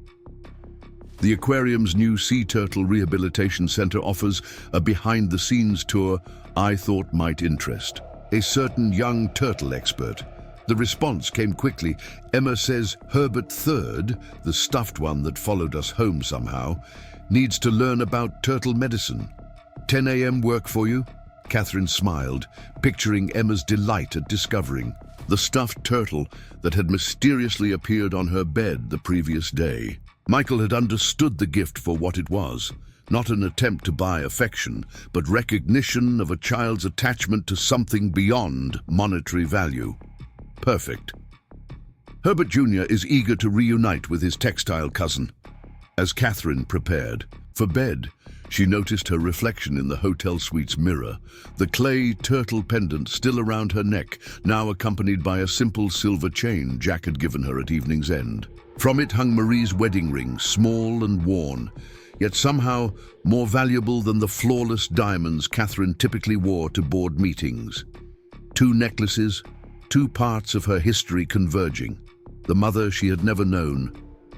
The aquarium's new Sea Turtle Rehabilitation Center offers a behind-the-scenes tour I thought might interest a certain young turtle expert." The response came quickly. "Emma says Herbert III, the stuffed one that followed us home somehow, needs to learn about turtle medicine. 10 a.m. work for you?" Catherine smiled, picturing Emma's delight at discovering the stuffed turtle that had mysteriously appeared on her bed the previous day. Michael had understood the gift for what it was, not an attempt to buy affection, but recognition of a child's attachment to something beyond monetary value. Perfect. Herbert Jr. is eager to reunite with his textile cousin. As Catherine prepared for bed, she noticed her reflection in the hotel suite's mirror, the clay turtle pendant still around her neck, now accompanied by a simple silver chain Jack had given her at evening's end. From it hung Marie's wedding ring, small and worn, yet somehow more valuable than the flawless diamonds Catherine typically wore to board meetings. 2 necklaces, 2 parts of her history converging, the mother she had never known,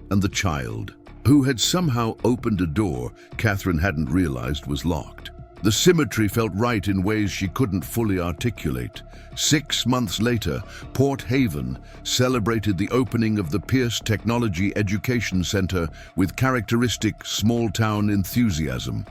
and the child, who had somehow opened a door Catherine hadn't realized was locked. The symmetry felt right in ways she couldn't fully articulate. 6 months later, Port Haven celebrated the opening of the Pierce Technology Education Center with characteristic small-town enthusiasm.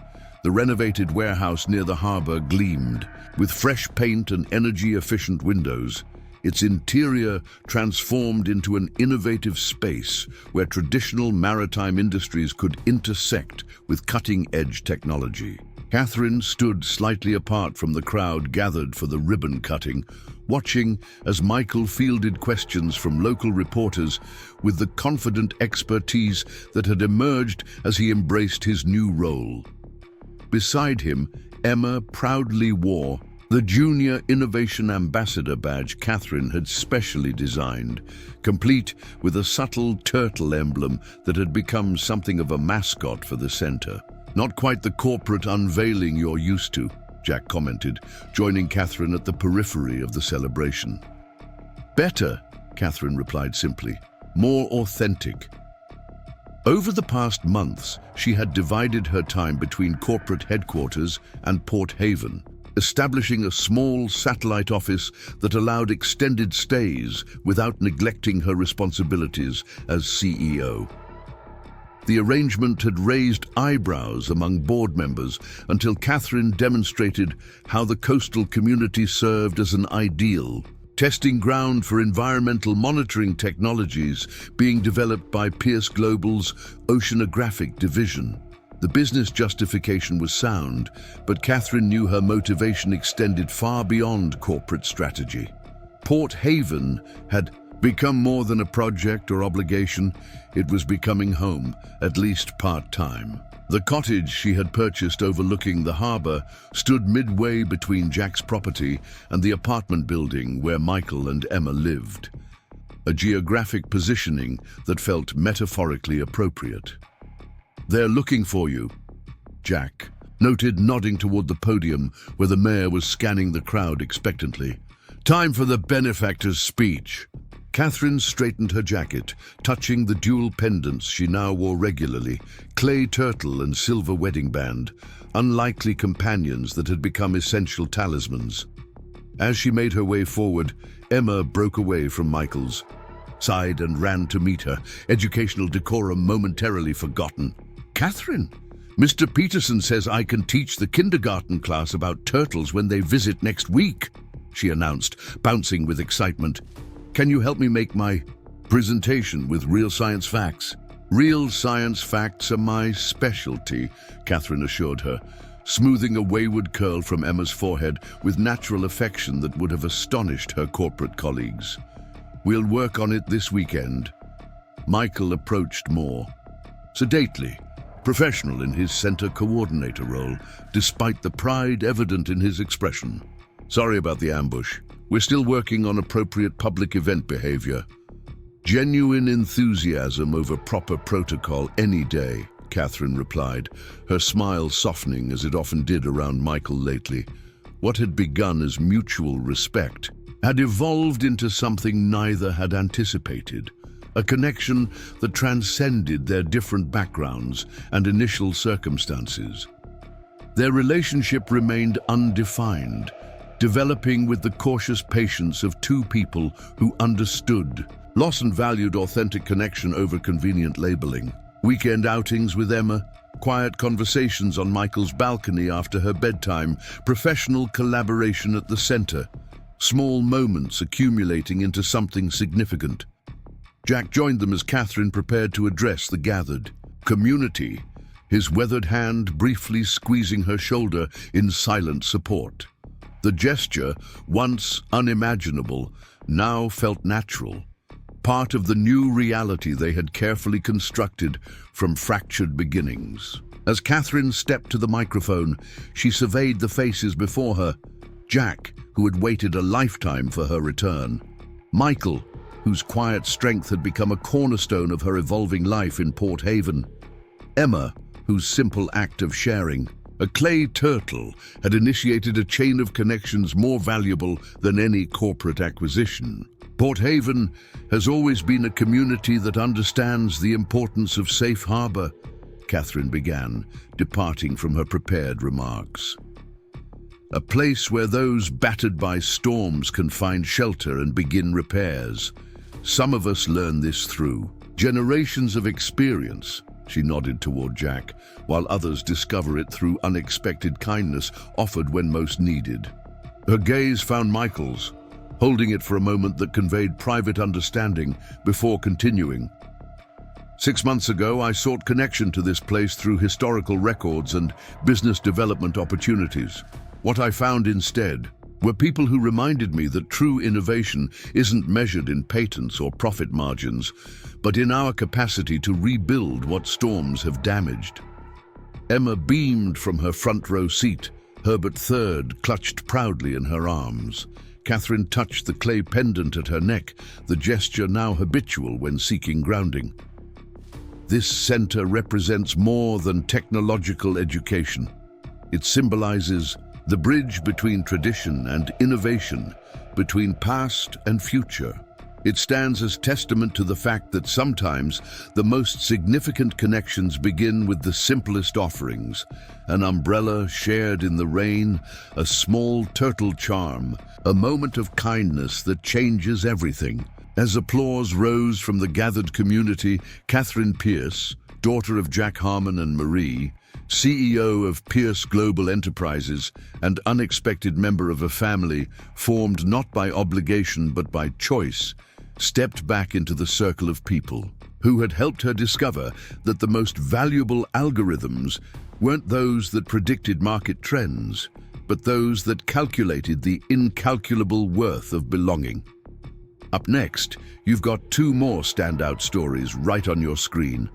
The renovated warehouse near the harbor gleamed, with fresh paint and energy-efficient windows, its interior transformed into an innovative space where traditional maritime industries could intersect with cutting-edge technology. Catherine stood slightly apart from the crowd gathered for the ribbon cutting, watching as Michael fielded questions from local reporters with the confident expertise that had emerged as he embraced his new role. Beside him, Emma proudly wore the Junior Innovation Ambassador badge Catherine had specially designed, complete with a subtle turtle emblem that had become something of a mascot for the center. "Not quite the corporate unveiling you're used to," Jack commented, joining Catherine at the periphery of the celebration. "Better," Catherine replied simply. "More authentic." Over the past months, she had divided her time between corporate headquarters and Port Haven, establishing a small satellite office that allowed extended stays without neglecting her responsibilities as CEO. The arrangement had raised eyebrows among board members until Catherine demonstrated how the coastal community served as an ideal testing ground for environmental monitoring technologies being developed by Pierce Global's Oceanographic division. The business justification was sound, but Catherine knew her motivation extended far beyond corporate strategy. Port Haven had become more than a project or obligation. It was becoming home, at least part-time. The cottage she had purchased overlooking the harbor stood midway between Jack's property and the apartment building where Michael and Emma lived, a geographic positioning that felt metaphorically appropriate. "They're looking for you," Jack noted, nodding toward the podium where the mayor was scanning the crowd expectantly. "Time for the benefactor's speech." Catherine straightened her jacket, touching the dual pendants she now wore regularly, clay turtle and silver wedding band, unlikely companions that had become essential talismans. As she made her way forward, Emma broke away from Michael's side and ran to meet her, educational decorum momentarily forgotten. "Catherine, Mr. Peterson says I can teach the kindergarten class about turtles when they visit next week," she announced, bouncing with excitement. "Can you help me make my presentation with real science facts?" "Real science facts are my specialty," Catherine assured her, smoothing a wayward curl from Emma's forehead with natural affection that would have astonished her corporate colleagues. "We'll work on it this weekend." Michael approached more sedately, professional in his center coordinator role, despite the pride evident in his expression. "Sorry about the ambush. We're still working on appropriate public event behavior." "Genuine enthusiasm over proper protocol any day," Catherine replied, her smile softening as it often did around Michael lately. What had begun as mutual respect had evolved into something neither had anticipated, a connection that transcended their different backgrounds and initial circumstances. Their relationship remained undefined, developing with the cautious patience of two people who understood. Lawson valued authentic connection over convenient labeling. Weekend outings with Emma, quiet conversations on Michael's balcony after her bedtime, professional collaboration at the center, small moments accumulating into something significant. Jack joined them as Catherine prepared to address the gathered community, his weathered hand briefly squeezing her shoulder in silent support. The gesture, once unimaginable, now felt natural, part of the new reality they had carefully constructed from fractured beginnings. As Catherine stepped to the microphone, she surveyed the faces before her. Jack, who had waited a lifetime for her return. Michael, whose quiet strength had become a cornerstone of her evolving life in Port Haven. Emma, whose simple act of sharing, a clay turtle, had initiated a chain of connections more valuable than any corporate acquisition. Port Haven has always been a community that understands the importance of safe harbor, Catherine began, departing from her prepared remarks. A place where those battered by storms can find shelter and begin repairs. Some of us learn this through generations of experience, she nodded toward Jack, while others discover it through unexpected kindness offered when most needed. Her gaze found Michael's, holding it for a moment that conveyed private understanding before continuing. 6 months ago, I sought connection to this place through historical records and business development opportunities. What I found instead were people who reminded me that true innovation isn't measured in patents or profit margins, but in our capacity to rebuild what storms have damaged. Emma beamed from her front row seat, Herbert III clutched proudly in her arms. Catherine touched the clay pendant at her neck, the gesture now habitual when seeking grounding. This center represents more than technological education. It symbolizes the bridge between tradition and innovation, between past and future. It stands as testament to the fact that sometimes the most significant connections begin with the simplest offerings: an umbrella shared in the rain, a small turtle charm, a moment of kindness that changes everything. As applause rose from the gathered community, Catherine Pierce, daughter of Jack Harmon and Marie, CEO of Pierce Global Enterprises and unexpected member of a family formed not by obligation but by choice, stepped back into the circle of people who had helped her discover that the most valuable algorithms weren't those that predicted market trends, but those that calculated the incalculable worth of belonging. Up next, you've got two more standout stories right on your screen.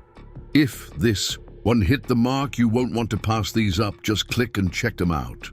If this one hit the mark, you won't want to pass these up. Just click and check them out.